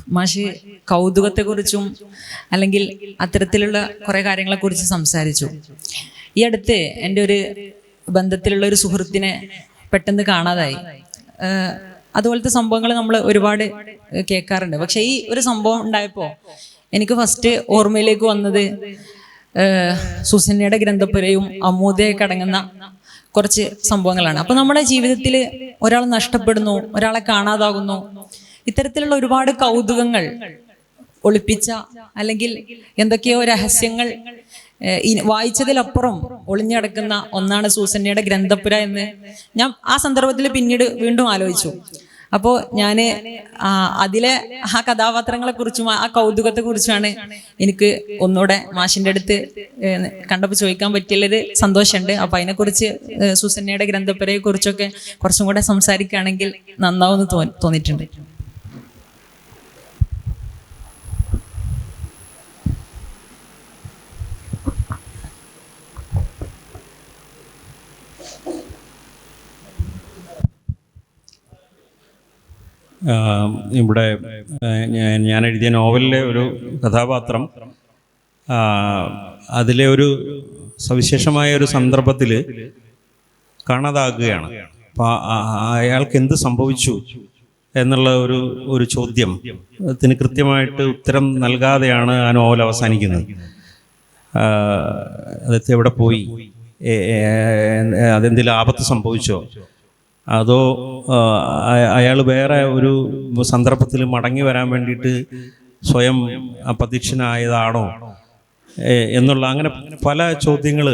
മാഷ് കൗതുകത്തെക്കുറിച്ചും അല്ലെങ്കിൽ അത്തരത്തിലുള്ള കുറേ കാര്യങ്ങളെക്കുറിച്ച് സംസാരിച്ചു. ഈ അടുത്ത് എൻ്റെ ഒരു ബന്ധത്തിലുള്ള ഒരു സുഹൃത്തിനെ പെട്ടെന്ന് കാണാതായി. അതുപോലത്തെ സംഭവങ്ങൾ നമ്മൾ ഒരുപാട് കേൾക്കാറുണ്ട്. പക്ഷെ ഈ ഒരു സംഭവം ഉണ്ടായപ്പോൾ എനിക്ക് ഫസ്റ്റ് ഓർമ്മയിലേക്ക് വന്നത് സുസന്നയുടെ ഗ്രന്ഥപുരയും അമ്മൂദയൊക്കെ അടങ്ങുന്ന കുറച്ച് സംഭവങ്ങളാണ്. അപ്പൊ നമ്മുടെ ജീവിതത്തിൽ ഒരാൾ നഷ്ടപ്പെടുന്നു, ഒരാളെ കാണാതാകുന്നു, ഇത്തരത്തിലുള്ള ഒരുപാട് കൗതുകങ്ങൾ ഒളിപ്പിച്ച അല്ലെങ്കിൽ എന്തൊക്കെയോ രഹസ്യങ്ങൾ വായിച്ചതിലപ്പുറം ഒളിഞ്ഞടക്കുന്ന ഒന്നാണ് സൂസന്നയുടെ ഗ്രന്ഥപുര എന്ന് ഞാൻ ആ സന്ദർഭത്തിൽ പിന്നീട് വീണ്ടും ആലോചിച്ചു. അപ്പോൾ ഞാൻ അതിലെ ആ കഥാപാത്രങ്ങളെക്കുറിച്ചും ആ കൗതുകത്തെക്കുറിച്ചുമാണ് എനിക്ക് ഒന്നുകൂടെ മാഷിൻ്റെ അടുത്ത് കണ്ടപ്പോൾ ചോദിക്കാൻ പറ്റിയുള്ളൊരു സന്തോഷമുണ്ട്. അപ്പോൾ അതിനെക്കുറിച്ച് സൂസന്നയുടെ ഗ്രന്ഥപുരയെ കുറിച്ചൊക്കെ കുറച്ചും കൂടെ സംസാരിക്കുകയാണെങ്കിൽ നന്നാവുമെന്ന് തോന്നിയിട്ടുണ്ട്. ഇവിടെ ഞാൻ എഴുതിയ നോവലിലെ ഒരു കഥാപാത്രം അതിലെ ഒരു സവിശേഷമായ ഒരു സന്ദർഭത്തിൽ കാണാതാകുകയാണ്. അപ്പോൾ അയാൾക്ക് എന്ത് സംഭവിച്ചു എന്നുള്ള ഒരു ചോദ്യത്തിന് കൃത്യമായിട്ട് ഉത്തരം നൽകാതെയാണ് ആ നോവൽ അവസാനിക്കുന്നത്. അതെത്തി എവിടെ പോയി, അതെന്തെങ്കിലും ആപത്ത് സംഭവിച്ചോ, അതോ അയാൾ വേറെ ഒരു സന്ദർഭത്തിൽ മടങ്ങി വരാൻ വേണ്ടിയിട്ട് സ്വയം അപ്രത്യക്ഷനായതാണോ എന്നുള്ള അങ്ങനെ പല ചോദ്യങ്ങൾ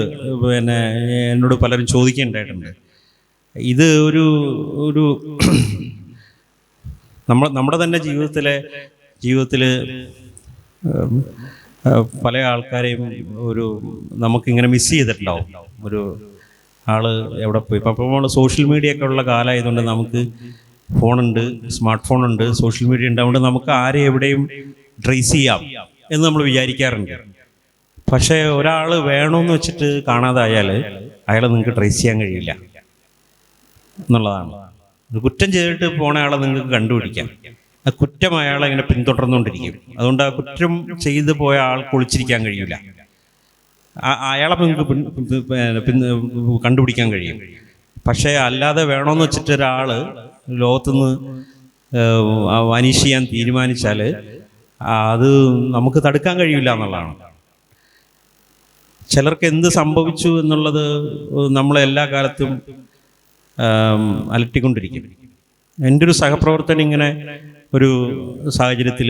എന്നോട് പലരും ചോദിക്കേണ്ടതായിട്ടുണ്ട്. ഇത് ഒരു നമ്മുടെ തന്നെ ജീവിതത്തിൽ പല ആൾക്കാരെയും നമുക്കിങ്ങനെ മിസ് ചെയ്തിട്ടുണ്ടാവും. ഒരു ആള് എവിടെ പോയി. ഇപ്പം നമ്മൾ സോഷ്യൽ മീഡിയ ഒക്കെ ഉള്ള കാലമായതുകൊണ്ട് നമുക്ക് ഫോണുണ്ട്, സ്മാർട്ട് ഫോണുണ്ട്, സോഷ്യൽ മീഡിയ ഉണ്ടാവുകൊണ്ട് നമുക്ക് ആരെ എവിടെയും ട്രേസ് ചെയ്യാം എന്ന് നമ്മൾ വിചാരിക്കാറുണ്ട്. പക്ഷേ ഒരാൾ വേണമെന്ന് വെച്ചിട്ട് കാണാതായാൽ അയാളെ നിങ്ങൾക്ക് ട്രേസ് ചെയ്യാൻ കഴിയില്ല എന്നുള്ളതാണ്. ഒരു കുറ്റം ചെയ്തിട്ട് പോണ ആളെ നിങ്ങൾക്ക് കണ്ടുപിടിക്കാം. ആ കുറ്റം അയാളെ ഇങ്ങനെ പിന്തുടർന്നുകൊണ്ടിരിക്കും. അതുകൊണ്ട് ആ കുറ്റം ചെയ്തു പോയ ആൾക്ക് ഒളിച്ചിരിക്കാൻ കഴിയില്ല. അയാളെ നിങ്ങൾക്ക് കണ്ടുപിടിക്കാൻ കഴിയും. പക്ഷേ അല്ലാതെ വേണമെന്ന് വെച്ചിട്ട് ഒരാൾ ലോകത്തുനിന്ന് വനീഷ് ചെയ്യാൻ തീരുമാനിച്ചാൽ അത് നമുക്ക് തടുക്കാൻ കഴിയില്ല എന്നുള്ളതാണ്. ചിലർക്ക് എന്ത് സംഭവിച്ചു എന്നുള്ളത് നമ്മളെല്ലാ കാലത്തും അലട്ടിക്കൊണ്ടിരിക്കും. എൻ്റെ ഒരു സഹപ്രവർത്തകൻ ഇങ്ങനെ ഒരു സാഹചര്യത്തിൽ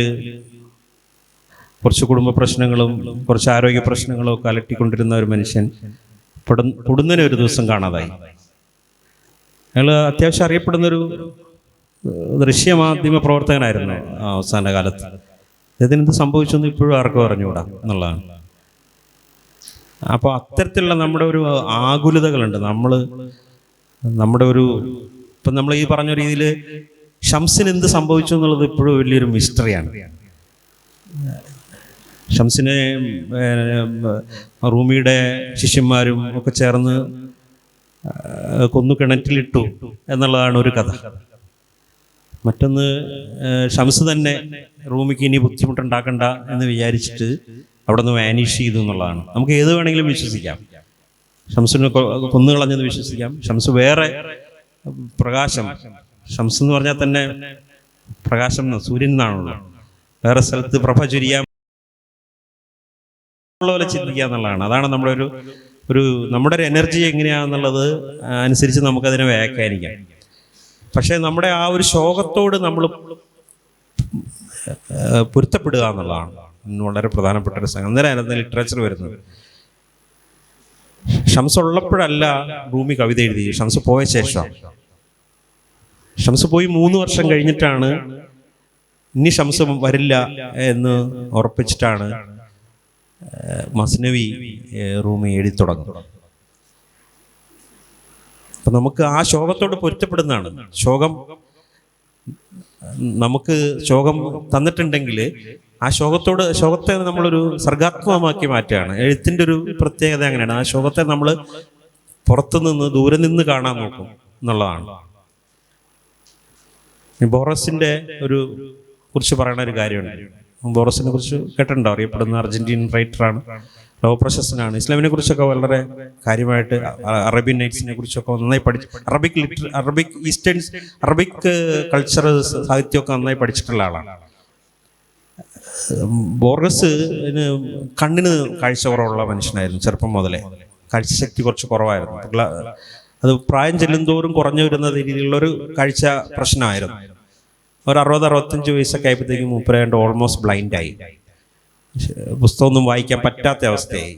കുറച്ച് കുടുംബ പ്രശ്നങ്ങളും കുറച്ച് ആരോഗ്യ പ്രശ്നങ്ങളും ഒക്കെ അലട്ടിക്കൊണ്ടിരുന്ന ഒരു മനുഷ്യൻ പൊടുന്നതിന് ഒരു ദിവസം കാണാതായി. അയാൾ അത്യാവശ്യം അറിയപ്പെടുന്നൊരു ദൃശ്യമാധ്യമ പ്രവർത്തകനായിരുന്നു അവസാന കാലത്ത്. ഇതിനെന്ത് സംഭവിച്ചെന്ന് ഇപ്പോഴും ആർക്കും അറിഞ്ഞുകൂടാ എന്നുള്ളതാണ്. അപ്പോൾ അത്തരത്തിലുള്ള നമ്മുടെ ഒരു ആകുലതകളുണ്ട്. നമ്മുടെ ഇപ്പം നമ്മൾ ഈ പറഞ്ഞ രീതിയിൽ ഷംസിന് എന്ത് സംഭവിച്ചു എന്നുള്ളത് ഇപ്പോഴും വലിയൊരു മിസ്റ്ററിയാണ്. ഷംസിനെ റൂമിയുടെ ശിഷ്യന്മാരും ഒക്കെ ചേർന്ന് കൊന്നു കിണറ്റിലിട്ടു എന്നുള്ളതാണ് ഒരു കഥ. മറ്റൊന്ന്, ഷംസ് തന്നെ റൂമിക്ക് ഇനി ബുദ്ധിമുട്ടുണ്ടാക്കണ്ട എന്ന് വിചാരിച്ചിട്ട് അവിടെ നിന്ന് വാനിഷ് ചെയ്തു എന്നുള്ളതാണ്. നമുക്ക് ഏത് വേണമെങ്കിലും വിശ്വസിക്കാം. ഷംസിനെ കൊന്നുകളഞ്ഞെന്ന് വിശ്വസിക്കാം. ഷംസ് വേറെ പ്രകാശം, ഷംസ് എന്ന് പറഞ്ഞാൽ തന്നെ പ്രകാശം സൂര്യൻ എന്നാണല്ലോ, വേറെ സ്ഥലത്ത് പ്രഭ ചുരിയാൻ പോലെ ചിന്തിക്കുക എന്നുള്ളതാണ്. അതാണ് നമ്മുടെ നമ്മുടെ ഒരു എനർജി എങ്ങനെയാണെന്നുള്ളത് അനുസരിച്ച് നമുക്കതിനെ വ്യാഖ്യാനിക്കാം. പക്ഷേ നമ്മുടെ ആ ഒരു ശോകത്തോട് നമ്മൾ പൊരുത്തപ്പെടുക എന്നുള്ളതാണ് വളരെ പ്രധാനപ്പെട്ട ഒരു സംഗതി. അന്നേരം ലിറ്ററേച്ചർ വരുന്നത് ഷംസ് ഉള്ളപ്പോഴല്ല റൂമി കവിത എഴുതി, ഷംസ് പോയ ശേഷം. ഷംസ് പോയി 3 വർഷം കഴിഞ്ഞിട്ടാണ് ഇനി ഷംസ് വരില്ല എന്ന് ഉറപ്പിച്ചിട്ടാണ് മസ്നവി റൂമി എഴുതി തുടങ്ങുന്നത്. അപ്പം നമുക്ക് ആ ശോകത്തോട് പൊരുത്തപ്പെടുന്നതാണ്. നമുക്ക് ശോകം തന്നിട്ടുണ്ടെങ്കിൽ ആ ശോകത്തെ നമ്മളൊരു സർഗാത്മകമാക്കി മാറ്റുകയാണ്. എഴുത്തിൻ്റെ ഒരു പ്രത്യേകത അങ്ങനെയാണ്. ആ ശോകത്തെ നമ്മൾ പുറത്തുനിന്ന് ദൂരെ നിന്ന് കാണാൻ നോക്കും എന്നുള്ളതാണ്. ബോറസിൻ്റെ ഒരു കുറിച്ച് പറയുന്ന ഒരു കാര്യമുണ്ട്. ബോറസിനെ കുറിച്ച് കേട്ടിട്ടുണ്ടോ? അറിയപ്പെടുന്ന അർജന്റീൻ റൈറ്ററാണ്, ലോക പ്രശസ്തനാണ്. ഇസ്ലാമിനെ കുറിച്ചൊക്കെ വളരെ കാര്യമായിട്ട്, അറേബ്യൻ നൈറ്റ്സിനെ കുറിച്ചൊക്കെ നന്നായി പഠിച്ചു, അറബിക് കൾച്ചർ സാഹിത്യമൊക്കെ നന്നായി പഠിച്ചിട്ടുള്ള ആളാണ്. ബോർഗസിന് കണ്ണിന് കാഴ്ച കുറവുള്ള മനുഷ്യനായിരുന്നു. ചെറുപ്പം മുതലേ കാഴ്ചശക്തി കുറച്ച് കുറവായിരുന്നു. അത് പ്രായം ചെല്ലുന്തോറും കുറഞ്ഞു വരുന്ന രീതിയിലുള്ളൊരു കാഴ്ച പ്രശ്നമായിരുന്നു. ഒരു 60-65 വയസ്സൊക്കെ ആയപ്പോഴത്തേക്കും മൂപ്പരാണ്ട് ഓൾമോസ്റ്റ് ബ്ലൈൻഡായി. പുസ്തകമൊന്നും വായിക്കാൻ പറ്റാത്ത അവസ്ഥയായി.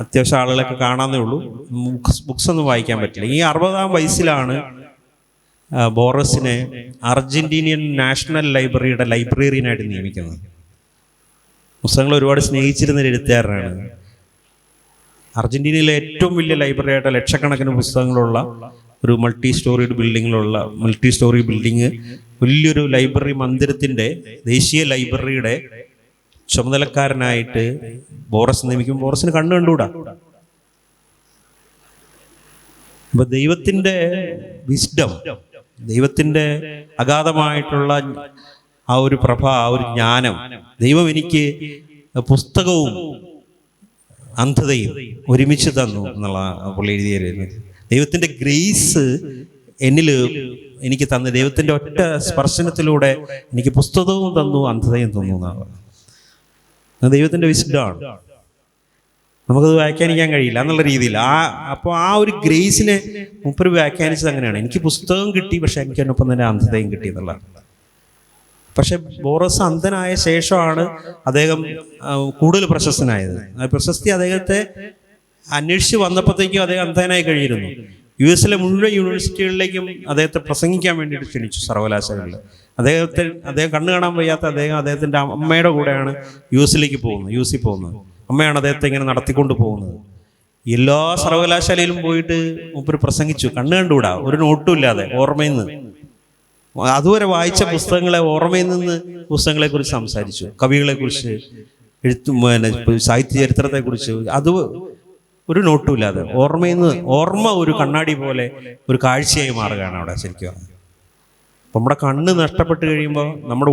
അത്യാവശ്യം ആളുകളൊക്കെ കാണാന്നേ ഉള്ളൂ, ബുക്സ് ഒന്നും വായിക്കാൻ പറ്റില്ല. ഈ 60-ാം വയസ്സിലാണ് ബോറസിനെ അർജന്റീനിയൻ നാഷണൽ ലൈബ്രറിയുടെ ലൈബ്രറിയനായിട്ട് നിയമിക്കുന്നത്. പുസ്തകങ്ങൾ ഒരുപാട് സ്നേഹിച്ചിരുന്ന എഴുത്തുകാരനാണ്. അർജന്റീനയിലെ ഏറ്റവും വലിയ ലൈബ്രറിയായിട്ട് ലക്ഷക്കണക്കിന് പുസ്തകങ്ങളുള്ള ഒരു മൾട്ടി സ്റ്റോറി ബിൽഡിങ്, വലിയൊരു ലൈബ്രറി മന്ദിരത്തിൻ്റെ, ദേശീയ ലൈബ്രറിയുടെ ചുമതലക്കാരനായിട്ട് ബോറസ് നിയമിക്കും. ബോറസിന് കണ്ണു കണ്ടുകൂടാ. അപ്പൊ ദൈവത്തിൻ്റെ വിസ്ഡം, ദൈവത്തിൻ്റെ അഗാധമായിട്ടുള്ള ആ ഒരു പ്രഭ, ആ ഒരു ജ്ഞാനം, ദൈവം എനിക്ക് പുസ്തകവും അന്ധതയും ഒരുമിച്ച് തന്നു എന്നുള്ള പുള്ളി എഴുതിയത്. ദൈവത്തിൻ്റെ ഗ്രേസ് എനിക്ക് തന്നു, ദൈവത്തിൻ്റെ ഒറ്റ സ്പർശനത്തിലൂടെ എനിക്ക് പുസ്തകവും തന്നു, അന്ധതയും തന്നു എന്നാണ്. ദൈവത്തിൻ്റെ വിശുദ്ധമാണ്. നമുക്കത് വ്യാഖ്യാനിക്കാൻ കഴിയില്ല എന്നുള്ള രീതിയിൽ. അപ്പോൾ ആ ഒരു ഗ്രേസിനെ മൂപ്പര് വ്യാഖ്യാനിച്ചത് അങ്ങനെയാണ്. എനിക്ക് പുസ്തകം കിട്ടി, പക്ഷെ എനിക്ക് അതിനൊപ്പം തന്നെ അന്ധതയും കിട്ടി എന്നുള്ളതാണ്. പക്ഷെ ബോറസ് അന്ധനായ ശേഷമാണ് അദ്ദേഹം കൂടുതൽ പ്രശസ്തനായത്. പ്രശസ്തി അദ്ദേഹത്തെ അന്വേഷിച്ച് വന്നപ്പോഴത്തേക്കും അദ്ദേഹം അന്ധനായി കഴിഞ്ഞിരുന്നു. US മുഴുവൻ യൂണിവേഴ്സിറ്റികളിലേക്കും അദ്ദേഹത്തെ പ്രസംഗിക്കാൻ വേണ്ടിയിട്ട് ക്ഷണിച്ചു, സർവകലാശാലകളിൽ. അദ്ദേഹം കണ്ണു കാണാൻ വയ്യാത്ത അദ്ദേഹത്തിൻ്റെ അമ്മയുടെ കൂടെയാണ് US പോകുന്നത്. അമ്മയാണ് അദ്ദേഹത്തെ ഇങ്ങനെ നടത്തിക്കൊണ്ട് പോകുന്നത്. എല്ലാ സർവകലാശാലയിലും പോയിട്ട് മൂപ്പര് പ്രസംഗിച്ചു, കണ്ണു കണ്ടുകൂടാ, ഒരു നോട്ടും ഇല്ലാതെ, ഓർമ്മയിൽ നിന്ന്. അതുവരെ വായിച്ച പുസ്തകങ്ങളെ, ഓർമ്മയിൽ നിന്ന് പുസ്തകങ്ങളെക്കുറിച്ച് സംസാരിച്ചു, കവികളെക്കുറിച്ച്, സാഹിത്യ ചരിത്രത്തെക്കുറിച്ച്. അത് ഒരു നോട്ടുമില്ലാതെ ഓർമ്മയിൽ നിന്ന്, ഓർമ്മ ഒരു കണ്ണാടി പോലെ ഒരു കാഴ്ചയായി മാറുകയാണ് അവിടെ ശരിക്കും. അപ്പം നമ്മുടെ കണ്ണ് നഷ്ടപ്പെട്ട് കഴിയുമ്പോൾ നമ്മുടെ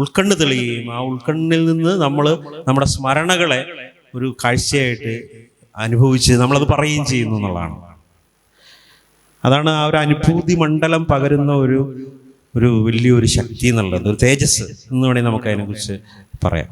ഉൾക്കണ്ണ് തെളിയുകയും ആ ഉൾക്കണ്ണിൽ നിന്ന് നമ്മുടെ സ്മരണകളെ ഒരു കാഴ്ചയായിട്ട് അനുഭവിച്ച് നമ്മളത് പറയുകയും ചെയ്യുന്നു എന്നുള്ളതാണ്. അതാണ് ആ ഒരു അനുഭൂതി മണ്ഡലം പകരുന്ന ഒരു വലിയൊരു ശക്തി എന്നുള്ളത്, ഒരു തേജസ് എന്ന് വേണമെങ്കിൽ നമുക്ക് അതിനെക്കുറിച്ച് പറയാം.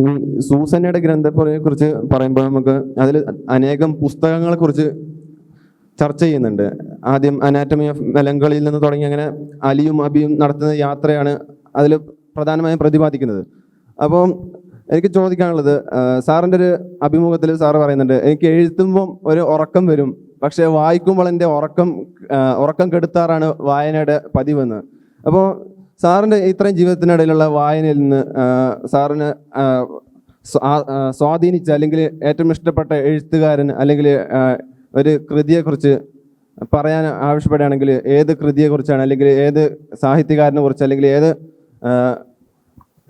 ഈ സൂസന്നയുടെ ഗ്രന്ഥത്തെ കുറിച്ച് പറയുമ്പോൾ നമുക്ക് അതിൽ അനേകം പുസ്തകങ്ങളെ കുറിച്ച് ചർച്ച ചെയ്യുന്നുണ്ട്. ആദ്യം അനാറ്റമി ഓഫ് മെലങ്കളിയിൽ നിന്ന് തുടങ്ങി അങ്ങനെ അലിയും അബിയും നടത്തുന്ന യാത്രയാണ് അതിൽ പ്രധാനമായും പ്രതിപാദിക്കുന്നത്. അപ്പോൾ എനിക്ക് ചോദിക്കാനുള്ളത്, സാറിൻ്റെ ഒരു അഭിമുഖത്തിൽ സാറ് പറയുന്നുണ്ട്, എനിക്ക് എഴുതുമ്പം ഒരു ഉറക്കം വരും, പക്ഷെ വായിക്കുമ്പോൾ എൻ്റെ ഉറക്കം കെടുത്താറാണ് വായനയുടെ പതിവെന്ന്. അപ്പോൾ സാറിൻ്റെ ഇത്രയും ജീവിതത്തിനിടയിലുള്ള വായനയിൽ നിന്ന് സാറിന് സ്വാധീനിച്ച അല്ലെങ്കിൽ ഏറ്റവും ഇഷ്ടപ്പെട്ട എഴുത്തുകാരൻ അല്ലെങ്കിൽ ഒരു കൃതിയെക്കുറിച്ച് പറയാൻ ആവശ്യപ്പെടുകയാണെങ്കിൽ ഏത് കൃതിയെക്കുറിച്ചാണ്, അല്ലെങ്കിൽ ഏത് സാഹിത്യകാരനെ കുറിച്ച്, അല്ലെങ്കിൽ ഏത്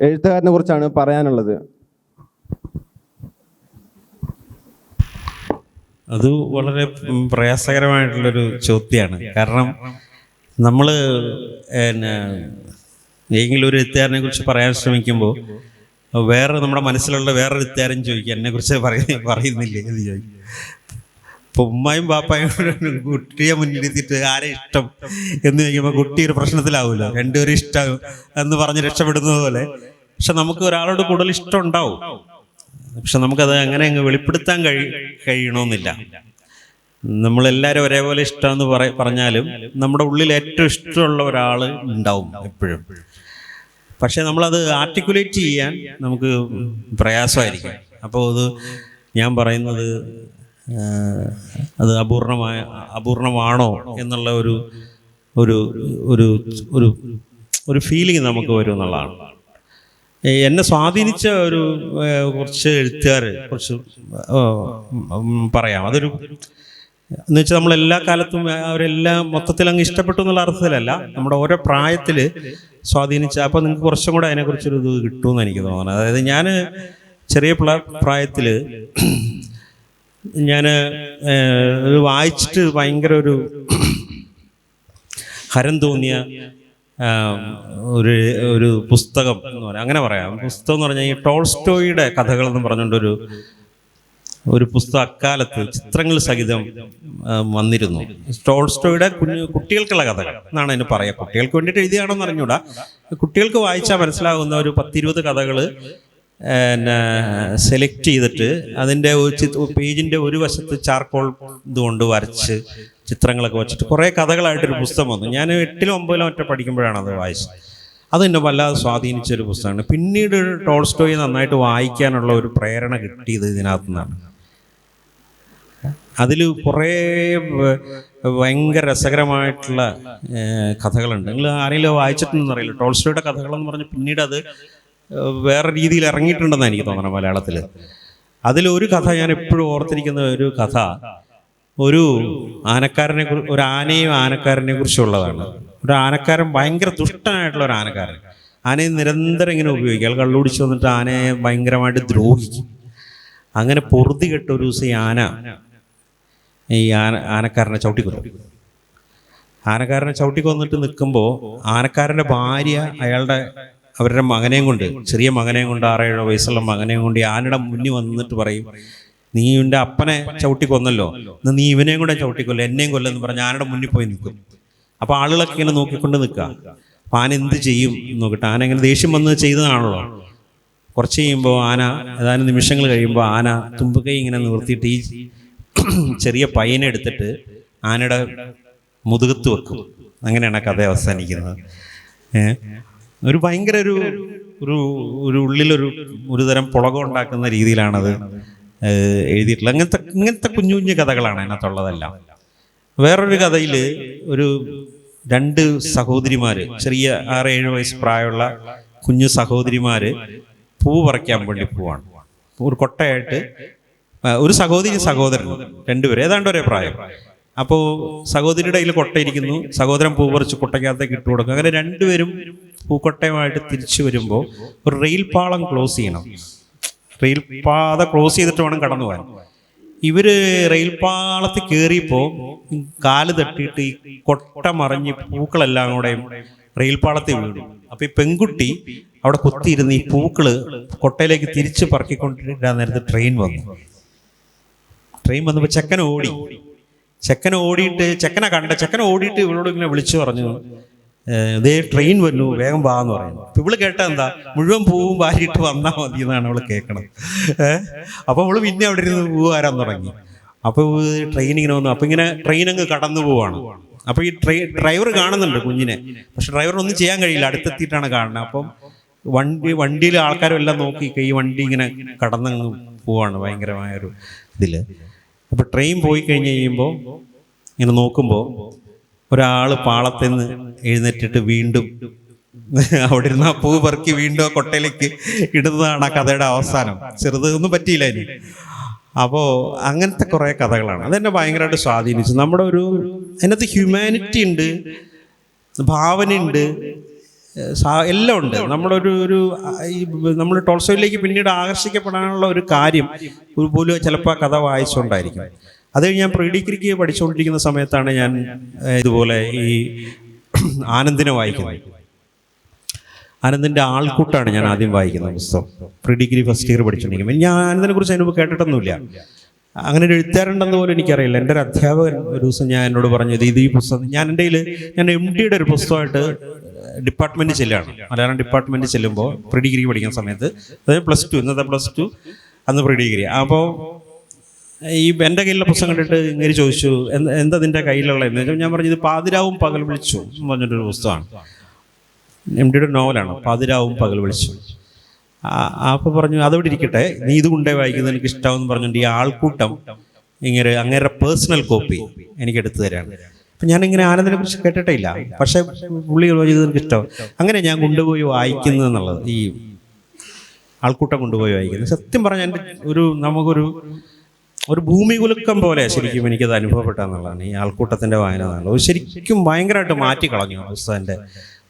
എഴുത്തുകാരനെ കുറിച്ചാണ് പറയാനുള്ളത്? അത് വളരെ പ്രയാസകരമായിട്ടുള്ളൊരു ചോദ്യമാണ്. കാരണം നമ്മൾ ഏതെങ്കിലും ഒരു എഴുത്തുകാരനെ കുറിച്ച് പറയാൻ ശ്രമിക്കുമ്പോൾ നമ്മുടെ മനസ്സിലുള്ള വേറൊരു എഴുത്തുകാരൻ ചോദിക്കുക, എന്നെക്കുറിച്ച് പറയുന്നില്ലേ എന്ന് ചോദിക്കും. ഇപ്പൊ ഉമ്മായും ബാപ്പായും കുട്ടിയെ മുന്നിലെത്തിയിട്ട് ആരെ ഇഷ്ടം എന്ന് ചോദിക്കുമ്പോൾ കുട്ടി ഒരു പ്രശ്നത്തിലാവില്ല, രണ്ടുപേരും ഇഷ്ടം എന്ന് പറഞ്ഞ് രക്ഷപ്പെടുന്നത് പോലെ. പക്ഷെ നമുക്ക് ഒരാളോട് കൂടുതൽ ഇഷ്ടം ഉണ്ടാവും, പക്ഷെ നമുക്കത് അങ്ങനെ അങ്ങ് വെളിപ്പെടുത്താൻ കഴിയണമെന്നില്ല. നമ്മളെല്ലാവരും ഒരേപോലെ ഇഷ്ടമെന്ന് പറഞ്ഞാലും നമ്മുടെ ഉള്ളിൽ ഏറ്റവും ഇഷ്ടമുള്ള ഒരാൾ ഉണ്ടാവും എപ്പോഴും. പക്ഷെ നമ്മളത് ആർട്ടിക്കുലേറ്റ് ചെയ്യാൻ നമുക്ക് പ്രയാസമായിരിക്കും. അപ്പോൾ അത് ഞാൻ പറയുന്നത് അത് അപൂർണമാണോ എന്നുള്ള ഒരു ഫീലിംഗ് നമുക്ക് വരും എന്നുള്ളതാണ്. എന്നെ സ്വാധീനിച്ച കുറച്ച് എഴുത്തുകാർ കുറച്ച് പറയാം. എന്ന് വെച്ചാൽ നമ്മളെല്ലാ കാലത്തും അവരെല്ലാം മൊത്തത്തിൽ അങ്ങ് ഇഷ്ടപ്പെട്ടു എന്നുള്ള അർത്ഥത്തിലല്ല, നമ്മുടെ ഓരോ പ്രായത്തിൽ സ്വാധീനിച്ച. അപ്പോൾ നിങ്ങൾക്ക് കുറച്ചും കൂടെ അതിനെക്കുറിച്ചൊരു ഇത് കിട്ടുമെന്ന് എനിക്ക് തോന്നുന്നത്. അതായത് ഞാൻ ചെറിയ പ്രായത്തിൽ ഞാൻ വായിച്ചിട്ട് ഭയങ്കര ഒരു ഹരം തോന്നിയ ഒരു പുസ്തകം എന്ന് പറയാം, അങ്ങനെ പറയാം. പുസ്തകം എന്ന് പറഞ്ഞാൽ ഈ ടോൾസ്റ്റോയുടെ കഥകൾ എന്ന് പറഞ്ഞുകൊണ്ടൊരു പുസ്തകം അക്കാലത്ത് ചിത്രങ്ങൾ സഹിതം വന്നിരുന്നു. ടോൾസ്റ്റോയുടെ കുട്ടികൾക്കുള്ള കഥകൾ എന്നാണ് അതിന് പറയുക. കുട്ടികൾക്ക് വേണ്ടിയിട്ട് എഴുതിയാണെന്ന് അറിഞ്ഞൂടാ. കുട്ടികൾക്ക് വായിച്ചാൽ മനസ്സിലാകുന്ന ഒരു 10-20 കഥകൾ സെലക്ട് ചെയ്തിട്ട് അതിൻ്റെ പേജിൻ്റെ ഒരു വശത്ത് ചാർക്കോൾ ഇതുകൊണ്ട് വരച്ച് ചിത്രങ്ങളൊക്കെ വെച്ചിട്ട് കുറേ കഥകളായിട്ടൊരു പുസ്തകം വന്നു. ഞാൻ 8-ലോ 9-ലോ മറ്റോ പഠിക്കുമ്പോഴാണ് അത് വായിച്ചത്. അതെന്നെ വല്ലാതെ സ്വാധീനിച്ചൊരു പുസ്തകമാണ്. പിന്നീട് ടോൾസ്റ്റോയെ നന്നായിട്ട് വായിക്കാനുള്ള ഒരു പ്രേരണ കിട്ടിയത് ഇതിനകത്തു നിന്നാണ്. അതിൽ കുറേ ഭയങ്കര രസകരമായിട്ടുള്ള കഥകളുണ്ട്. നിങ്ങൾ ആരെങ്കിലും വായിച്ചിട്ടുണ്ടെന്ന് അറിയില്ല. ടോൾസ്റ്റോയുടെ കഥകളെന്ന് പറഞ്ഞ് പിന്നീട് അത് വേറെ രീതിയിൽ ഇറങ്ങിയിട്ടുണ്ടെന്ന് എനിക്ക് തോന്നണം മലയാളത്തിൽ. അതിലൊരു കഥ ഞാൻ എപ്പോഴും ഓർത്തിരിക്കുന്ന ഒരു കഥ ഒരു ആനയും ആനക്കാരനെ കുറിച്ചുള്ളതാണ്. ഒരു ആനക്കാരൻ ഭയങ്കര ദുഷ്ടനായിട്ടുള്ള ഒരു ആനക്കാരൻ. ആനയെ നിരന്തരം ഇങ്ങനെ ഉപയോഗിക്കും. അയാൾ കള്ളുപിടിച്ച് വന്നിട്ട് ആനയെ ഭയങ്കരമായിട്ട് ദ്രോഹിക്കും. അങ്ങനെ പൊറുതി കെട്ട ഒരു ദിവസം ഈ ആനക്കാരനെ ചവിട്ടിക്കൊന്നു. ആനക്കാരനെ ചവിട്ടിക്കൊന്നിട്ട് നിൽക്കുമ്പോൾ ആനക്കാരൻ്റെ ഭാര്യ അവരുടെ മകനെയും കൊണ്ട്, ചെറിയ മകനെയും കൊണ്ട്, 6-7 വയസ്സുള്ള മകനെയും കൊണ്ട് ആനയുടെ മുന്നിൽ വന്നിട്ട് പറയും, നീ എൻ്റെ അപ്പനെ ചവിട്ടിക്കൊന്നല്ലോ, എന്നാൽ നീ ഇവനെയും കൂടെ ചവിട്ടിക്കൊല്ലോ, എന്നെയും കൊല്ലെന്ന് പറഞ്ഞ് ആനയുടെ മുന്നിൽ പോയി നിൽക്കും. അപ്പോൾ ആളുകളൊക്കെ ഇങ്ങനെ നോക്കിക്കൊണ്ട് നിൽക്കുക. അപ്പോൾ ആന എന്ത് ചെയ്യും നോക്കിയിട്ട്, ആന ഇങ്ങനെ ദേഷ്യം വന്ന് ചെയ്തതാണല്ലോ. കുറച്ച് കഴിയുമ്പോൾ ഏതാനും നിമിഷങ്ങൾ കഴിയുമ്പോൾ ആന തുമ്പുകൈ ഇങ്ങനെ നിവർത്തിയിട്ട് ഈ ചെറിയ പയ്യനെ എടുത്തിട്ട് ആനയുടെ മുതുകത്ത് വെക്കും. അങ്ങനെയാണ് കഥ അവസാനിക്കുന്നത്. ഒരു ഭയങ്കര ഒരു ഉള്ളിലൊരു തരം പുളകം ഉണ്ടാക്കുന്ന രീതിയിലാണത് എഴുതിയിട്ടുള്ളത്. ഇങ്ങനത്തെ കുഞ്ഞു കുഞ്ഞു കഥകളാണ് അതിനകത്തുള്ളതെല്ലാം. വേറൊരു കഥയിൽ 2 സഹോദരിമാർ, ചെറിയ 6-7 വയസ്സ് പ്രായമുള്ള കുഞ്ഞു സഹോദരിമാർ പൂ പറിക്കാൻ വേണ്ടി പോവാണ്. ഒരു കൊട്ടയായിട്ട് ഒരു സഹോദരൻ 2 പേര് ഏതാണ്ട് ഒരേ പ്രായം. അപ്പോൾ സഹോദരിയുടെ കയ്യിൽ കൊട്ടയിരിക്കുന്നു. സഹോദരൻ പൂ പറിച്ച് കൊട്ടയ്ക്കകത്തേക്ക് ഇട്ട് കൊടുക്കും. അങ്ങനെ 2 പേരും പൂക്കൊട്ടയുമായിട്ട് തിരിച്ചു വരുമ്പോൾ ഒരു റെയിൽ പാളം ക്ലോസ് ചെയ്യണം. റെയിൽ പാത ക്ലോസ് ചെയ്തിട്ട് വേണം കടന്നു പോകാൻ. ഇവര് റെയിൽ പാളത്തിൽ കയറിയപ്പോൾ കാല് തട്ടിയിട്ട് ഈ കൊട്ട മറിഞ്ഞ് പൂക്കളെല്ലാം കൂടെ റെയിൽ പാളത്തിൽ വീണു. അപ്പൊ ഈ പെൺകുട്ടി അവിടെ കുത്തിയിരുന്ന് ഈ പൂക്കള് കൊട്ടയിലേക്ക് തിരിച്ച് പറക്കിക്കൊണ്ടിരിക്കാൻ നേരത്ത് ട്രെയിൻ വന്നപ്പോൾ ചെക്കൻ ഓടിയിട്ട് ചെക്കനെ ഓടിയിട്ട് ഇവളോട് ഇങ്ങനെ വിളിച്ചു പറഞ്ഞു, ഇതേ ട്രെയിൻ വന്നു, വേഗം വാന്ന് പറയുന്നു. അപ്പൊ ഇവള് കേട്ട എന്താ, മുഴുവൻ പൂവും വാരിയിട്ട് വന്നാൽ മതി എന്നാണ് അവള് കേൾക്കണം. അപ്പൊ അവള് പിന്നെ അവിടെ ഇരുന്ന് പൂ വാരാൻ തുടങ്ങി. അപ്പൊ ട്രെയിൻ ഇങ്ങനെ വന്നു. അപ്പൊ ഇങ്ങനെ ട്രെയിൻ അങ്ങ് കടന്നു പോവാണ്. അപ്പൊ ഈ ഡ്രൈവർ കാണുന്നുണ്ട് കുഞ്ഞിനെ, പക്ഷെ ഡ്രൈവറിനൊന്നും ചെയ്യാൻ കഴിയില്ല, അടുത്തെത്തിയിട്ടാണ് കാണുന്നത്. അപ്പം വണ്ടിയിൽ ആൾക്കാരെല്ലാം നോക്കി ഈ വണ്ടി ഇങ്ങനെ കടന്നങ്ങ് പോവാണ് ഭയങ്കരമായൊരു ഇതില്. അപ്പൊ ട്രെയിൻ പോയി കഴിഞ്ഞ് കഴിയുമ്പോൾ ഇങ്ങനെ നോക്കുമ്പോൾ ഒരാൾ പാളത്തിൽ നിന്ന് എഴുന്നേറ്റിട്ട് വീണ്ടും അവിടെ ഇരുന്ന് ആ പൂ പെറുക്കി വീണ്ടും ആ കൊട്ടയിലേക്ക് ഇടുന്നതാണ് ആ കഥയുടെ അവസാനം. ചെറുതൊന്നും പറ്റിയില്ല ഇനി. അപ്പോൾ അങ്ങനത്തെ കുറേ കഥകളാണ്. അതെന്നെ ഭയങ്കരമായിട്ട് സ്വാധീനിച്ചു. നമ്മുടെ അതിനകത്ത് ഹ്യൂമാനിറ്റി ഉണ്ട്, ഭാവനയുണ്ട്, എല്ലാം ഉണ്ട്. നമ്മൾ ടോൾസ്റ്റോയിലേക്ക് പിന്നീട് ആകർഷിക്കപ്പെടാനുള്ള ഒരു കാര്യം പോലും ചിലപ്പോൾ കഥ വായിച്ചുകൊണ്ടായിരിക്കും. അത് ഞാൻ പ്രീ ഡിഗ്രിക്ക് പഠിച്ചുകൊണ്ടിരിക്കുന്ന സമയത്താണ് ഞാൻ ഇതുപോലെ ഈ ആനന്ദിനെ വായിക്കുന്നത്. ആനന്ദിൻ്റെ ആൾക്കൂട്ടാണ് ഞാൻ ആദ്യം വായിക്കുന്ന പുസ്തകം. പ്രീ ഡിഗ്രി ഫസ്റ്റ് ഇയർ പഠിച്ചുകൊണ്ടിരിക്കുമ്പോൾ ഞാൻ ആനന്ദിനെ കുറിച്ച് അതിന് മുമ്പ് കേട്ടിട്ടൊന്നുമില്ല. അങ്ങനെ ഒരു എഴുത്തുകാരുണ്ടെന്ന് പോലും എനിക്കറിയില്ല. എൻ്റെ ഒരു അധ്യാപകൻ ഒരു ദിവസം എന്നോട് പറഞ്ഞു, ഇത് ഈ പുസ്തകം ഞാൻ MD ഒരു പുസ്തകമായിട്ട് ഡിപ്പാർട്ട്മെൻറ്റ് ചെല്ലുകയാണ്. മലയാളം ഡിപ്പാർട്ട്മെൻറ്റ് ചെല്ലുമ്പോൾ പ്രീ ഡിഗ്രി പഠിക്കുന്ന സമയത്ത്, അതായത് ഇന്നത്തെ +2 അന്ന് പ്രീ ഡിഗ്രി. അപ്പോൾ ഈ എൻ്റെ കയ്യിലുള്ള പുസ്തകം കണ്ടിട്ട് ഇങ്ങനെ ചോദിച്ചു, എന്താ നിൻ്റെ കയ്യിലുള്ള എന്ന്. ഞാൻ പറഞ്ഞു, ഇത് പാതിരാവും പകൽ വിളിച്ചു എന്ന് പറഞ്ഞിട്ടൊരു പുസ്തകമാണ്. MD നോവലാണ്, പാതിരാവും പകൽ വിളിച്ചു. അപ്പോൾ പറഞ്ഞു, അതോടെ ഇരിക്കട്ടെ, നീ ഇത് കൊണ്ടേ വായിക്കുന്നത് എനിക്ക് ഇഷ്ടമാവെന്ന് പറഞ്ഞിട്ട് ഈ ആൾക്കൂട്ടം അങ്ങേരുടെ പേഴ്സണൽ കോപ്പി എനിക്ക് എടുത്തു തരാണ്. അപ്പം ഞാനിങ്ങനെ ആനന്ദിനെ കുറിച്ച് കേട്ടിട്ടേ ഇല്ല, പക്ഷേ പുള്ളികൾ വായിച്ചത് എനിക്ക് ഇഷ്ടം. അങ്ങനെ ഞാൻ കൊണ്ടുപോയി വായിക്കുന്നത് എന്നുള്ളത്, ഈ ആൾക്കൂട്ടം കൊണ്ടുപോയി വായിക്കുന്നത്. സത്യം പറഞ്ഞാൽ എൻ്റെ നമുക്കൊരു ഒരു ഭൂമി കുലുക്കം പോലെ ശരിക്കും എനിക്കത് അനുഭവപ്പെട്ടെന്നുള്ളതാണ് ഈ ആൾക്കൂട്ടത്തിൻ്റെ വായന എന്നുള്ളത്. ശരിക്കും ഭയങ്കരമായിട്ട് മാറ്റിക്കളഞ്ഞു പുസ്തകൻ്റെ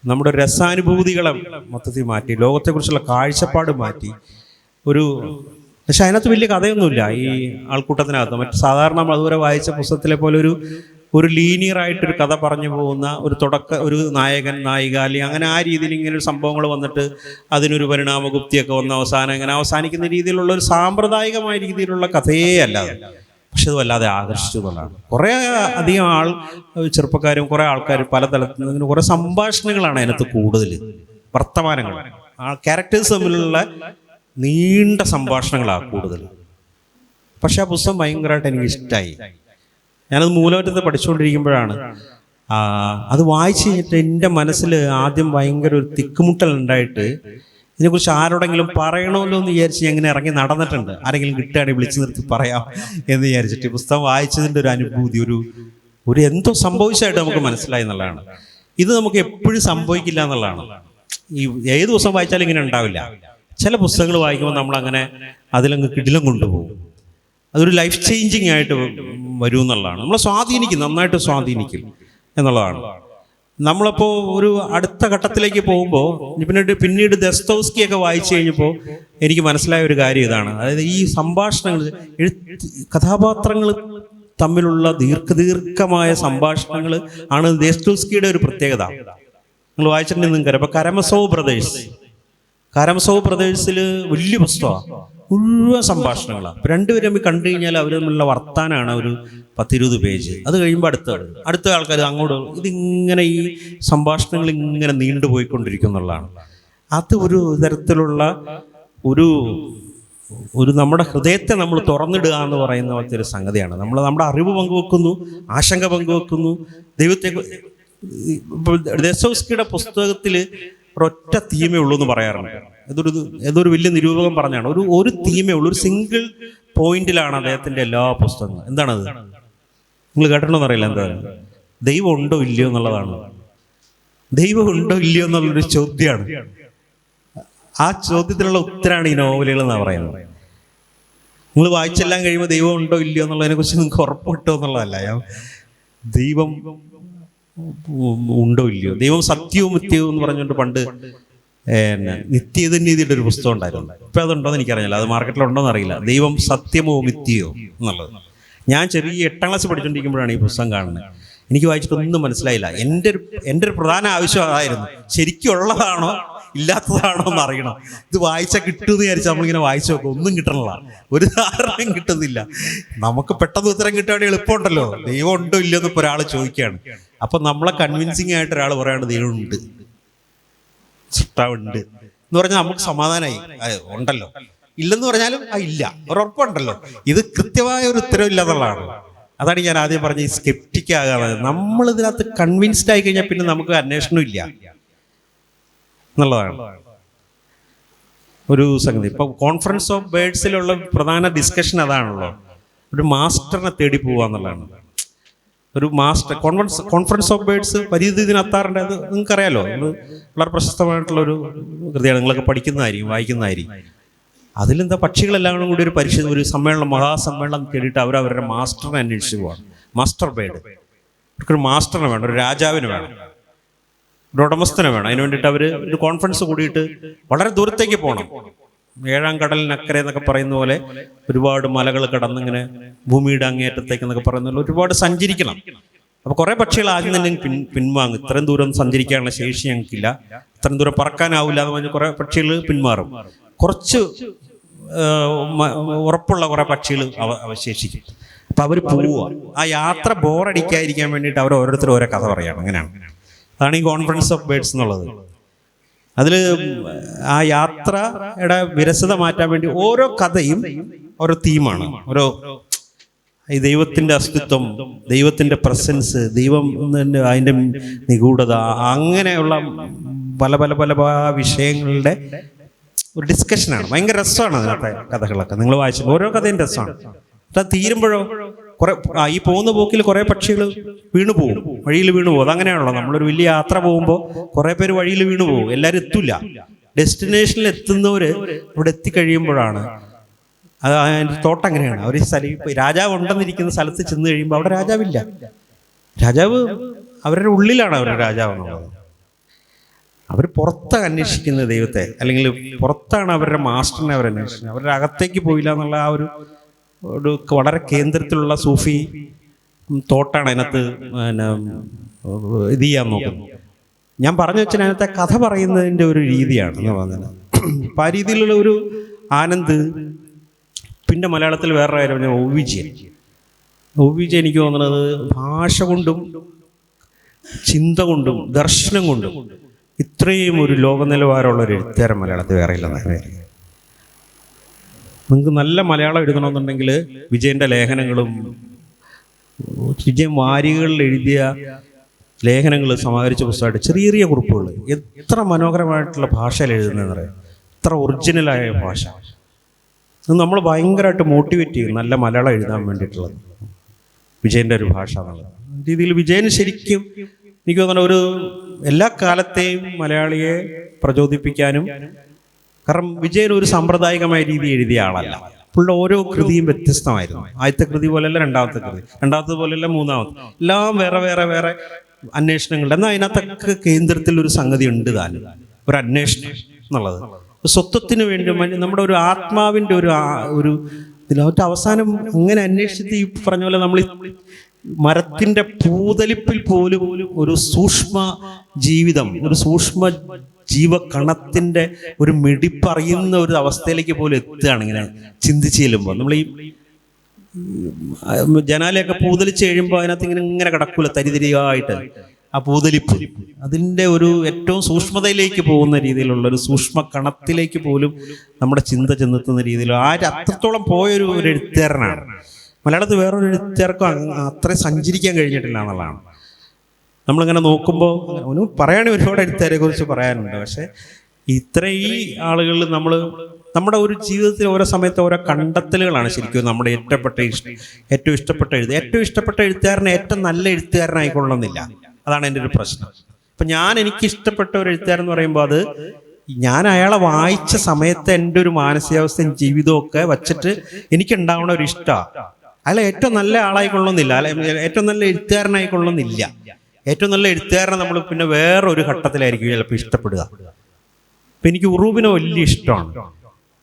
നമ്മുടെ രസാനുഭൂതികളെ മൊത്തത്തിൽ മാറ്റി, ലോകത്തെക്കുറിച്ചുള്ള കാഴ്ചപ്പാട് മാറ്റി. പക്ഷെ അതിനകത്ത് വലിയ കഥയൊന്നുമില്ല ഈ ആൾക്കൂട്ടത്തിനകത്ത്. മറ്റ് സാധാരണ നമ്മൾ അതുവരെ വായിച്ച പുസ്തകത്തിലെ പോലെ ഒരു ലീനിയറായിട്ടൊരു കഥ പറഞ്ഞു പോകുന്ന ഒരു നായകൻ നായിക അല്ലെങ്കിൽ അങ്ങനെ ആ രീതിയിൽ ഇങ്ങനെ ഒരു സംഭവങ്ങൾ വന്നിട്ട് അതിനൊരു പരിണാമഗുപ്തിയൊക്കെ വന്ന് അവസാനം ഇങ്ങനെ അവസാനിക്കുന്ന രീതിയിലുള്ള ഒരു സാമ്പ്രദായികമായ രീതിയിലുള്ള കഥയേ അല്ലാതെ. പക്ഷെ അത് വല്ലാതെ ആകർഷിച്ചു എന്നുള്ളതാണ്. കുറേ അധികം ചെറുപ്പക്കാരും കുറേ ആൾക്കാർ പല തലത്തിൽ നിന്ന് കുറേ സംഭാഷണങ്ങളാണ് അതിനകത്ത് കൂടുതൽ, വർത്തമാനങ്ങൾ, ആ ക്യാരക്ടേഴ്സ് തമ്മിലുള്ള നീണ്ട സംഭാഷണങ്ങളാണ് കൂടുതൽ. പക്ഷെ ആ പുസ്തകം ഭയങ്കരമായിട്ട് എനിക്ക് ഇഷ്ടമായി. ഞാനത് മൂലമറ്റത്ത് പഠിച്ചുകൊണ്ടിരിക്കുമ്പോഴാണ് അത് വായിച്ചു കഴിഞ്ഞിട്ട് എൻ്റെ മനസ്സിൽ ആദ്യം ഭയങ്കര ഒരു തിക്കുമുട്ടൽ ഉണ്ടായിട്ട് ഇതിനെക്കുറിച്ച് ആരോടെങ്കിലും പറയണമല്ലോ എന്ന് വിചാരിച്ച് ഞാൻ ഇങ്ങനെ ഇറങ്ങി നടന്നിട്ടുണ്ട്. ആരെങ്കിലും കിട്ടുകയാണെങ്കിൽ വിളിച്ചു നിർത്തി പറയാം എന്ന് വിചാരിച്ചിട്ട് ഈ പുസ്തകം വായിച്ചതിൻ്റെ ഒരു അനുഭൂതി, ഒരു എന്തോ സംഭവിച്ചായിട്ട് നമുക്ക് മനസ്സിലായി എന്നുള്ളതാണ്. ഇത് നമുക്ക് എപ്പോഴും സംഭവിക്കില്ല എന്നുള്ളതാണ്. ഈ ഏത് ദിവസം വായിച്ചാലും ഇങ്ങനെ ഉണ്ടാവില്ല. ചില പുസ്തകങ്ങൾ വായിക്കുമ്പോൾ നമ്മളങ്ങനെ അതിലങ്ങ് കിടിലം കൊണ്ടുപോകും. അതൊരു ലൈഫ് ചേഞ്ചിങ് ആയിട്ട് വരും എന്നുള്ളതാണ്. നമ്മളെ നന്നായിട്ട് സ്വാധീനിക്കും എന്നുള്ളതാണ്. നമ്മളപ്പോൾ ഒരു അടുത്ത ഘട്ടത്തിലേക്ക് പോകുമ്പോൾ പിന്നീട് ദസ്തോവ്സ്കിയൊക്കെ വായിച്ചു കഴിഞ്ഞപ്പോൾ എനിക്ക് മനസ്സിലായ ഒരു കാര്യം ഇതാണ്. അതായത് ഈ സംഭാഷണങ്ങൾ, കഥാപാത്രങ്ങൾ തമ്മിലുള്ള ദീർഘമായ സംഭാഷണങ്ങൾ ആണ് ദസ്തോവ്സ്കിയുടെ ഒരു പ്രത്യേകത. നിങ്ങൾ വായിച്ചിട്ടുണ്ടെങ്കിൽ നിങ്ങൾക്കറിയാം. അപ്പോൾ കാരമസോവ് ബ്രദേഴ്സിൽ വലിയ പുസ്തകമാണ്, മുഴുവൻ സംഭാഷണങ്ങളാണ്. അപ്പോൾ രണ്ടുപേരും തമ്മിൽ കണ്ടു കഴിഞ്ഞാൽ അവർ തമ്മിലുള്ള വർത്താനാണ് ഒരു 10-20 പേജ്. അത് കഴിയുമ്പോൾ അടുത്ത ആൾക്കാർ അങ്ങോട്ട് ഇതിങ്ങനെ ഈ സംഭാഷണങ്ങൾ ഇങ്ങനെ നീണ്ടുപോയിക്കൊണ്ടിരിക്കും എന്നുള്ളതാണ്. അത് ഒരു തരത്തിലുള്ള ഒരു നമ്മുടെ ഹൃദയത്തെ നമ്മൾ തുറന്നിടുക എന്ന് പറയുന്ന പോലത്തെ ഒരു സംഗതിയാണ്. നമ്മുടെ അറിവ് പങ്കുവെക്കുന്നു, ആശങ്ക പങ്കുവെക്കുന്നു, ദൈവത്തെ. ദസ്തോവ്സ്കിയുടെ പുസ്തകത്തിൽ ഒരൊറ്റ തീമേ ഉള്ളൂ എന്ന് പറയാറുണ്ട്. ഏതൊരു വലിയ നിരൂപകൻ പറഞ്ഞാണ്, ഒരു തീമേ ഉള്ളൂ, ഒരു സിംഗിൾ പോയിന്റിലാണ് അദ്ദേഹത്തിന്റെ എല്ലാ പുസ്തകങ്ങളും. എന്താണത്? നിങ്ങൾ കേട്ടിട്ടുണ്ടോ അറിയില്ല. എന്താണ്? ദൈവം ഉണ്ടോ ഇല്ലയോ എന്നുള്ളതാണ്. ദൈവം ഉണ്ടോ ഇല്ലയോ എന്നുള്ളൊരു ചോദ്യമാണ്. ആ ചോദ്യത്തിനുള്ള ഉത്തരമാണ് ഈ നോവലുകൾ എന്നാണ് പറയുന്നത്. നിങ്ങൾ വായിച്ചെല്ലാം കഴിയുമ്പോൾ ദൈവം ഉണ്ടോ ഇല്ലയോ എന്നുള്ളതിനെ കുറിച്ച് നിങ്ങൾക്ക് ഉറപ്പ് കിട്ടുമോ എന്നുള്ളതല്ല. ദൈവം ഉണ്ടോ ഇല്ലയോ, ദൈവം സത്യവും നിത്യവും എന്ന് പറഞ്ഞുകൊണ്ട് പണ്ട് നിത്യനിധിയുടെ ഒരു പുസ്തകം ഉണ്ടായിരുന്നു. ഇപ്പം അതുണ്ടോയെന്ന് എനിക്കറിയില്ല, അത് മാർക്കറ്റിലുണ്ടോയെന്ന് അറിയില്ല. ദൈവം സത്യമോ നിത്യയോ എന്നുള്ളത്. ഞാൻ ചെറിയ 8ാം ക്ലാസ് പഠിച്ചുകൊണ്ടിരിക്കുമ്പോഴാണ് ഈ പുസ്തകം കാണുന്നത്. എനിക്ക് വായിച്ചിട്ടൊന്നും മനസ്സിലായില്ല. എൻ്റെ ഒരു പ്രധാന ആവശ്യം അതായിരുന്നു, ശരിക്കും ഉള്ളതാണോ ഇല്ലാത്തതാണോ എന്ന് അറിയണം. ഇത് വായിച്ചാൽ കിട്ടുമെന്ന് വിചാരിച്ചാൽ നമ്മളിങ്ങനെ വായിച്ചു നോക്കും, ഒന്നും കിട്ടണില്ല, ഒരു ധാരണയും കിട്ടുന്നില്ല. നമുക്ക് പെട്ടെന്ന് ഉത്തരം കിട്ടുകയാണെങ്കിൽ എളുപ്പമുണ്ടല്ലോ. ദൈവം ഉണ്ടോ ഇല്ലയോ എന്ന് ഇപ്പോൾ ഒരാൾ ചോദിക്കുകയാണ്. അപ്പം നമ്മളെ കൺവിൻസിങ് ആയിട്ട് ഒരാൾ പറയാണ് ദൈവമുണ്ട്, സൃഷ്ടാവുണ്ട് എന്ന് പറഞ്ഞാൽ നമുക്ക് സമാധാനമായി. ഉണ്ടല്ലോ. ഇല്ലെന്ന് പറഞ്ഞാലും ഇല്ല, ഉറപ്പുണ്ടല്ലോ. ഇത് കൃത്യമായ ഒരു ഉത്തരവില്ല എന്നുള്ളതാണ്. അതാണ് ഞാൻ ആദ്യം പറഞ്ഞ ഈ സ്കെപ്റ്റിക് ആകാതെ. നമ്മളിതിനകത്ത് കൺവിൻസ്ഡ് ആയി കഴിഞ്ഞാൽ പിന്നെ നമുക്ക് അന്വേഷണം ഇല്ല എന്നുള്ളതാണ് ഒരു സംഗതി. ഇപ്പൊ കോൺഫറൻസ് ഓഫ് ബേർഡ്സിലുള്ള പ്രധാന ഡിസ്കഷൻ അതാണല്ലോ, ഒരു മാസ്റ്ററിനെ തേടി പോവുക എന്നുള്ളതാണ്. ഒരു മാസ്റ്റർ കോൺഫറൻസ് ഓഫ് ബേർഡ്സ് പരിധിനകത്താറുണ്ട്. അത് നിങ്ങൾക്കറിയാലോ, വളരെ പ്രശസ്തമായിട്ടുള്ളൊരു കൃതിയാണ്. നിങ്ങളൊക്കെ പഠിക്കുന്നതായിരിക്കും, വായിക്കുന്നതായിരിക്കും. അതിലെന്താ, പക്ഷികളെല്ലാം കൂടി ഒരു സമ്മേളനം, മഹാസമ്മേളനം തേടിയിട്ട് അവരവരുടെ മാസ്റ്ററിനെ അന്വേഷിച്ച് പോവാണ്. Master bird. അവർക്കൊരു മാസ്റ്ററിനെ വേണം, ഒരു രാജാവിന് വേണം, ഒരു ഉടമസ്ഥനെ വേണം. അതിന് വേണ്ടിയിട്ട് അവർ ഒരു കോൺഫറൻസ് കൂടിയിട്ട് വളരെ ദൂരത്തേക്ക് പോകണം. 7ാം കടലിനക്കരെ എന്നൊക്കെ പറയുന്ന പോലെ ഒരുപാട് മലകൾ കടന്നിങ്ങനെ ഭൂമിയുടെ അങ്ങേറ്റത്തേക്ക് എന്നൊക്കെ പറയുന്ന പോലെ ഒരുപാട് സഞ്ചരിക്കണം. അപ്പോൾ കുറേ പക്ഷികൾ ആദ്യം തന്നെ പിൻവാങ്ങും. ഇത്രയും ദൂരം സഞ്ചരിക്കാനുള്ള ശേഷി ഞങ്ങൾക്കില്ല, ഇത്രയും ദൂരം പറക്കാനാവില്ല എന്ന് പറഞ്ഞ് കുറേ പക്ഷികൾ പിന്മാറും. കുറച്ച് ഉറപ്പുള്ള കുറേ പക്ഷികൾ അവശേഷിക്കും. അപ്പം അവർ പോവുക. ആ യാത്ര ബോറടിക്കാതിരിക്കാൻ വേണ്ടിയിട്ട് അവർ ഓരോരുത്തരും ഓരോ കഥ പറയുകയാണ്. അങ്ങനെയാണ്. അതാണ് ഈ കോൺഫറൻസ് ഓഫ് ബേർഡ്സ് എന്നുള്ളത്. അതിൽ ആ യാത്രയുടെ വിരസത മാറ്റാൻ വേണ്ടി ഓരോ കഥയും ഓരോ തീമാണ്. ഓരോ ഈ ദൈവത്തിൻ്റെ അസ്തിത്വം, ദൈവത്തിൻ്റെ പ്രസൻസ്, ദൈവം അതിൻ്റെ നിഗൂഢത, അങ്ങനെയുള്ള പല പല പല വിഷയങ്ങളുടെ ഒരു ഡിസ്കഷനാണ്. ഭയങ്കര രസമാണ് അതിനകത്തെ കഥകളൊക്കെ. നിങ്ങൾ വായിച്ചു ഓരോ കഥയും രസമാണ്. അത് തീരുമ്പോഴോ ഈ പോകുന്ന പോക്കിൽ കുറേ പക്ഷികൾ വീണു പോകും, വഴിയിൽ വീണു പോകും. അതങ്ങനെയാണല്ലോ, നമ്മളൊരു വലിയ യാത്ര പോകുമ്പോൾ കുറേ പേര് വഴിയിൽ വീണു പോകും. എല്ലാവരും എത്തില്ല. ഡെസ്റ്റിനേഷനിൽ എത്തുന്നവർ ഇവിടെ എത്തിക്കഴിയുമ്പോഴാണ് അത് അതിൻ്റെ തോട്ടം അങ്ങനെയാണ്. അവർ സ്ഥലം രാജാവ് ഉണ്ടെന്നിരിക്കുന്ന സ്ഥലത്ത് ചെന്ന് കഴിയുമ്പോൾ അവിടെ രാജാവില്ല. രാജാവ് അവരുടെ ഉള്ളിലാണ് അവരുടെ രാജാവ് എന്നുള്ളത്. അവർ പുറത്താണ് അന്വേഷിക്കുന്നത് ദൈവത്തെ, അല്ലെങ്കിൽ പുറത്താണ് അവരുടെ മാസ്റ്ററിനെ അവർ അന്വേഷിക്കുന്നത്. അവരുടെ അകത്തേക്ക് പോയില്ല എന്നുള്ള ആ ഒരു വളരെ കേന്ദ്രത്തിലുള്ള സൂഫി തോട്ടാണ് അതിനകത്ത് പിന്നെ ഇത് ചെയ്യാൻ നോക്കുന്നത്. ഞാൻ പറഞ്ഞു വെച്ചാൽ അതിനകത്തെ കഥ പറയുന്നതിൻ്റെ ഒരു രീതിയാണ് എന്ന് പറഞ്ഞത്. അപ്പം ആ രീതിയിലുള്ള ഒരു ആനന്ദ്. പിന്നെ മലയാളത്തിൽ വേറെ കാര്യം പറഞ്ഞാൽ ഒ വി ജി എനിക്ക് തോന്നുന്നത് ഭാഷ കൊണ്ടും ചിന്ത കൊണ്ടും ദർശനം കൊണ്ടും ഇത്രയും ഒരു ലോക നിലവാരമുള്ള ഒരു എഴുത്തുകാരൻ മലയാളത്തിൽ വേറെ ഇല്ലെന്നാണ്. നിങ്ങൾക്ക് നല്ല മലയാളം എഴുതണമെന്നുണ്ടെങ്കിൽ വിജയൻ്റെ ലേഖനങ്ങളും വിജയൻ വാരികളിൽ എഴുതിയ ലേഖനങ്ങൾ സമാഹരിച്ച പുസ്തകമായിട്ട് ചെറിയ ചെറിയ കുറിപ്പുകൾ എത്ര മനോഹരമായിട്ടുള്ള ഭാഷയിൽ എഴുതുന്നതെന്ന് പറയാം. എത്ര ഒറിജിനലായ ഭാഷ. അത് നമ്മൾ ഭയങ്കരമായിട്ട് മോട്ടിവേറ്റ് ചെയ്യും നല്ല മലയാളം എഴുതാൻ വേണ്ടിയിട്ടുള്ളത് വിജയൻ്റെ ഒരു ഭാഷ എന്നുള്ളത് രീതിയിൽ. വിജയന് ശരിക്കും എനിക്ക് തോന്നുന്ന ഒരു എല്ലാ കാലത്തെയും മലയാളിയെ പ്രചോദിപ്പിക്കാനും, കാരണം വിജയൻ ഒരു സാമ്പ്രദായികമായ രീതി എഴുതിയ ആളല്ല. പുള്ള ഓരോ കൃതിയും വ്യത്യസ്തമായിരുന്നു. ആദ്യത്തെ കൃതി പോലെയല്ല രണ്ടാമത്തെ കൃതി, രണ്ടാമത്തെ പോലെയല്ല മൂന്നാമത്തെ, എല്ലാം വേറെ വേറെ വേറെ അന്വേഷണങ്ങളുണ്ട്. എന്നാൽ അതിനകത്തൊക്കെ കേന്ദ്രത്തിൽ ഒരു സംഗതി ഉണ്ട് താനും, ഒരു അന്വേഷണം എന്നുള്ളത്. സ്വത്വത്തിന് വേണ്ടി നമ്മുടെ ഒരു ആത്മാവിൻ്റെ ഒരു ഇതിനകത്ത് അവസാനം അങ്ങനെ അന്വേഷിച്ചിട്ട് ഈ പറഞ്ഞ പോലെ നമ്മൾ മരത്തിൻ്റെ പൂതലിപ്പിൽ പോലും ഒരു സൂക്ഷ്മ ജീവിതം, ഒരു സൂക്ഷ്മ ജീവകണത്തിൻ്റെ ഒരു മിടിപ്പറിയുന്ന ഒരു അവസ്ഥയിലേക്ക് പോലും എത്തുകയാണ് ഇങ്ങനെ ചിന്തിച്ച് ചെല്ലുമ്പോൾ. നമ്മൾ ഈ ജനാലയൊക്കെ പൂതലിച്ച് കഴിയുമ്പോൾ അതിനകത്ത് ഇങ്ങനെ കിടക്കൂല തരിതരിയായിട്ട്. ആ പൂതലിപ്പ് അതിൻ്റെ ഒരു ഏറ്റവും സൂക്ഷ്മതയിലേക്ക് പോകുന്ന രീതിയിലുള്ള ഒരു സൂക്ഷ്മ കണത്തിലേക്ക് പോലും നമ്മുടെ ചിന്ത ചെന്നെത്തുന്ന രീതിയിൽ അത്രത്തോളം പോയൊരു എഴുത്തുകാരനാണ്. മലയാളത്തിൽ വേറൊരു എഴുത്തുകാർക്കും അത്രയും സഞ്ചരിക്കാൻ കഴിഞ്ഞിട്ടില്ല എന്നുള്ളതാണ്. നമ്മളിങ്ങനെ നോക്കുമ്പോൾ അവന് പറയുകയാണെങ്കിൽ ഒരുപാട് എഴുത്തുകാരെ കുറിച്ച് പറയാനുണ്ട്. പക്ഷേ ഈ ആളുകൾ നമ്മുടെ ഒരു ജീവിതത്തിൽ ഓരോ സമയത്ത് ഓരോ കണ്ടെത്തലുകളാണ് ശരിക്കും നമ്മുടെ ഏറ്റവും ഇഷ്ടപ്പെട്ട എഴുത്തുകാരനെ ഏറ്റവും നല്ല എഴുത്തുകാരനായിക്കൊള്ളുന്നില്ല. അതാണ് എൻ്റെ ഒരു പ്രശ്നം. അപ്പം എനിക്ക് ഇഷ്ടപ്പെട്ട ഒരു എഴുത്തുകാരൻ എന്ന് പറയുമ്പോൾ അത് ഞാൻ അയാളെ വായിച്ച സമയത്ത് എൻ്റെ ഒരു മാനസികാവസ്ഥയും ജീവിതവും ഒക്കെ വച്ചിട്ട് എനിക്കുണ്ടാവുന്ന ഒരു ഇഷ്ടമാണ്. അയാൾ ഏറ്റവും നല്ല ആളായിക്കൊള്ളുന്നില്ല, ഏറ്റവും നല്ല എഴുത്തുകാരനായിക്കൊള്ളുന്നില്ല. ഏറ്റവും നല്ല എഴുത്തുകാരനെ നമ്മൾ പിന്നെ വേറൊരു ഘട്ടത്തിലായിരിക്കും ചിലപ്പോൾ ഇഷ്ടപ്പെടുക. ഇപ്പം എനിക്ക് ഉറൂബിനെ വലിയ ഇഷ്ടമാണ്.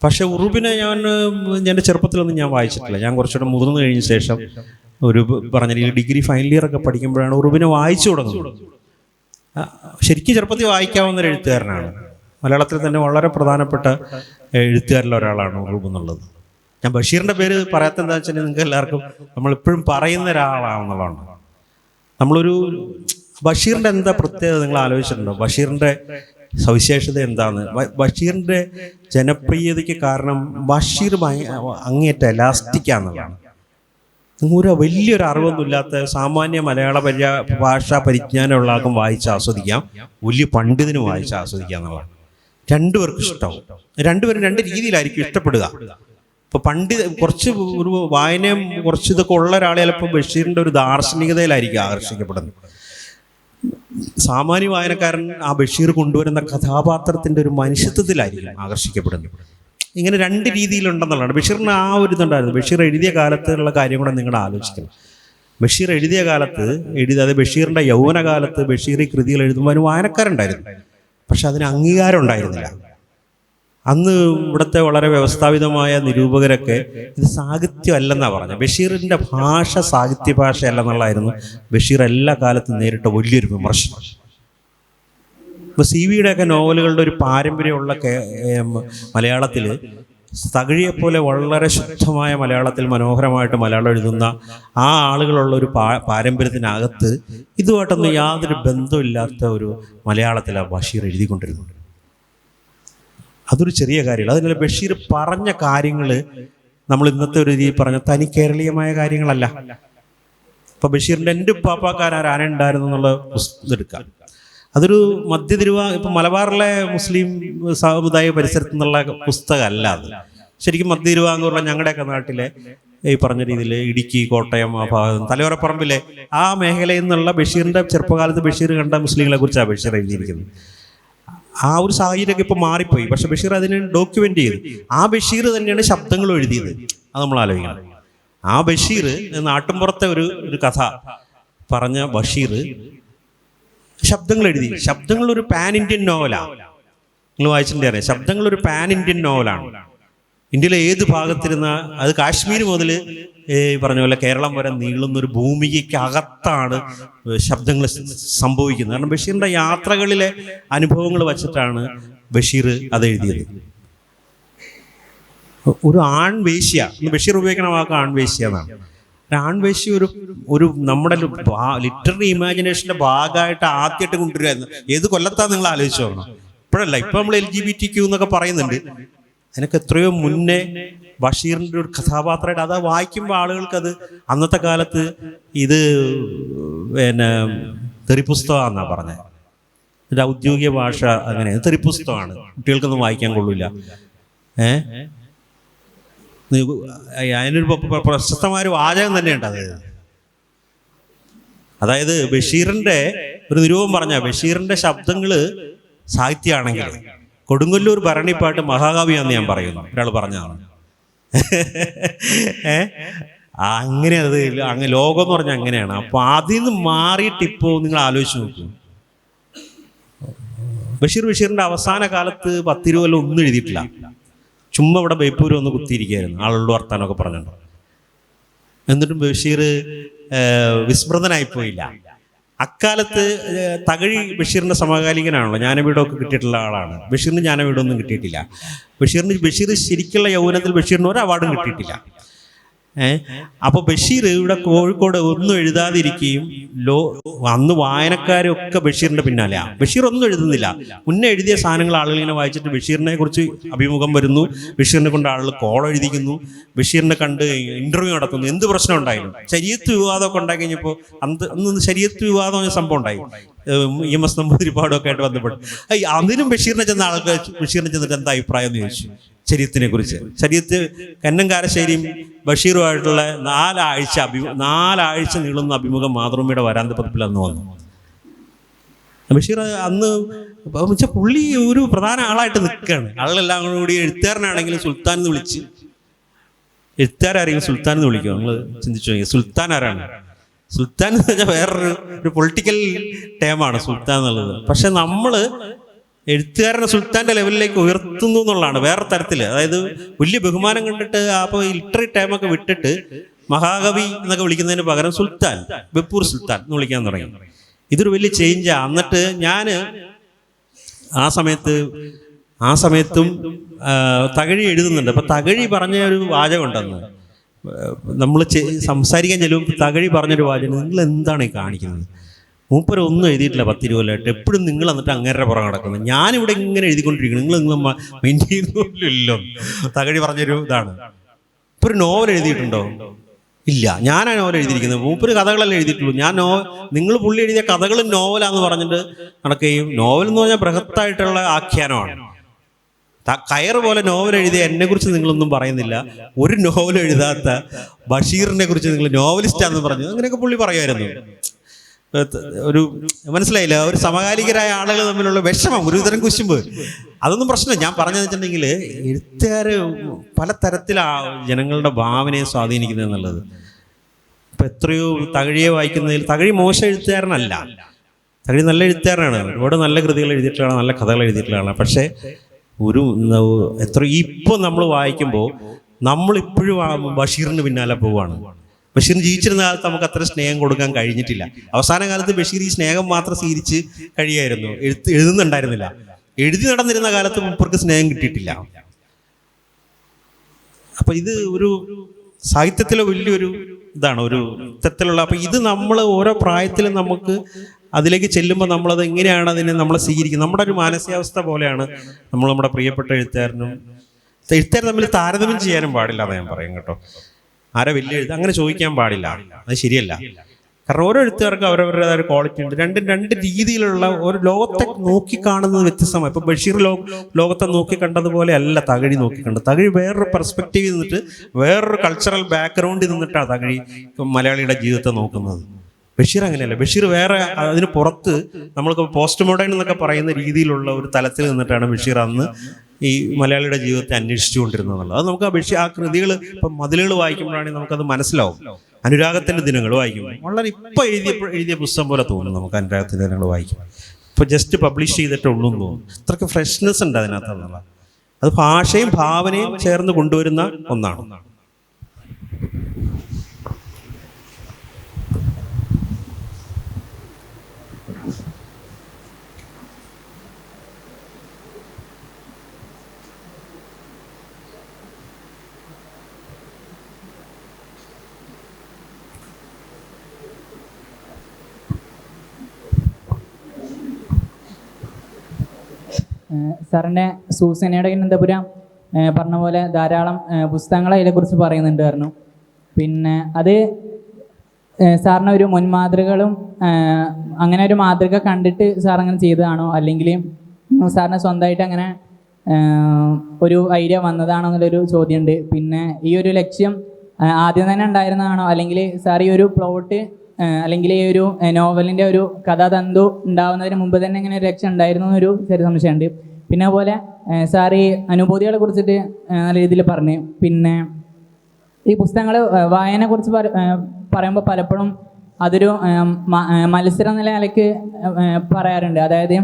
പക്ഷെ ഉറൂബിനെ എൻ്റെ ചെറുപ്പത്തിലൊന്നും ഞാൻ വായിച്ചിട്ടില്ല. ഞാൻ കുറച്ചുകൂടെ മുതിർന്നു കഴിഞ്ഞ ശേഷം ഒരു പറഞ്ഞ ഡിഗ്രി ഫൈനൽ ഇയർ ഒക്കെ പഠിക്കുമ്പോഴാണ് ഉറൂബിനെ വായിച്ചു തുടങ്ങുന്നത്. ശരിക്കും ചെറുപ്പത്തിൽ വായിക്കാവുന്ന ഒരു എഴുത്തുകാരനാണ്. മലയാളത്തിൽ തന്നെ വളരെ പ്രധാനപ്പെട്ട എഴുത്തുകാരിൽ ഒരാളാണ് ഉറൂബ് എന്നുള്ളത്. ഞാൻ ബഷീറിൻ്റെ പേര് പറയാത്ത എന്താ വെച്ചാൽ നിങ്ങൾക്ക് എല്ലാവർക്കും നമ്മളിപ്പോഴും പറയുന്ന ഒരാളാണെന്നുള്ളതാണ്. നമ്മളൊരു ബഷീറിൻ്റെ എന്താ പ്രത്യേകത നിങ്ങൾ ആലോചിച്ചിട്ടുണ്ടോ? ബഷീറിൻ്റെ സവിശേഷത എന്താണ്? ബഷീറിൻ്റെ ജനപ്രിയതയ്ക്ക് കാരണം ബഷീർ അങ്ങേറ്റ എലാസ്റ്റിക്കാന്നുള്ളതാണ്. ഒരു വലിയൊരു അറിവൊന്നുമില്ലാത്ത സാമാന്യ മലയാള ഭാഷാ പരിജ്ഞാനമുള്ള ആൾക്കും വായിച്ച് ആസ്വദിക്കാം, വലിയ പണ്ഡിതനും വായിച്ച് ആസ്വദിക്കുക എന്നുള്ളതാണ്. രണ്ടുപേർക്കും ഇഷ്ടമാവും. രണ്ടുപേരും രണ്ട് രീതിയിലായിരിക്കും ഇഷ്ടപ്പെടുക. ഇപ്പോൾ കുറച്ച് ഒരു വായനയും കുറച്ച് ഇതൊക്കെ ഉള്ള ഒരാളെ ചിലപ്പോൾ ബഷീറിൻ്റെ ഒരു ദാർശനികതയിലായിരിക്കും ആകർഷിക്കപ്പെടുന്നത്. സാമാന്യ വായനക്കാരൻ ആ ബഷീർ കൊണ്ടുവരുന്ന കഥാപാത്രത്തിൻ്റെ ഒരു മനുഷ്യത്വത്തിലായിരിക്കും ആകർഷിക്കപ്പെടുന്നത്. ഇങ്ങനെ രണ്ട് രീതിയിലുണ്ടെന്നുള്ളതാണ്. ബഷീറിന് ആ ഒരു ഇതുണ്ടായിരുന്നു. ബഷീർ എഴുതിയ കാലത്തുള്ള കാര്യം കൂടെ നിങ്ങൾ ആലോചിക്കണം. ബഷീർ എഴുതിയ കാലത്ത് അതായത് ബഷീറിൻ്റെ യൗവനകാലത്ത് ബഷീർ ഈ കൃതികൾ എഴുതുമ്പോൾ അതിന് വായനക്കാരുണ്ടായിരുന്നു. പക്ഷെ അതിന് അംഗീകാരം ഉണ്ടായിരുന്നില്ല. അന്ന് ഇവിടുത്തെ വളരെ വ്യവസ്ഥാപിതമായ നിരൂപകരൊക്കെ ഇത് സാഹിത്യമല്ലെന്നാണ് പറഞ്ഞത്. ബഷീറിൻ്റെ ഭാഷ സാഹിത്യ ഭാഷയല്ലെന്നുള്ളതായിരുന്നു ബഷീർ എല്ലാ കാലത്തും നേരിട്ട വലിയൊരു വിമർശനം. ഇപ്പോൾ CVയുടെയൊക്കെ നോവലുകളുടെ ഒരു പാരമ്പര്യമുള്ള മലയാളത്തിൽ തകഴിയെപ്പോലെ വളരെ ശുദ്ധമായ മലയാളത്തിൽ മനോഹരമായിട്ട് മലയാളം എഴുതുന്ന ആ ആളുകളുള്ള ഒരു പാരമ്പര്യത്തിനകത്ത് ഇതുമായിട്ടൊന്നും യാതൊരു ബന്ധമില്ലാത്ത ഒരു മലയാളത്തിലാണ് ബഷീർ എഴുതിക്കൊണ്ടിരുന്നത്. അതൊരു ചെറിയ കാര്യമല്ല. അതിനുള്ള ബഷീർ പറഞ്ഞ കാര്യങ്ങൾ നമ്മൾ ഇന്നത്തെ ഒരു രീതി പറഞ്ഞ തനി കേരളീയമായ കാര്യങ്ങളല്ല. ഇപ്പം ബഷീറിൻ്റെ എൻ്റെ ഉപ്പാപ്പാക്കാരൻ ആന ഉണ്ടായിരുന്നു എന്നുള്ള ഇതെടുക്കാം. അതൊരു ഇപ്പം മലബാറിലെ മുസ്ലിം സമുദായ പരിസരത്തു നിന്നുള്ള പുസ്തകമല്ല അത്. ശരിക്കും മധ്യ തിരുവിതാംകൂറിലെ ഞങ്ങളുടെയൊക്കെ നാട്ടിലെ ഈ പറഞ്ഞ രീതിയിൽ ഇടുക്കി, കോട്ടയം, ആ ഭാഗം തലയോരപ്പറമ്പിലെ ആ മേഖലയിൽ നിന്നുള്ള ബഷീറിൻ്റെ ചെറുപ്പകാലത്ത് ബഷീർ കണ്ട മുസ്ലിങ്ങളെ കുറിച്ചാണ് ബഷീർ എഴുതിയിരിക്കുന്നത്. ആ ഒരു സാഹചര്യമൊക്കെ ഇപ്പോൾ മാറിപ്പോയി. പക്ഷെ ബഷീർ അതിനെ ഡോക്യുമെൻ്റ് ചെയ്ത് ആ ബഷീർ തന്നെയാണ് ശബ്ദങ്ങൾ എഴുതിയത്. അത് നമ്മൾ ആലോചിക്കണം. ആ ബഷീർ നാട്ടിൻപുറത്തെ ഒരു കഥ പറഞ്ഞ ബഷീർ ശബ്ദങ്ങൾ എഴുതി. ശബ്ദങ്ങൾ ഒരു പാൻ ഇന്ത്യൻ നോവലാണ്. നിങ്ങൾ വായിച്ചിട്ടുണ്ടേ അറിയാം. ശബ്ദങ്ങൾ ഒരു പാൻ ഇന്ത്യൻ നോവലാണ്. ഇന്ത്യയിലെ ഏത് ഭാഗത്തിരുന്ന അത് കാശ്മീർ മുതൽ പറഞ്ഞ പോലെ കേരളം വരെ നീളുന്നൊരു ഭൂമിക്ക് അകത്താണ് ശബ്ദങ്ങൾ സംഭവിക്കുന്നത്. കാരണം ബഷീറിൻ്റെ യാത്രകളിലെ അനുഭവങ്ങൾ വച്ചിട്ടാണ് ബഷീർ അത് എഴുതിയത്. ഒരു ആൺവേശ്യ, ബഷീർ ഉപയോഗിക്കണ വാക്ക് ആൺവേശ്യ എന്നാണ്. ആൺവേശ്യ ഒരു നമ്മുടെ ലിറ്റററി ഇമാജിനേഷൻ്റെ ഭാഗമായിട്ട് ആദ്യമായിട്ട് കൊണ്ടുവരുമായിരുന്നു. ഏത് കൊല്ലത്താണ് നിങ്ങൾ ആലോചിച്ചു നോക്കണം. ഇപ്പോഴല്ല, ഇപ്പം നമ്മൾ LGBTQ എന്നൊക്കെ പറയുന്നുണ്ട്. അതിനൊക്കെ എത്രയോ മുന്നേ ബഷീറിൻ്റെ ഒരു കഥാപാത്രമായിട്ട് അത് വായിക്കുമ്പോൾ ആളുകൾക്കത് അന്നത്തെ കാലത്ത് ഇത് പിന്നെ തെറിപ്പുസ്തകമാണെന്നാണ് പറഞ്ഞത്. ഇത് ഔദ്യോഗിക ഭാഷ അങ്ങനെ തെറിപ്പുസ്തകമാണ്, കുട്ടികൾക്കൊന്നും വായിക്കാൻ കൊള്ളില്ല. അതിനൊരു പ്രശസ്തമായൊരു വാചകം തന്നെയുണ്ട് അത്. അതായത് ബഷീറിൻ്റെ ഒരു നിരൂപം പറഞ്ഞ ബഷീറിൻ്റെ ശബ്ദങ്ങൾ സാഹിത്യമാണെങ്കിൽ കൊടുങ്ങല്ലൂർ ഭരണിപ്പാട്ട് മഹാകാവ്യാന്ന് ഞാൻ പറയുന്നു. ഒരാൾ പറഞ്ഞതാണ്. അങ്ങനെ അത് അങ്ങനെ ലോകം എന്ന് പറഞ്ഞാൽ അങ്ങനെയാണ്. അപ്പോൾ അതിൽ നിന്ന് മാറിയിട്ട് ഇപ്പോൾ നിങ്ങൾ ആലോചിച്ച് നോക്കൂ. ബഷീറിൻ്റെ അവസാന കാലത്ത് 10-20 കൊല്ലം ഒന്നും എഴുതിയിട്ടില്ല. ചുമ്മാ ഇവിടെ ബേപ്പൂര് ഒന്ന് കുത്തിയിരിക്കുകയായിരുന്നു, ആളുകളുടെ വർത്താനമൊക്കെ പറഞ്ഞിട്ടുണ്ട്. എന്നിട്ടും ബഷീർ വിസ്മൃതനായിപ്പോയില്ല. അക്കാലത്ത് തകഴി ബഷീറിൻ്റെ സമകാലികനാണല്ലോ. ജ്ഞാനപീഠമൊക്കെ കിട്ടിയിട്ടുള്ള ആളാണ്. ബഷീറിന് ജ്ഞാനപീഠമൊന്നും കിട്ടിയിട്ടില്ല. ബഷീർ ശരിക്കുള്ള യൗവനത്തിൽ ബഷീറിന് ഒരു അവാർഡും കിട്ടിയിട്ടില്ല. അപ്പോൾ ബഷീർ ഇവിടെ കോഴിക്കോട് ഒന്നും എഴുതാതിരിക്കുകയും അന്ന് വായനക്കാരൊക്കെ ബഷീറിൻ്റെ പിന്നാലെയാണ്. ബഷീർ ഒന്നും എഴുതുന്നില്ല. മുന്നേ എഴുതിയ സാധനങ്ങൾ ആളുകൾ ഇങ്ങനെ വായിച്ചിട്ട് ബഷീറിനെ കുറിച്ച് അഭിമുഖം വരുന്നു, ബഷീറിനെ കൊണ്ട് ആളുകൾ കോൾ എഴുതിക്കുന്നു, ബഷീറിനെ കണ്ട് ഇൻ്റർവ്യൂ നടത്തുന്നു. എന്ത് പ്രശ്നം ഉണ്ടായാലും ശരീരത്ത് വിവാദമൊക്കെ ഉണ്ടായി കഴിഞ്ഞപ്പോൾ അന്ന് ശരീരത്ത് വിവാദം എന്ന സംഭവം ഉണ്ടായി. EMS നമ്പൂതിരിപ്പാടൊക്കെ ആയിട്ട് ബന്ധപ്പെട്ടു. അതിനും ബഷീറിനെ ചെന്ന ആൾക്ക് ബഷീറിനെ ചെന്നിട്ട് എന്താ അഭിപ്രായം എന്ന് ചോദിച്ചു ശരീരത്തിനെ കുറിച്ച്. ശരീരത്ത് കന്നംകാരശ്ശേരിയും ബഷീറുമായിട്ടുള്ള 4 ആഴ്ച നീളുന്ന അഭിമുഖം മാതൃഭൂമിയുടെ വരാന്തപതിപ്പിൽ അന്ന് വന്നു. ബഷീർ അന്ന് വെച്ചാൽ പുള്ളി ഒരു പ്രധാന ആളായിട്ട് നിൽക്കുകയാണ്. ആളുകളെല്ലാം കൂടി എഴുത്തുകാരനാണെങ്കിലും സുൽത്താൻ എന്ന് വിളിച്ച്, എഴുത്തുകാരാരെങ്കിലും സുൽത്താൻ എന്ന് വിളിക്കുക. നിങ്ങൾ ചിന്തിച്ചു നോക്കി, സുൽത്താൻ ആരാണ്? സുൽത്താൻ എന്ന് വെച്ചാൽ വേറൊരു പൊളിറ്റിക്കൽ ടേമാണ് സുൽത്താൻ എന്നുള്ളത്. പക്ഷെ നമ്മൾ എഴുത്തുകാരനെ സുൽത്താൻ്റെ ലെവലിലേക്ക് ഉയർത്തുന്നു എന്നുള്ളതാണ് വേറെ തരത്തിൽ. അതായത് വലിയ ബഹുമാനം കണ്ടിട്ട് അപ്പോൾ ലിറ്റററി ടൈമൊക്കെ വിട്ടിട്ട് മഹാകവി എന്നൊക്കെ വിളിക്കുന്നതിന് പകരം സുൽത്താൻ, ബേപ്പൂർ സുൽത്താൻ എന്ന് വിളിക്കാൻ തുടങ്ങി. ഇതൊരു വലിയ ചേഞ്ചാണ്. എന്നിട്ട് ഞാൻ ആ സമയത്തും തകഴി എഴുതുന്നുണ്ട്. അപ്പം തകഴി പറഞ്ഞ ഒരു വാചകം ഉണ്ടെന്ന് നമ്മൾ സംസാരിക്കാൻ ചെല്ലുമ്പോൾ തകഴി പറഞ്ഞൊരു വാചകം, നിങ്ങൾ എന്താണ് ഈ കാണിക്കുന്നത്? മൂപ്പര് ഒന്നും എഴുതിയിട്ടില്ല 10-20 കൊല്ലമായിട്ട്. എപ്പോഴും നിങ്ങൾ എന്നിട്ട് അങ്ങേരുടെ പുറം കിടക്കുന്നത്. ഞാനിവിടെ ഇങ്ങനെ എഴുതിക്കൊണ്ടിരിക്കുന്നു, നിങ്ങൾ മെയിൻ ചെയ്യുന്നില്ലല്ലോ. തകഴി പറഞ്ഞൊരു ഇതാണ്. ഇപ്പോൾ ഒരു നോവൽ എഴുതിയിട്ടുണ്ടോ? ഇല്ല. ഞാൻ ആ നോവൽ എഴുതിയിരിക്കുന്നത്. മൂപ്പര് കഥകളല്ലേ എഴുതിയിട്ടുള്ളൂ. നിങ്ങൾ പുള്ളി എഴുതിയ കഥകളും നോവലാന്ന് പറഞ്ഞിട്ട് നടക്കുകയും, നോവൽ എന്ന് പറഞ്ഞാൽ ബൃഹത്തായിട്ടുള്ള ആഖ്യാനമാണ്. കയർ പോലെ നോവൽ എഴുതിയ എന്നെക്കുറിച്ച് നിങ്ങളൊന്നും പറയുന്നില്ല. ഒരു നോവൽ എഴുതാത്ത ബഷീറിനെ കുറിച്ച് നിങ്ങൾ നോവലിസ്റ്റാണെന്ന് പറഞ്ഞു. അങ്ങനെയൊക്കെ പുള്ളി പറയുമായിരുന്നു. ഒരു മനസ്സിലായില്ല, ഒരു സമകാലികരായ ആളുകൾ തമ്മിലുള്ള വിഷമം, ഒരു തരം കുശുമ്പ്, അതൊന്നും പ്രശ്നമില്ല. ഞാൻ പറഞ്ഞതെന്ന് വെച്ചിട്ടുണ്ടെങ്കിൽ എഴുത്തുകാർ പലതരത്തിലാണ് ജനങ്ങളുടെ ഭാവനയെ സ്വാധീനിക്കുന്നത് എന്നുള്ളത്. ഇപ്പം എത്രയോ തകഴിയെ വായിക്കുന്നതിൽ തകഴി മോശം എഴുത്തുകാരനല്ല, തകഴി നല്ല എഴുത്തുകാരനാണ്. ഒരുപാട് നല്ല കൃതികൾ എഴുതിയിട്ടുള്ളതാണ്, നല്ല കഥകൾ എഴുതിയിട്ടുള്ളതാണ്. പക്ഷേ ഇപ്പോൾ നമ്മൾ വായിക്കുമ്പോൾ നമ്മളിപ്പോഴും ബഷീറിന് പിന്നാലെ പോവുകയാണ്. ബഷീർ ജീവിച്ചിരുന്ന കാലത്ത് നമുക്ക് അത്ര സ്നേഹം കൊടുക്കാൻ കഴിഞ്ഞിട്ടില്ല. അവസാന കാലത്ത് ബഷീർ ഈ സ്നേഹം മാത്രം സ്വീകരിച്ച് കഴിയായിരുന്നു, എഴുതുന്നുണ്ടായിരുന്നില്ല. എഴുതി നടന്നിരുന്ന കാലത്ത് മൂപ്പർക്ക് സ്നേഹം കിട്ടിയിട്ടില്ല. അപ്പം ഇത് ഒരു സാഹിത്യത്തിലെ വലിയൊരു ഇതാണ്, ഒരു ഇത്തരത്തിലുള്ള. അപ്പം ഇത് നമ്മൾ ഓരോ പ്രായത്തിലും നമുക്ക് അതിലേക്ക് ചെല്ലുമ്പോൾ നമ്മളത് എങ്ങനെയാണ് അതിനെ നമ്മളെ സ്വീകരിക്കുന്നത്, നമ്മുടെ ഒരു മാനസികാവസ്ഥ പോലെയാണ് നമ്മൾ നമ്മുടെ പ്രിയപ്പെട്ട എഴുത്തുകാരനും തമ്മിൽ താരതമ്യം ചെയ്യാനും പാടില്ല എന്ന് ഞാൻ പറയും കേട്ടോ. ആരെ വലിയ അങ്ങനെ ചോദിക്കാൻ പാടില്ല, അത് ശരിയല്ല. കാരണം ഓരോ എഴുത്തുകാർക്കും അവരവരുടേതായ ക്വാളിറ്റി ഉണ്ട്. രണ്ട് രീതിയിലുള്ള ഒരു ലോകത്തെ നോക്കിക്കാണുന്നത് വ്യത്യസ്തമാണ്. ഇപ്പോൾ ബഷീർ ലോകത്തെ നോക്കിക്കണ്ടതുപോലെ അല്ല തകഴി നോക്കിക്കണ്ടത്. തകഴി വേറൊരു പെർസ്പെക്റ്റീവിൽ നിന്നിട്ട്, വേറൊരു കൾച്ചറൽ ബാക്ക്ഗ്രൗണ്ടിൽ നിന്നിട്ടാണ് തകഴി മലയാളിയുടെ ജീവിതത്തെ നോക്കുന്നത്. ബഷീർ അങ്ങനെയല്ല. ബഷീർ വേറെ, അതിന് പുറത്ത് നമ്മൾക്ക് പോസ്റ്റ് മോഡേൺ എന്നൊക്കെ പറയുന്ന രീതിയിലുള്ള ഒരു തലത്തിൽ നിന്നിട്ടാണ് ബഷീർ അന്ന് ഈ മലയാളിയുടെ ജീവിതത്തെ അന്വേഷിച്ചുകൊണ്ടിരുന്നതെന്നുള്ളത്. അത് നമുക്ക് ആ കൃതികൾ, ഇപ്പം മതിലുകൾ വായിക്കുമ്പോഴാണെങ്കിൽ നമുക്കത് മനസ്സിലാവും. അനുരാഗത്തിൻ്റെ ദിനങ്ങൾ വായിക്കുമ്പോൾ വളരെ ഇപ്പം എഴുതിയ പുസ്തകം പോലെ തോന്നും നമുക്ക് അനുരാഗത്തിൻ്റെ ദിനങ്ങൾ വായിക്കുമ്പോൾ. ഇപ്പോൾ ജസ്റ്റ് പബ്ലിഷ് ചെയ്തിട്ടുള്ളൂ എന്ന് തോന്നും. അത്രയ്ക്ക് ഫ്രഷ്നെസ് ഉണ്ട് അതിനകത്തുള്ള. അത് ഭാഷയും ഭാവനയും ചേർന്ന് കൊണ്ടുവരുന്ന ഒന്നാണ്. സാറിൻ്റെ സൂസന്നയുടെ ഗ്രന്ഥപുരം പറഞ്ഞ പോലെ ധാരാളം പുസ്തകങ്ങൾ അതിനെക്കുറിച്ച് പറയുന്നുണ്ടായിരുന്നു. പിന്നെ അത് സാറിന് ഒരു മുൻമാതൃകകളും അങ്ങനെ ഒരു മാതൃക കണ്ടിട്ട് സാർ അങ്ങനെ ചെയ്തതാണോ, അല്ലെങ്കിൽ സാറിന് സ്വന്തമായിട്ട് അങ്ങനെ ഒരു ഐഡിയ വന്നതാണോ എന്നുള്ളൊരു ചോദ്യമുണ്ട്. പിന്നെ ഈ ഒരു ലക്ഷ്യം ആദ്യം തന്നെ ഉണ്ടായിരുന്നതാണോ, അല്ലെങ്കിൽ സാർ ഈ ഒരു പ്ലോട്ട് അല്ലെങ്കിൽ ഈ ഒരു നോവലിൻ്റെ ഒരു കഥാതന്തു ഉണ്ടാവുന്നതിന് മുമ്പ് തന്നെ ഇങ്ങനെ ഒരു ലക്ഷ്യം ഉണ്ടായിരുന്നു എന്നൊരു ചെറിയ സംശയമുണ്ട്. പിന്നെ അതുപോലെ സാർ ഈ അനുഭൂതികളെ കുറിച്ചിട്ട് നല്ല രീതിയിൽ പറഞ്ഞു. പിന്നെ ഈ പുസ്തകങ്ങൾ വായനയെക്കുറിച്ച് പറയുമ്പോൾ പലപ്പോഴും അതൊരു മത്സരം എന്ന നിലയ്ക്ക് പറയാറുണ്ട്. അതായത്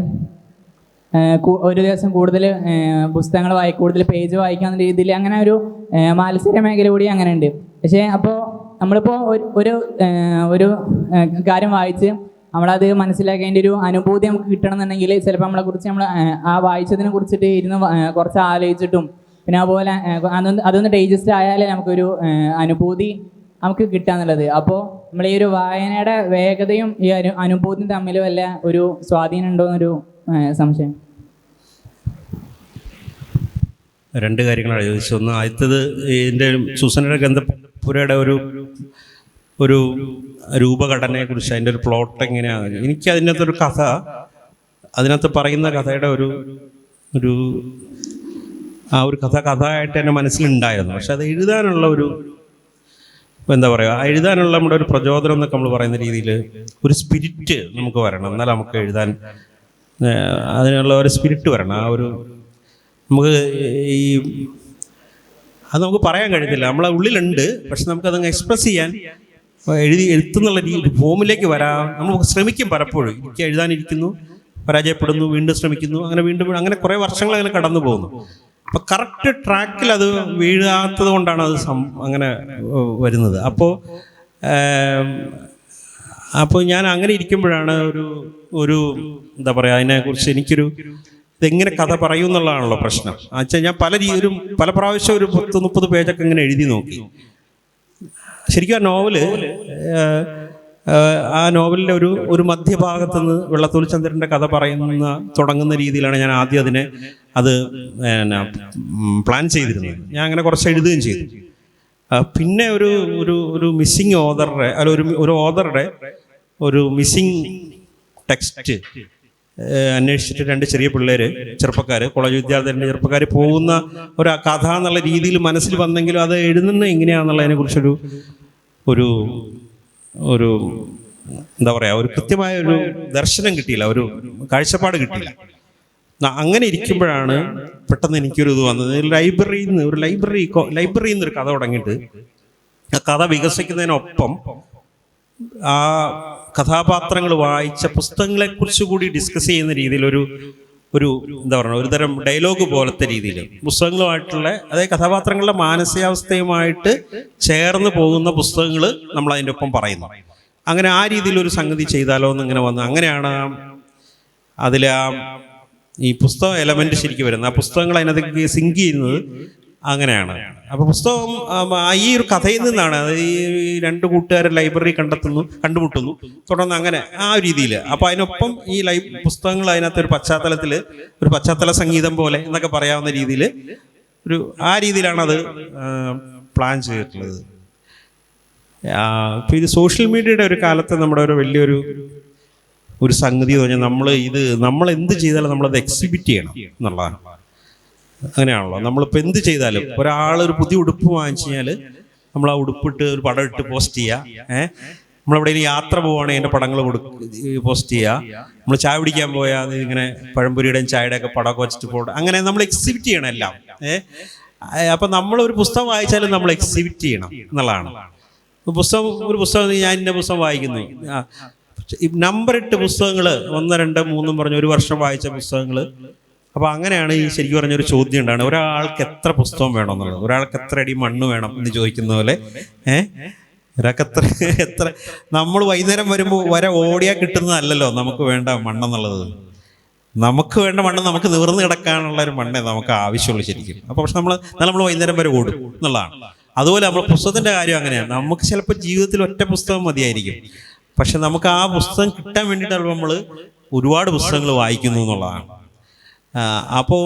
ഒരു ദിവസം കൂടുതൽ പുസ്തകങ്ങൾ കൂടുതൽ പേജ് വായിക്കാവുന്ന രീതിയിൽ അങ്ങനെ ഒരു മത്സര മേഖല കൂടി അങ്ങനെ ഉണ്ട്. പക്ഷേ അപ്പോൾ നമ്മളിപ്പോൾ ഒരു കാര്യം വായിച്ച് നമ്മളത് മനസ്സിലാക്കി അതിൻ്റെ ഒരു അനുഭൂതി നമുക്ക് കിട്ടണമെന്നുണ്ടെങ്കിൽ ചിലപ്പോൾ നമ്മളെക്കുറിച്ച് നമ്മൾ ആ വായിച്ചതിനെ കുറിച്ചിട്ട് ഇരുന്ന് കുറച്ച് ആലോചിച്ചിട്ടും പിന്നെ അതുപോലെ അതൊന്ന് ഡൈജസ്റ്റ് ആയാലേ നമുക്കൊരു അനുഭൂതി നമുക്ക് കിട്ടാന്നുള്ളത്. അപ്പോൾ നമ്മൾ ഈ ഒരു വായനയുടെ വേഗതയും ഈ അനുഭൂതിയും തമ്മിൽ വല്ല ഒരു സ്വാധീനം ഉണ്ടോ എന്നൊരു സംശയം. രണ്ട് കാര്യങ്ങളാണ് ചോദിച്ചത്. ഒന്ന്, ആദ്യത്തേത് എൻ്റെ സൂസന്നയുടെ ഗ്രന്ഥപുരയുടെ ഒരു രൂപഘടനയെക്കുറിച്ച്, അതിൻ്റെ ഒരു പ്ലോട്ട് എങ്ങനെയാണ്. എനിക്ക് അതിനകത്തൊരു കഥ, അതിനകത്ത് പറയുന്ന കഥയുടെ ഒരു ആ ഒരു കഥയായിട്ട് എൻ്റെ മനസ്സിലുണ്ടായിരുന്നു. പക്ഷെ അത് എഴുതാനുള്ള എന്താ പറയുക, എഴുതാനുള്ള നമ്മുടെ ഒരു പ്രചോദനം എന്നൊക്കെ നമ്മൾ പറയുന്ന രീതിയിൽ ഒരു സ്പിരിറ്റ് നമുക്ക് വരണം. എന്നാൽ നമുക്ക് എഴുതാൻ അതിനുള്ള ഒരു സ്പിരിറ്റ് വരണം. നമുക്ക് അത് നമുക്ക് പറയാൻ കഴിയത്തില്ല, നമ്മളെ ഉള്ളിലുണ്ട്. പക്ഷെ നമുക്കതങ്ങ് എക്സ്പ്രസ് ചെയ്യാൻ എഴുത്തുന്നുള്ള ഫോമിലേക്ക് വരാൻ നമ്മൾ ശ്രമിക്കും. പലപ്പോഴും എനിക്ക് എഴുതാനിരിക്കുന്നു, പരാജയപ്പെടുന്നു, വീണ്ടും ശ്രമിക്കുന്നു, അങ്ങനെ കുറേ വർഷങ്ങൾ അങ്ങനെ കടന്നു പോകുന്നു. അപ്പോൾ കറക്റ്റ് ട്രാക്കിൽ അത് വീഴാത്തത് കൊണ്ടാണ് അത് അങ്ങനെ വരുന്നത്. അപ്പോൾ ഞാൻ അങ്ങനെ ഇരിക്കുമ്പോഴാണ് ഒരു എന്താ പറയുക, അതിനെക്കുറിച്ച് ഇതെങ്ങനെ കഥ പറയും എന്നുള്ളതാണല്ലോ പ്രശ്നം. വെച്ചാൽ ഞാൻ പല പ്രാവശ്യം ഒരു 30 പേജൊക്കെ ഇങ്ങനെ എഴുതി നോക്കി. ശരിക്കും ആ നോവലിൻ്റെ ഒരു മധ്യഭാഗത്ത് നിന്ന് വെള്ളത്തോൾ ചന്ദ്രൻ്റെ കഥ തുടങ്ങുന്ന രീതിയിലാണ് ഞാൻ ആദ്യം അത് പ്ലാൻ ചെയ്തിരുന്നത്. ഞാൻ അങ്ങനെ കുറച്ച് എഴുതുകയും ചെയ്തു. പിന്നെ ഒരു മിസ്സിങ് ഓതറുടെ ഒരു ഓതറുടെ ഒരു മിസ്സിങ് ടെക്സ്റ്റ് അന്വേഷിച്ചിട്ട് 2 ചെറിയ ചെറുപ്പക്കാർ, കോളേജ് വിദ്യാർത്ഥികളുടെ ചെറുപ്പക്കാർ പോകുന്ന ഒരു കഥ എന്നുള്ള രീതിയിൽ മനസ്സിൽ വന്നെങ്കിലും അത് എഴുതുന്നത് എങ്ങനെയാണെന്നുള്ളതിനെ കുറിച്ചൊരു എന്താ പറയുക, ഒരു കൃത്യമായ ഒരു ദർശനം കിട്ടിയില്ല, ഒരു കാഴ്ചപ്പാട് കിട്ടിയില്ല. അങ്ങനെ ഇരിക്കുമ്പോഴാണ് പെട്ടെന്ന് എനിക്കൊരു ഇത് വന്നത്. ലൈബ്രറിയിൽ നിന്ന് ഒരു കഥ തുടങ്ങിയിട്ട് ആ കഥ വികസിക്കുന്നതിനൊപ്പം ആ കഥാപാത്രങ്ങൾ വായിച്ച പുസ്തകങ്ങളെക്കുറിച്ച് കൂടി ഡിസ്കസ് ചെയ്യുന്ന രീതിയിൽ ഒരു എന്താ പറയുക, ഒരു തരം ഡയലോഗ് പോലത്തെ രീതിയിൽ പുസ്തകങ്ങളുമായിട്ടുള്ള, അതായത് കഥാപാത്രങ്ങളുടെ മാനസികാവസ്ഥയുമായിട്ട് ചേർന്ന് പോകുന്ന പുസ്തകങ്ങൾ നമ്മൾ അതിൻ്റെ ഒപ്പം പറയുന്നു. അങ്ങനെ ആ രീതിയിലൊരു സംഗതി ചെയ്താലോ എന്നിങ്ങനെ വന്ന് അങ്ങനെയാണ് അതിൽ ഈ പുസ്തക എലമെൻറ്റ് ശരിക്കും വരുന്നത്. ആ പുസ്തകങ്ങൾ അതിനകത്തേക്ക് സിങ്ക് ചെയ്യുന്നത് അങ്ങനെയാണ്. അപ്പോൾ പുസ്തകം ഈ ഒരു കഥയിൽ നിന്നാണ്. ഈ 2 കൂട്ടുകാരെ ലൈബ്രറി കണ്ടുമുട്ടുന്നു, തുടർന്ന് അങ്ങനെ ആ രീതിയിൽ. അപ്പോൾ അതിനൊപ്പം ഈ പുസ്തകങ്ങൾ അതിനകത്ത് ഒരു പശ്ചാത്തല സംഗീതം പോലെ എന്നൊക്കെ പറയാവുന്ന രീതിയിൽ ആ രീതിയിലാണത് പ്ലാൻ ചെയ്തിട്ടുള്ളത്. ഇപ്പോൾ ഇത് സോഷ്യൽ മീഡിയയുടെ ഒരു കാലത്ത് നമ്മുടെ വലിയൊരു സംഗതി എന്ന് പറഞ്ഞാൽ നമ്മൾ എന്ത് ചെയ്താലും നമ്മളത് എക്സിബിറ്റ് ചെയ്യണം എന്നുള്ളതാണ്. അങ്ങനെയാണല്ലോ, നമ്മളിപ്പോൾ എന്ത് ചെയ്താലും ഒരാളൊരു പുതിയ ഉടുപ്പ് വാങ്ങിച്ചു കഴിഞ്ഞാൽ നമ്മൾ ആ ഉടുപ്പിട്ട് ഒരു പടം ഇട്ട് പോസ്റ്റ് ചെയ്യുക, നമ്മളെവിടെയെങ്കിലും യാത്ര പോവുകയാണെങ്കിൽ എൻ്റെ പടങ്ങൾ പോസ്റ്റ് ചെയ്യുക. നമ്മൾ ചായ പിടിക്കാൻ പോയാൽ അത് ഇങ്ങനെ പഴംപൊരിയുടെയും ചായയുടെ ഒക്കെ പടമൊക്കെ വെച്ചിട്ട് പോകണം. അങ്ങനെ നമ്മൾ എക്സിബിറ്റ് ചെയ്യണം എല്ലാം. അപ്പം നമ്മളൊരു പുസ്തകം വായിച്ചാലും നമ്മൾ എക്സിബിറ്റ് ചെയ്യണം എന്നുള്ളതാണ്. ഒരു പുസ്തകം ഞാൻ ഇന്ന പുസ്തകം വായിക്കുന്നു, നമ്പർ ഇട്ട് പുസ്തകങ്ങൾ 1, 2, 3 പറഞ്ഞ് ഒരു വർഷം വായിച്ച പുസ്തകങ്ങൾ. അപ്പോൾ അങ്ങനെയാണ് ഈ ശരിക്കും പറഞ്ഞൊരു ചോദ്യം ഉണ്ടാണ്, ഒരാൾക്ക് എത്ര പുസ്തകം വേണമെന്നുള്ളത്, ഒരാൾക്ക് എത്ര അടി മണ്ണ് വേണം എന്ന് ചോദിക്കുന്ന പോലെ. ഒരാൾക്ക് എത്ര നമ്മൾ വൈകുന്നേരം വരുമ്പോൾ ഓടിയാൽ കിട്ടുന്നതല്ലല്ലോ നമുക്ക് വേണ്ട മണ്ണെന്നുള്ളത്. നമുക്ക് വേണ്ട മണ്ണ് നമുക്ക് നിവർന്ന് കിടക്കാനുള്ള ഒരു മണ്ണേ നമുക്ക് ആവശ്യമുള്ളൂ ശരിക്കും. അപ്പോൾ പക്ഷെ നമ്മൾ വൈകുന്നേരം വരെ ഓടും എന്നുള്ളതാണ്. അതുപോലെ നമ്മൾ പുസ്തകത്തിൻ്റെ കാര്യം അങ്ങനെയാണ്. നമുക്ക് ചിലപ്പോൾ ജീവിതത്തിൽ ഒറ്റ പുസ്തകം മതിയായിരിക്കും, പക്ഷെ നമുക്ക് ആ പുസ്തകം കിട്ടാൻ വേണ്ടിയിട്ട് നമ്മൾ ഒരുപാട് പുസ്തകങ്ങൾ വായിക്കുന്നു എന്നുള്ളതാണ്. അപ്പോൾ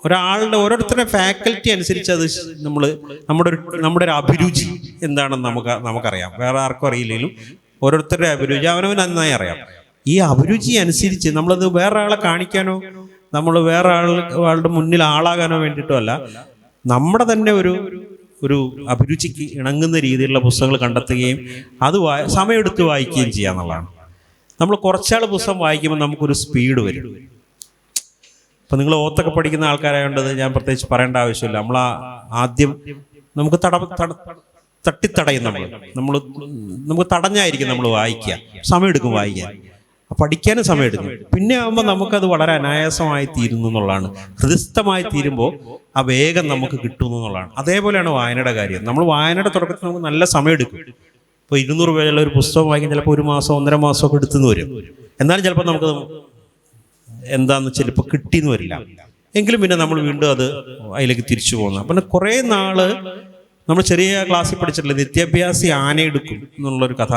ഒരാളുടെ ഓരോരുത്തരുടെ ഫാക്കൽറ്റി അനുസരിച്ച് അത് നമ്മുടെ ഒരു അഭിരുചി എന്താണെന്ന് നമുക്കറിയാം. വേറെ ആർക്കും അറിയില്ലെങ്കിലും ഓരോരുത്തരുടെ അഭിരുചി അവനവൻ നന്നായി അറിയാം. ഈ അഭിരുചി അനുസരിച്ച് നമ്മളത് വേറെ ആളെ കാണിക്കാനോ നമ്മൾ വേറെ ആളുടെ മുന്നിൽ ആളാകാനോ വേണ്ടിയിട്ടോ അല്ല, നമ്മുടെ തന്നെ ഒരു അഭിരുചിക്ക് ഇണങ്ങുന്ന രീതിയിലുള്ള പുസ്തകങ്ങൾ കണ്ടെത്തുകയും അത് സമയമെടുത്ത് വായിക്കുകയും ചെയ്യുക എന്നുള്ളതാണ്. നമ്മൾ കുറച്ചാൾ പുസ്തകം വായിക്കുമ്പോൾ നമുക്കൊരു സ്പീഡ് വരും. ഇപ്പം നിങ്ങൾ ഓത്തൊക്കെ പഠിക്കുന്ന ആൾക്കാരായതുകൊണ്ട് ഞാൻ പ്രത്യേകിച്ച് പറയേണ്ട ആവശ്യമില്ല. നമ്മൾ ആദ്യം നമുക്ക് തട്ടിത്തടയും. നമുക്ക് തടഞ്ഞായിരിക്കും നമ്മൾ വായിക്കുക, സമയമെടുക്കും വായിക്കാൻ, പഠിക്കാനും സമയമെടുക്കും. പിന്നെ ആകുമ്പോൾ നമുക്കത് വളരെ അനായാസമായി തീരുന്നു എന്നുള്ളതാണ്. ഹൃദയസ്ഥമായി തീരുമ്പോൾ ആ വേഗം നമുക്ക് കിട്ടുന്നു എന്നുള്ളതാണ്. അതേപോലെയാണ് വായനയുടെ കാര്യം. നമ്മൾ വായനയുടെ തുടക്കത്തിൽ നമുക്ക് നല്ല സമയമെടുക്കും. ഇപ്പോൾ 200 പേജുള്ള ഒരു പുസ്തകം വായിക്കാൻ ചിലപ്പോൾ 1 മാസം 1.5 മാസമൊക്കെ എടുത്തുനിന്ന് വരും. എന്നാലും ചിലപ്പോൾ നമുക്ക് എന്താണെന്ന് ചിലപ്പോൾ കിട്ടിയെന്ന് വരില്ല. എങ്കിലും പിന്നെ നമ്മൾ വീണ്ടും അതിലേക്ക് തിരിച്ചു പോകുന്നു. അപ്പം കുറേ നാൾ നമ്മൾ ചെറിയ ക്ലാസ്സിൽ പഠിച്ചിട്ടില്ല, നിത്യാഭ്യാസി ആനയെടുക്കും എന്നുള്ളൊരു കഥ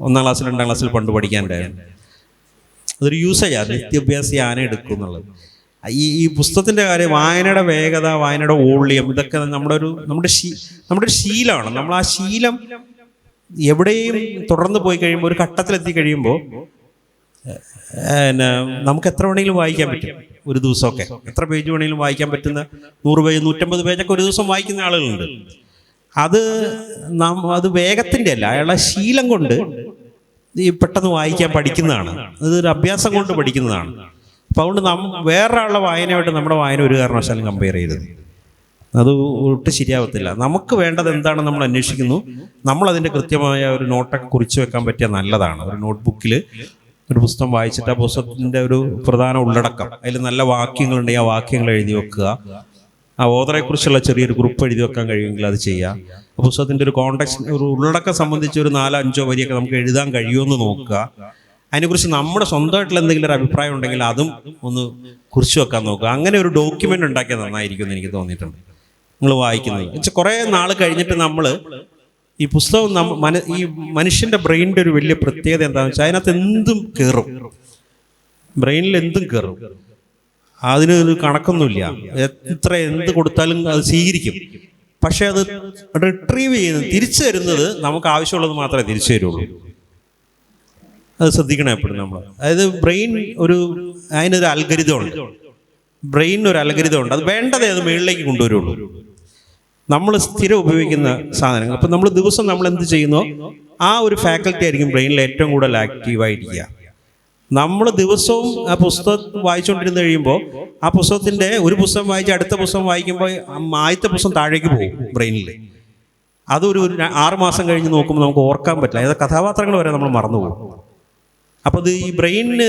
1ാം ക്ലാസ്സിൽ 2ാം ക്ലാസ്സിൽ പണ്ട് പഠിക്കാനുണ്ടായിരുന്നു. അതൊരു യൂസേജാണ്, നിത്യാഭ്യാസി ആനയെടുക്കും എന്നുള്ളത്. ഈ പുസ്തകത്തിൻ്റെ കാര്യം, വായനയുടെ വേഗത, വായനയുടെ വോള്യം, ഇതൊക്കെ നമ്മുടെ ഒരു ശീലമാണ്. നമ്മൾ ആ ശീലം എവിടെയും തുടർന്ന് പോയി കഴിയുമ്പോൾ ഒരു ഘട്ടത്തിലെത്തി കഴിയുമ്പോൾ നമുക്ക് എത്ര വേണമെങ്കിലും വായിക്കാൻ പറ്റും. ഒരു ദിവസമൊക്കെ എത്ര പേജ് വേണമെങ്കിലും വായിക്കാൻ പറ്റുന്ന 100 പേജ് 150 പേജൊക്കെ ഒരു ദിവസം വായിക്കുന്ന ആളുകളുണ്ട്. അത് വേഗത്തിൻ്റെ അല്ല, അയാളുടെ ശീലം കൊണ്ട് ഈ പെട്ടെന്ന് വായിക്കാൻ പഠിക്കുന്നതാണ്. അതൊരു അഭ്യാസം കൊണ്ട് പഠിക്കുന്നതാണ്. അപ്പോൾ അതുകൊണ്ട് വേറൊരാളുടെ വായനയായിട്ട് നമ്മുടെ വായന ഒരു കാരണവശാലും കമ്പയർ ചെയ്തത് അത് ഒട്ടും ശരിയാവത്തില്ല. നമുക്ക് വേണ്ടത് എന്താണെന്ന് നമ്മൾ അന്വേഷിക്കുന്നു. നമ്മളതിൻ്റെ കൃത്യമായ ഒരു നോട്ടൊക്കെ കുറിച്ച് വെക്കാൻ പറ്റിയാൽ നല്ലതാണ്. ഒരു നോട്ട്ബുക്കിൽ ഒരു പുസ്തകം വായിച്ചിട്ട് ആ പുസ്തകത്തിൻ്റെ ഒരു പ്രധാന ഉള്ളടക്കം, അതിൽ നല്ല വാക്യങ്ങളുണ്ടെങ്കിൽ ആ വാക്യങ്ങൾ എഴുതി വെക്കുക. ആ ഓതറെക്കുറിച്ചുള്ള ചെറിയൊരു കുറിപ്പ് എഴുതി വെക്കാൻ കഴിയുമെങ്കിൽ അത് ചെയ്യുക. ആ പുസ്തകത്തിൻ്റെ ഒരു കോണ്ടെക്സ്റ്റ്, ഒരു ഉള്ളടക്കം സംബന്ധിച്ച് ഒരു 4-5 വരിയൊക്കെ നമുക്ക് എഴുതാൻ കഴിയുമെന്ന് നോക്കുക. അതിനെക്കുറിച്ച് നമ്മുടെ സ്വന്തമായിട്ടുള്ള എന്തെങ്കിലും ഒരു അഭിപ്രായം ഉണ്ടെങ്കിൽ അതും ഒന്ന് കുറിച്ച് വെക്കാൻ നോക്കുക. അങ്ങനെ ഒരു ഡോക്യുമെൻ്റ് ഉണ്ടാക്കിയാൽ നന്നായിരിക്കും എന്ന് എനിക്ക് തോന്നിയിട്ടുണ്ട്. നിങ്ങൾ വായിക്കുന്നത് വെച്ചാൽ കുറേ നാൾ കഴിഞ്ഞിട്ട് നമ്മൾ ഈ പുസ്തകം ഈ മനുഷ്യൻ്റെ ബ്രെയിനിൻ്റെ ഒരു വലിയ പ്രത്യേകത എന്താണെന്ന് വെച്ചാൽ അതിനകത്ത് എന്തും കയറും, ബ്രെയിനിൽ എന്തും കയറും. അതിനൊരു കണക്കൊന്നുമില്ല. എന്ത് കൊടുത്താലും അത് സ്വീകരിക്കും. പക്ഷെ അത് റിട്രീവ് ചെയ്യുന്നത്, തിരിച്ചു തരുന്നത് നമുക്ക് ആവശ്യമുള്ളത് മാത്രമേ തിരിച്ചു തരുള്ളൂ. അത് ശ്രദ്ധിക്കണം എപ്പോഴും നമ്മൾ. അതായത് ബ്രെയിൻ അതിനൊരു അൽഗരിതം ഉണ്ട്. ബ്രെയിനൊരു അൽഗരിതം ഉണ്ട്. അത് വേണ്ടതേ അത് മുകളിലേക്ക് കൊണ്ടുവരുള്ളൂ. നമ്മൾ സ്ഥിരം ഉപയോഗിക്കുന്ന സാധനങ്ങൾ, അപ്പം നമ്മൾ ദിവസം നമ്മൾ എന്ത് ചെയ്യുന്നോ ആ ഒരു ഫാക്കൽറ്റി ആയിരിക്കും ബ്രെയിനിൽ ഏറ്റവും കൂടുതൽ ആക്റ്റീവായിരിക്കുക. നമ്മൾ ദിവസവും ആ പുസ്തകം വായിച്ചുകൊണ്ടിരുന്ന് കഴിയുമ്പോൾ ആ പുസ്തകത്തിൻ്റെ ഒരു പുസ്തകം വായിച്ച് അടുത്ത പുസ്തകം വായിക്കുമ്പോൾ ആദ്യത്തെ പുസ്തകം താഴേക്ക് പോകും ബ്രെയിനിൽ. അതൊരു 6 മാസം കഴിഞ്ഞ് നോക്കുമ്പോൾ നമുക്ക് ഓർക്കാൻ പറ്റില്ല. അതായത് കഥാപാത്രങ്ങൾ വരെ നമ്മൾ മറന്നുപോകും. അപ്പോൾ ഇത് ഈ ബ്രെയിനിന്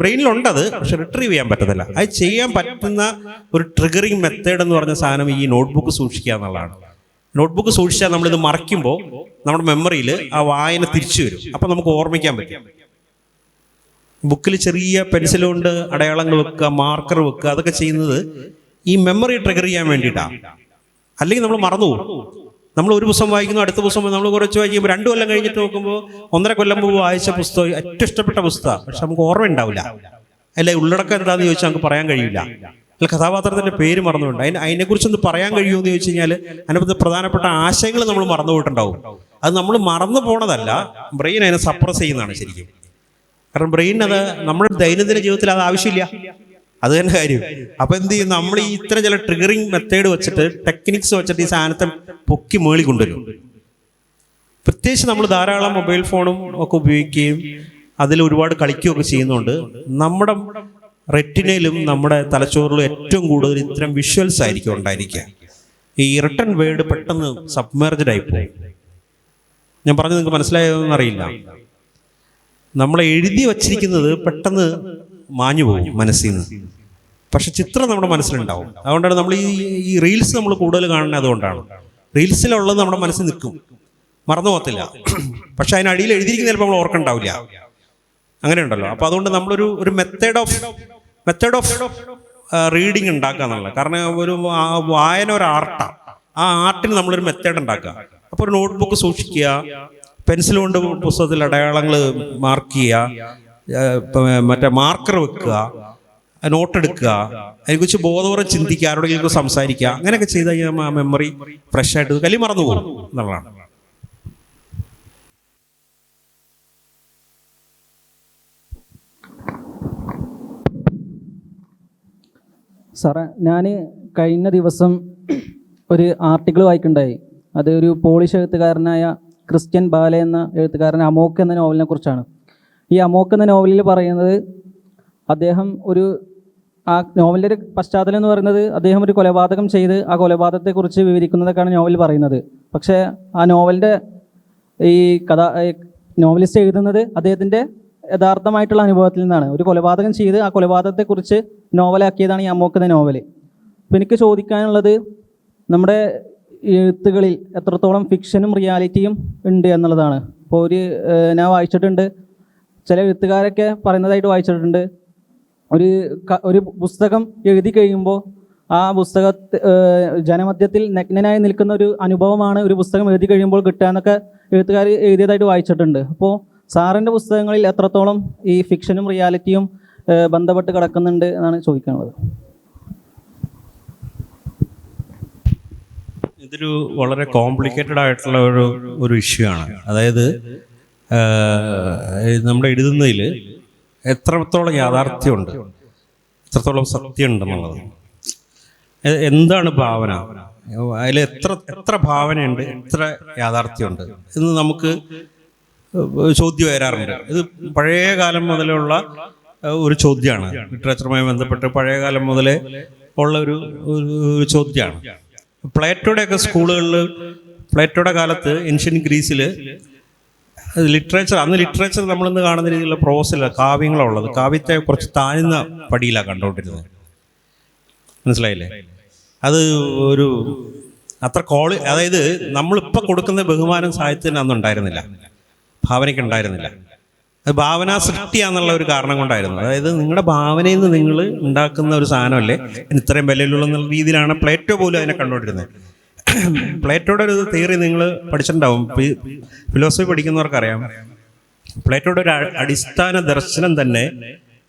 ബ്രെയിനിലുണ്ടത്, പക്ഷെ റിട്രീവ് ചെയ്യാൻ പറ്റത്തില്ല. അത് ചെയ്യാൻ പറ്റുന്ന ഒരു ട്രിഗറിങ് മെത്തേഡ് എന്ന് പറഞ്ഞ സാധനം ഈ നോട്ട്ബുക്ക് സൂക്ഷിക്കുക എന്നുള്ളതാണ്. നോട്ട്ബുക്ക് സൂക്ഷിച്ചാൽ നമ്മളിത് മറയ്ക്കുമ്പോൾ നമ്മുടെ മെമ്മറിയിൽ ആ വായന തിരിച്ചു വരും. അപ്പോൾ നമുക്ക് ഓർമ്മിക്കാൻ പറ്റും. ബുക്കിൽ ചെറിയ പെൻസിൽ കൊണ്ട് അടയാളങ്ങൾ വെക്കുക, മാർക്കർ വെക്കുക, അതൊക്കെ ചെയ്യുന്നത് ഈ മെമ്മറി ട്രിഗർ ചെയ്യാൻ വേണ്ടിയിട്ടാണ്. അല്ലെങ്കിൽ നമ്മൾ മറന്നുപോകും. നമ്മൾ ഒരു പുസ്തകം വായിക്കുന്നു, അടുത്ത പുസ്തകം നമ്മൾ കുറച്ച് വായിക്കുമ്പോൾ 2 കൊല്ലം കഴിഞ്ഞിട്ട് നോക്കുമ്പോൾ 1.5 കൊല്ലം മുമ്പ് വായിച്ച പുസ്തകം ഏറ്റവും ഇഷ്ടപ്പെട്ട പുസ്തകം, പക്ഷെ നമുക്ക് ഓർമ്മ ഉണ്ടാവില്ല. അല്ലെ ഉള്ളടക്കം എന്താണെന്ന് ചോദിച്ചാൽ നമുക്ക് പറയാൻ കഴിയില്ല. അല്ല കഥാപാത്രത്തിൻ്റെ പേര് മറന്നുകൊണ്ട് അതിനെക്കുറിച്ചൊന്ന് പറയാൻ കഴിയുമെന്ന് ചോദിച്ചു കഴിഞ്ഞാൽ അതിനകത്ത് പ്രധാനപ്പെട്ട ആശയങ്ങൾ നമ്മൾ മറന്നുപോയിട്ടുണ്ടാവും. അത് നമ്മൾ മറന്നു പോണതല്ല, ബ്രെയിൻ അതിനെ സപ്രസ് ചെയ്യുന്നതാണ് ശരിക്കും. കാരണം ബ്രെയിൻ അത് നമ്മുടെ ദൈനംദിന ജീവിതത്തിൽ അത് ആവശ്യമില്ല. അത് തന്നെ കാര്യം. അപ്പം എന്ത് ചെയ്യും, നമ്മൾ ഈ ഇത്ര ചില ട്രിഗറിങ് മെത്തേഡ് വെച്ചിട്ട്, ടെക്നിക്സ് വെച്ചിട്ട് ഈ സാധനത്തെ പൊക്കി മേളി കൊണ്ടുവരും. പ്രത്യേകിച്ച് നമ്മൾ ധാരാളം മൊബൈൽ ഫോണും ഒക്കെ ഉപയോഗിക്കുകയും അതിൽ ഒരുപാട് കളിക്കുകയൊക്കെ ചെയ്യുന്നതുകൊണ്ട് നമ്മുടെ റെറ്റിനയിലും നമ്മുടെ തലച്ചോറിലും ഏറ്റവും കൂടുതൽ ഇത്തരം വിഷ്വൽസ് ആയിരിക്കും ഉണ്ടായിരിക്കുക. ഈ റിട്ടൺ വേർഡ് പെട്ടെന്ന് സബ്മേർജ്ഡ് ആയിപ്പോയി. ഞാൻ പറഞ്ഞത് നിങ്ങൾക്ക് മനസ്സിലായതെന്ന് അറിയില്ല. നമ്മളെ എഴുതി വച്ചിരിക്കുന്നത് പെട്ടെന്ന് മാഞ്ഞു പോകും മനസ്സിൽ നിന്ന്, പക്ഷെ ചിത്രം നമ്മുടെ മനസ്സിലുണ്ടാവും. അതുകൊണ്ടാണ് നമ്മൾ ഈ റീൽസ് നമ്മൾ കൂടുതൽ കാണുന്നത്. അതുകൊണ്ടാണ് റീൽസിലുള്ളത് നമ്മുടെ മനസ്സിൽ നിൽക്കും, മറന്നു പോകത്തില്ല. പക്ഷെ അതിനടിയിൽ എഴുതിയിരിക്കുന്ന ചിലപ്പോൾ നമ്മൾ ഓർക്കണ്ടാവില്ല. അങ്ങനെ ഉണ്ടല്ലോ. അപ്പോൾ അതുകൊണ്ട് നമ്മളൊരു മെത്തേഡ് ഓഫ് റീഡിങ് ഉണ്ടാക്കുക എന്നുള്ളത്. കാരണം ഒരു വായന ഒരു ആർട്ടാണ്. ആ ആർട്ടിന് നമ്മളൊരു മെത്തേഡ് ഉണ്ടാക്കുക. അപ്പോൾ ഒരു നോട്ട്ബുക്ക് സൂക്ഷിക്കുക, പെൻസിൽ കൊണ്ട് പുസ്തകത്തിൽ അടയാളങ്ങൾ മാർക്ക് ചെയ്യുക, മറ്റേ മാർക്കർ വെക്കുക, നോട്ട് എടുക്കുക, അതിനെക്കുറിച്ച് ബോധപൂർവ്വം ചിന്തിക്കുക, ആരോടെങ്കിലും സംസാരിക്കുക. അങ്ങനെയൊക്കെ ചെയ്ത് കഴിഞ്ഞാൽ മെമ്മറി ഫ്രഷ് ആയിട്ട് കലി മറന്നു പോകും എന്നുള്ളതാണ്. സാറേ, ഞാൻ കഴിഞ്ഞ ദിവസം ഒരു ആർട്ടിക്കിൾ വായിക്കുണ്ടായി. അത് ഒരു പോളിഷ് എഴുത്തുകാരനായ ക്രിസ്ത്യൻ ബാലെ എന്ന എഴുത്തുകാരൻ അമോക്ക് എന്ന നോവലിനെ കുറിച്ചാണ്. ഈ അമോക്ക് എന്ന നോവലിൽ പറയുന്നത്, അദ്ദേഹം ആ നോവലിൻ്റെ ഒരു പശ്ചാത്തലം എന്ന് പറയുന്നത്, അദ്ദേഹം ഒരു കൊലപാതകം ചെയ്ത് ആ കൊലപാതകത്തെക്കുറിച്ച് വിവരിക്കുന്നതൊക്കെയാണ് നോവൽ പറയുന്നത്. പക്ഷേ ആ നോവലിൻ്റെ ഈ നോവലിസ്റ്റ് എഴുതുന്നത് അദ്ദേഹത്തിൻ്റെ യഥാർത്ഥമായിട്ടുള്ള അനുഭവത്തിൽ നിന്നാണ്. ഒരു കൊലപാതകം ചെയ്ത് ആ കൊലപാതകത്തെക്കുറിച്ച് നോവലാക്കിയതാണ് ഈ അമോക്ക് എന്ന നോവൽ. അപ്പോൾ എനിക്ക് ചോദിക്കാനുള്ളത്, നമ്മുടെ എഴുത്തുകളിൽ എത്രത്തോളം ഫിക്ഷനും റിയാലിറ്റിയും ഉണ്ട് എന്നുള്ളതാണ്. ഇപ്പോൾ ഞാൻ വായിച്ചിട്ടുണ്ട്, ചില എഴുത്തുകാരൊക്കെ പറയുന്നതായിട്ട് വായിച്ചിട്ടുണ്ട്, ഒരു പുസ്തകം എഴുതി കഴിയുമ്പോൾ ആ പുസ്തകത്തെ ജനമധ്യത്തിൽ നഗ്നനായി നിൽക്കുന്ന ഒരു അനുഭവമാണ് ഒരു പുസ്തകം എഴുതി കഴിയുമ്പോൾ കിട്ടുക എന്നൊക്കെ എഴുത്തുകാർ എഴുതിയതായിട്ട് വായിച്ചിട്ടുണ്ട്. അപ്പോൾ സാറിൻ്റെ പുസ്തകങ്ങളിൽ എത്രത്തോളം ഈ ഫിക്ഷനും റിയാലിറ്റിയും ബന്ധപ്പെട്ട് കിടക്കുന്നുണ്ട് എന്നാണ് ചോദിക്കാനുള്ളത്. ഇതൊരു വളരെ കോംപ്ലിക്കേറ്റഡ് ആയിട്ടുള്ള ഒരു ഇഷ്യൂ ആണ്. അതായത് നമ്മുടെ എഴുതുന്നതിൽ എത്രത്തോളം യാഥാർത്ഥ്യമുണ്ട്, എത്രത്തോളം സത്യമുണ്ടെന്നുള്ളത്. എന്താണ് ഭാവന, അതിൽ എത്ര ഭാവനയുണ്ട്, എത്ര യാഥാർത്ഥ്യമുണ്ട് എന്ന് നമുക്ക് ചോദ്യം വരാറുണ്ട്. ഇത് പഴയ കാലം മുതലുള്ള ഒരു ചോദ്യമാണ്. ലിറ്ററേച്ചറുമായി ബന്ധപ്പെട്ട് പഴയ കാലം മുതലേ ഉള്ള ഒരു ചോദ്യമാണ്. പ്ലേറ്റോയുടെയൊക്കെ സ്കൂളുകളിൽ, പ്ലേറ്റോയുടെ കാലത്ത് ഏൻഷ്യൻ ഗ്രീസിൽ ലിറ്ററേച്ചർ നമ്മളിന്ന് കാണുന്ന രീതിയിലുള്ള പ്രോസില്ല, കാവ്യങ്ങളാണ് ഉള്ളത്. കാവ്യത്തെ കുറച്ച് താഴ്ന്ന പടിയിലാണ് കണ്ടുകൊണ്ടിരുന്നത്. മനസ്സിലായില്ലേ? അത് ഒരു അത്ര അതായത് നമ്മളിപ്പോൾ കൊടുക്കുന്ന ബഹുമാനം സാഹിത്യത്തിന് അന്ന് ഉണ്ടായിരുന്നില്ല, ഭാവനയ്ക്ക് ഉണ്ടായിരുന്നില്ല. അത് ഭാവന സൃഷ്ടിയാന്നുള്ള ഒരു കാരണം കൊണ്ടായിരുന്നു. അതായത് നിങ്ങളുടെ ഭാവനയിൽ നിന്ന് നിങ്ങൾ ഉണ്ടാക്കുന്ന ഒരു സാധനമല്ലേ ഇത്രയും വിലയിലുള്ള രീതിയിലാണ് പ്ലേറ്റോ പോലും അതിനെ കണ്ടുകൊണ്ടിരുന്നത്. പ്ലേറ്റോയുടെ ഒരു തിയറി നിങ്ങൾ പഠിച്ചിട്ടുണ്ടാവും, ഫിലോസഫി പഠിക്കുന്നവർക്കറിയാം. പ്ലേറ്റോയുടെ ഒരു അടിസ്ഥാന ദർശനം തന്നെ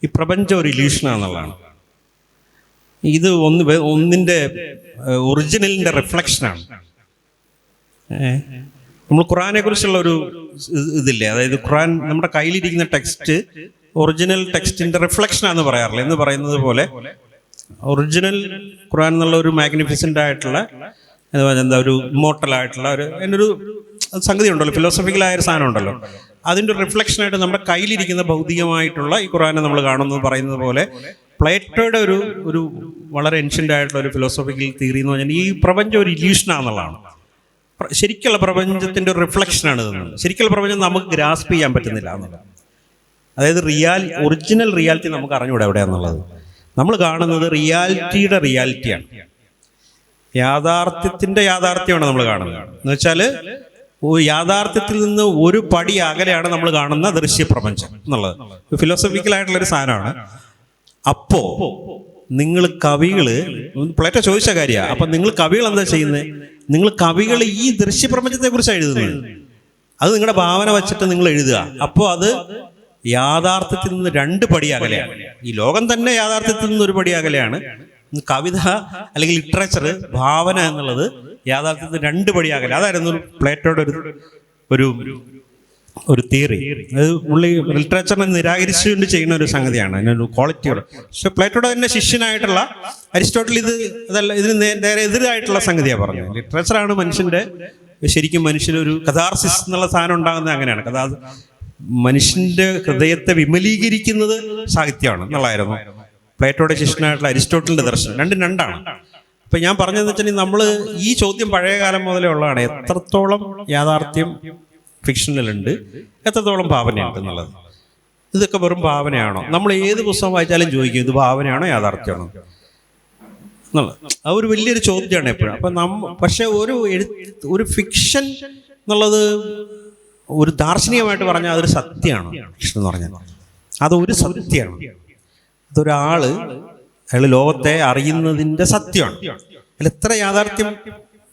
ഈ പ്രപഞ്ചം ഒരു ഇല്യൂഷനാണെന്നുള്ളതാണ്. ഇത് ഒന്നിൻ്റെ ഒറിജിനലിൻ്റെ റിഫ്ലക്ഷനാണ്. നമ്മൾ ഖുറാനെ കുറിച്ചുള്ള ഒരു ഇതില്ലേ, അതായത് ഖുറാൻ നമ്മുടെ കയ്യിലിരിക്കുന്ന ടെക്സ്റ്റ് ഒറിജിനൽ ടെക്സ്റ്റിൻ്റെ റിഫ്ലക്ഷനാണെന്ന് പറയാറില്ല. എന്ന് പറയുന്നത് പോലെ ഒറിജിനൽ ഖുറാൻ എന്നുള്ള ഒരു മാഗ്നിഫിസൻ്റ് ആയിട്ടുള്ള ഒരു ഇമ്മോർട്ടലായിട്ടുള്ള അതിനൊരു സംഗതി ഉണ്ടല്ലോ, ഫിലോസഫിക്കലായ ഒരു സാധനം ഉണ്ടല്ലോ. അതിൻ്റെ ഒരു റിഫ്ലക്ഷനായിട്ട് നമ്മുടെ കയ്യിലിരിക്കുന്ന ഭൗതികമായിട്ടുള്ള ഈ ഖുറാനെ നമ്മൾ കാണുന്നത് പറയുന്നത് പോലെ പ്ലേറ്റോയുടെ ഒരു വളരെ ഏൻഷ്യൻ്റ് ആയിട്ടുള്ള ഒരു ഫിലോസഫിക്കൽ തിയറി എന്ന് പറഞ്ഞാൽ ഈ പ്രപഞ്ചം ഒരു ഇല്യൂഷനാണെന്നുള്ളതാണ്. ശരിക്കുള്ള പ്രപഞ്ചത്തിൻ്റെ ഒരു റിഫ്ലക്ഷനാണ് ഇതെന്നുള്ളത്. ശരിക്കുള്ള പ്രപഞ്ചം നമുക്ക് ഗ്രാസ്പ് ചെയ്യാൻ പറ്റുന്നില്ല എന്നുള്ളത്. അതായത് ഒറിജിനൽ റിയാലിറ്റി നമുക്ക് അറിഞ്ഞൂടെ എവിടെയാണെന്നുള്ളത്. നമ്മൾ കാണുന്നത് റിയാലിറ്റിയുടെ റിയാലിറ്റിയാണ്, യാഥാർത്ഥ്യത്തിൻ്റെ യാഥാർത്ഥ്യമാണ് നമ്മൾ കാണുന്നത്. എന്ന് വെച്ചാൽ യാഥാർത്ഥ്യത്തിൽ നിന്ന് ഒരു പടി അകലെയാണ് നമ്മൾ കാണുന്ന ദൃശ്യപ്രപഞ്ചം എന്നുള്ളത്. ഫിലോസഫിക്കലായിട്ടുള്ളൊരു സാധനമാണ്. അപ്പോൾ നിങ്ങൾ കവികൾ, പ്ലേറ്റോ ചോദിച്ച കാര്യമാണ്, അപ്പം നിങ്ങൾ കവികൾ എന്താ ചെയ്യുന്നത്? നിങ്ങൾ കവികൾ ഈ ദൃശ്യപ്രപഞ്ചത്തെക്കുറിച്ചാണ് എഴുതുന്നത്. അത് നിങ്ങളുടെ ഭാവന വച്ചിട്ട് നിങ്ങൾ എഴുതുക. അപ്പോൾ അത് യാഥാർത്ഥ്യത്തിൽ നിന്ന് 2 പടി അകലെയാണ്. ഈ ലോകം തന്നെ യാഥാർത്ഥ്യത്തിൽ നിന്ന് 1 പടി അകലെയാണ്. കവിത അല്ലെങ്കിൽ ലിറ്ററേച്ചർ, ഭാവന എന്നുള്ളത് യാഥാർത്ഥ്യത്തിൽ 2 പടി അകലെ. അതായിരുന്നു പ്ലേറ്റോയുടെ ഒരു തിയറി. അത് പുള്ളി ലിറ്ററേച്ചറിനെ നിരാകരിച്ചുകൊണ്ട് ചെയ്യുന്ന ഒരു സംഗതിയാണ്, അതിനൊരു ക്വാളിറ്റിയോട്. പക്ഷെ പ്ലേറ്റോയുടെ തന്നെ ശിഷ്യനായിട്ടുള്ള അരിസ്റ്റോട്ടിൽ ഇതിന് നേരെ എതിരായിട്ടുള്ള സംഗതിയാണ് പറഞ്ഞത്. ലിറ്ററേച്ചറാണ് മനുഷ്യൻ്റെ ശരിക്കും മനുഷ്യനൊരു കഥാർസിസ് എന്നുള്ള സാധനം ഉണ്ടാകുന്നത് അങ്ങനെയാണ്. മനുഷ്യൻ്റെ ഹൃദയത്തെ വിമലീകരിക്കുന്നത് സാഹിത്യമാണ് എന്നുള്ളതായിരുന്നു പ്ലേറ്റോയുടെ ശിഷ്യനായിട്ടുള്ള അരിസ്റ്റോട്ടലിൻ്റെ ദർശനം. രണ്ടാണ്. അപ്പം ഞാൻ പറഞ്ഞതെന്ന് വെച്ചാൽ നമ്മൾ ഈ ചോദ്യം പഴയ കാലം മുതലേ ഉള്ളതാണ്. എത്രത്തോളം യാഥാർത്ഥ്യം ഫിക്ഷനിലുണ്ട്, എത്രത്തോളം ഭാവനയുണ്ട് എന്നുള്ളത്. ഇതൊക്കെ വെറും ഭാവനയാണോ? നമ്മൾ ഏത് പുസ്തകം വായിച്ചാലും ചോദിക്കും, ഇത് ഭാവനയാണോ യാഥാർത്ഥ്യമാണോ എന്നുള്ളത്. അത് ഒരു വലിയൊരു ചോദ്യമാണ് എപ്പോഴും. അപ്പം പക്ഷെ ഒരു ഫിക്ഷൻ എന്നുള്ളത് ഒരു ദാർശനികമായിട്ട് പറഞ്ഞാൽ അതൊരു സത്യമാണ്. ഫിക്ഷൻ എന്ന് പറഞ്ഞാൽ അതൊരു സത്യമാണ്. അതൊരാള് അയാൾ ലോകത്തെ അറിയുന്നതിൻ്റെ സത്യമാണ്. അതിൽ എത്ര യാഥാർത്ഥ്യം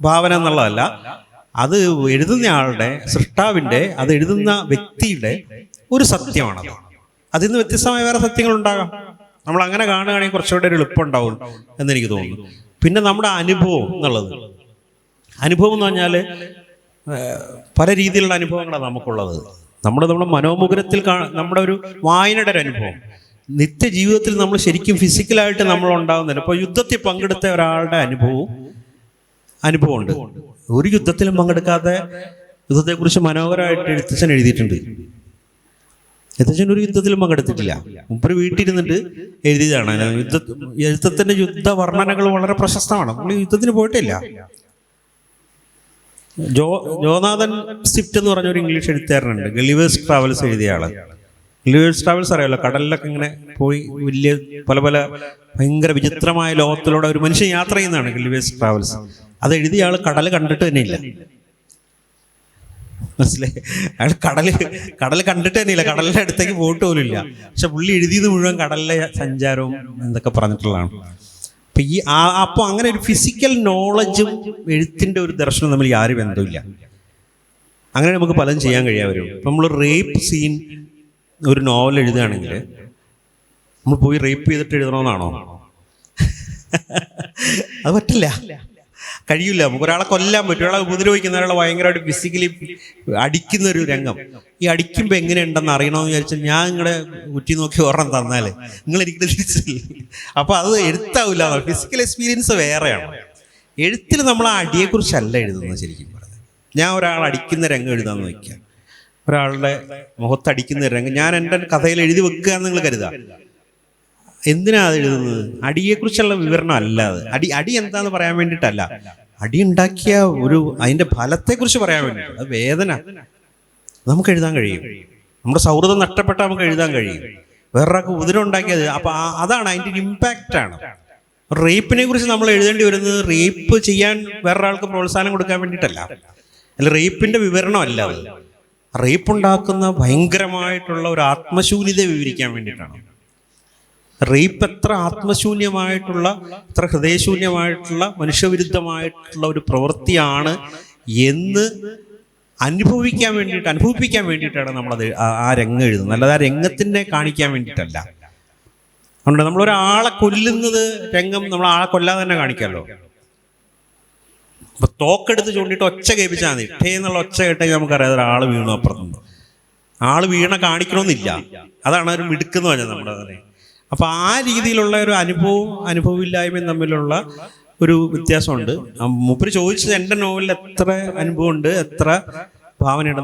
ഭാവന എന്നുള്ളതല്ല, അത് എഴുതുന്ന ആളുടെ, സൃഷ്ടാവിൻ്റെ, അത് എഴുതുന്ന വ്യക്തിയുടെ ഒരു സത്യമാണ്. അതിൽ നിന്ന് വ്യത്യസ്തമായ വേറെ സത്യങ്ങളുണ്ടാകാം. നമ്മൾ അങ്ങനെ കാണുകയാണെങ്കിൽ കുറച്ചുകൂടെ ഒരു എളുപ്പമുണ്ടാവും എന്നെനിക്ക് തോന്നുന്നു. പിന്നെ നമ്മുടെ അനുഭവം എന്നുള്ളത്, അനുഭവം എന്ന് പറഞ്ഞാൽ പല രീതിയിലുള്ള അനുഭവങ്ങളാണ് നമുക്കുള്ളത്. നമ്മുടെ മനോമുഖരത്തിൽ നമ്മുടെ ഒരു വായനയുടെ ഒരു അനുഭവം, നിത്യജീവിതത്തിൽ നമ്മൾ ശരിക്കും ഫിസിക്കലായിട്ട് നമ്മൾ ഉണ്ടാകുന്നില്ല. ഇപ്പോൾ യുദ്ധത്തിൽ പങ്കെടുത്ത ഒരാളുടെ അനുഭവമുണ്ട്. ഒരു യുദ്ധത്തിലും പങ്കെടുക്കാതെ യുദ്ധത്തെക്കുറിച്ച് മനോഹരമായിട്ട് എഴുത്തച്ഛൻ എഴുതിയിട്ടുണ്ട്. എഴുത്തച്ഛൻ ഒരു യുദ്ധത്തിലും പങ്കെടുത്തിട്ടില്ല. മുമ്പ് വീട്ടിലിരുന്നിട്ട് എഴുതിയതാണ്. എഴുത്തച്ഛൻ്റെ യുദ്ധ വർണ്ണനകൾ വളരെ പ്രശസ്തമാണ്. നമ്മൾ യുദ്ധത്തിന് പോയിട്ടില്ല. ജോനാഥൻ സ്വിഫ്റ്റ് എന്ന് പറഞ്ഞൊരു ഇംഗ്ലീഷ് എഴുത്തുകാരനുണ്ട്, ഗളിവേഴ്സ് ട്രാവൽസ് എഴുതിയ ആള്. ഗളിവേഴ്സ് ട്രാവൽസ് അറിയാമല്ലോ, കടലിലൊക്കെ ഇങ്ങനെ പോയി വലിയ പല ഭയങ്കര വിചിത്രമായ ലോകത്തിലൂടെ ഒരു മനുഷ്യൻ യാത്ര ചെയ്യുന്നതാണ് ഗളിവേഴ്സ് ട്രാവൽസ്. അത് എഴുതിയ ആൾ കടൽ കണ്ടിട്ട് തന്നെ ഇല്ല. മനസ്സിലായി? അയാൾ കടൽ കണ്ടിട്ട് തന്നെ ഇല്ല, കടലിൻ്റെ അടുത്തേക്ക് പോയിട്ട് പോലും ഇല്ല. പക്ഷെ പുള്ളി എഴുതിയത് മുഴുവൻ കടലിലെ സഞ്ചാരവും എന്തൊക്കെ പറഞ്ഞിട്ടുള്ളതാണ്. അപ്പോൾ അങ്ങനെ ഒരു ഫിസിക്കൽ നോളജും എഴുത്തിൻ്റെ ഒരു ദർശനവും തമ്മിൽ യാതൊരു ബന്ധമില്ല. അങ്ങനെ നമുക്ക് പലതും ചെയ്യാൻ കഴിയാവരും. ഇപ്പം നമ്മൾ റേപ്പ് സീൻ ഒരു നോവൽ എഴുതുകയാണെങ്കിൽ നമ്മൾ പോയി റേപ്പ് ചെയ്തിട്ട് എഴുതണമെന്നാണോ? അത് പറ്റില്ല, കഴിയില്ല. നമുക്ക് ഒരാളെ കൊല്ലാൻ പറ്റും, ഒരാളെ ഉപദ്രവിക്കുന്ന, ഒരാളെ ഭയങ്കരമായിട്ട് ഫിസിക്കലി അടിക്കുന്ന ഒരു രംഗം. ഈ അടിക്കുമ്പോൾ എങ്ങനെയുണ്ടെന്ന് അറിയണമെന്ന് വിചാരിച്ചാൽ ഞാൻ നിങ്ങളുടെ കുറ്റി നോക്കി ഓർമ്മ തന്നാൽ നിങ്ങൾ എനിക്ക് തിരിച്ചില്ല. അപ്പോൾ അത് എഴുത്താവില്ല. ഫിസിക്കൽ എക്സ്പീരിയൻസ് വേറെയാണ്. എഴുത്തിൽ നമ്മൾ ആ അടിയെക്കുറിച്ചല്ല എഴുതുന്നത്. ശരിക്കും പറഞ്ഞാൽ ഞാൻ ഒരാൾ അടിക്കുന്ന രംഗം എഴുതാമെന്ന് വയ്ക്കുക, ഒരാളുടെ മുഖത്തടിക്കുന്ന രംഗം ഞാൻ എൻ്റെ കഥയിൽ എഴുതി വെക്കുക എന്ന് നിങ്ങൾ കരുതുക. എന്തിനാ അത് എഴുതുന്നത്? അടിയെക്കുറിച്ചുള്ള വിവരണം അല്ല അത്. അടി എന്താന്ന് പറയാൻ വേണ്ടിയിട്ടല്ല, അടി ഉണ്ടാക്കിയ അതിൻ്റെ ഫലത്തെക്കുറിച്ച് പറയാൻ വേണ്ടിയിട്ട്. അത് വേദന നമുക്ക് എഴുതാൻ കഴിയും. നമ്മുടെ സൗഹൃദം നഷ്ടപ്പെട്ടാൽ നമുക്ക് എഴുതാൻ കഴിയും. വേറൊരാൾക്ക് ഉപദ്രവം ഉണ്ടാക്കിയത്, അപ്പോൾ അതാണ് അതിൻ്റെ ഒരു ഇമ്പാക്റ്റാണ്. റേപ്പിനെ കുറിച്ച് നമ്മൾ എഴുതേണ്ടി വരുന്നത് റേപ്പ് ചെയ്യാൻ വേറൊരാൾക്ക് പ്രോത്സാഹനം കൊടുക്കാൻ വേണ്ടിയിട്ടല്ല, അല്ല റേപ്പിൻ്റെ വിവരണമല്ല. അത് റേപ്പ് ഉണ്ടാക്കുന്ന ഭയങ്കരമായിട്ടുള്ള ഒരു ആത്മശൂന്യതയെ വിവരിക്കാൻ വേണ്ടിയിട്ടാണ്. റേപ്പ് എത്ര ആത്മശൂന്യമായിട്ടുള്ള, എത്ര ഹൃദയശൂന്യമായിട്ടുള്ള, മനുഷ്യവിരുദ്ധമായിട്ടുള്ള ഒരു പ്രവൃത്തിയാണ് എന്ന് അനുഭവിപ്പിക്കാൻ വേണ്ടിയിട്ടാണ് നമ്മളത് ആ രംഗം എഴുതുന്നത്, അല്ലാതെ ആ രംഗത്തിനെ കാണിക്കാൻ വേണ്ടിയിട്ടല്ല. അതുകൊണ്ട് നമ്മളൊരാളെ കൊല്ലുന്നത് രംഗം നമ്മൾ ആളെ കൊല്ലാതെ തന്നെ കാണിക്കാമല്ലോ. അപ്പൊ തോക്കെടുത്ത് ചൂണ്ടിയിട്ട് ഒച്ച കേൾപ്പിച്ചാൽ മതി. ഇട്ടേ എന്നുള്ള ഒച്ച കേട്ടെങ്കിൽ നമുക്കറിയാം ഒരാൾ വീണു അപ്പുറത്തുനിന്ന്. ആൾ വീണ കാണിക്കണമെന്നില്ല, അതാണ് ഒരു മിടുക്കെന്ന് പറഞ്ഞത് നമ്മുടെ തന്നെ. അപ്പോൾ ആ രീതിയിലുള്ള ഒരു അനുഭവമില്ലായ്മയും തമ്മിലുള്ള ഒരു വ്യത്യാസമുണ്ട്. മൂപ്പര് ചോദിച്ചത് എൻ്റെ നോവലിൽ എത്ര അനുഭവമുണ്ട്, എത്ര ഭാവനയുണ്ട്.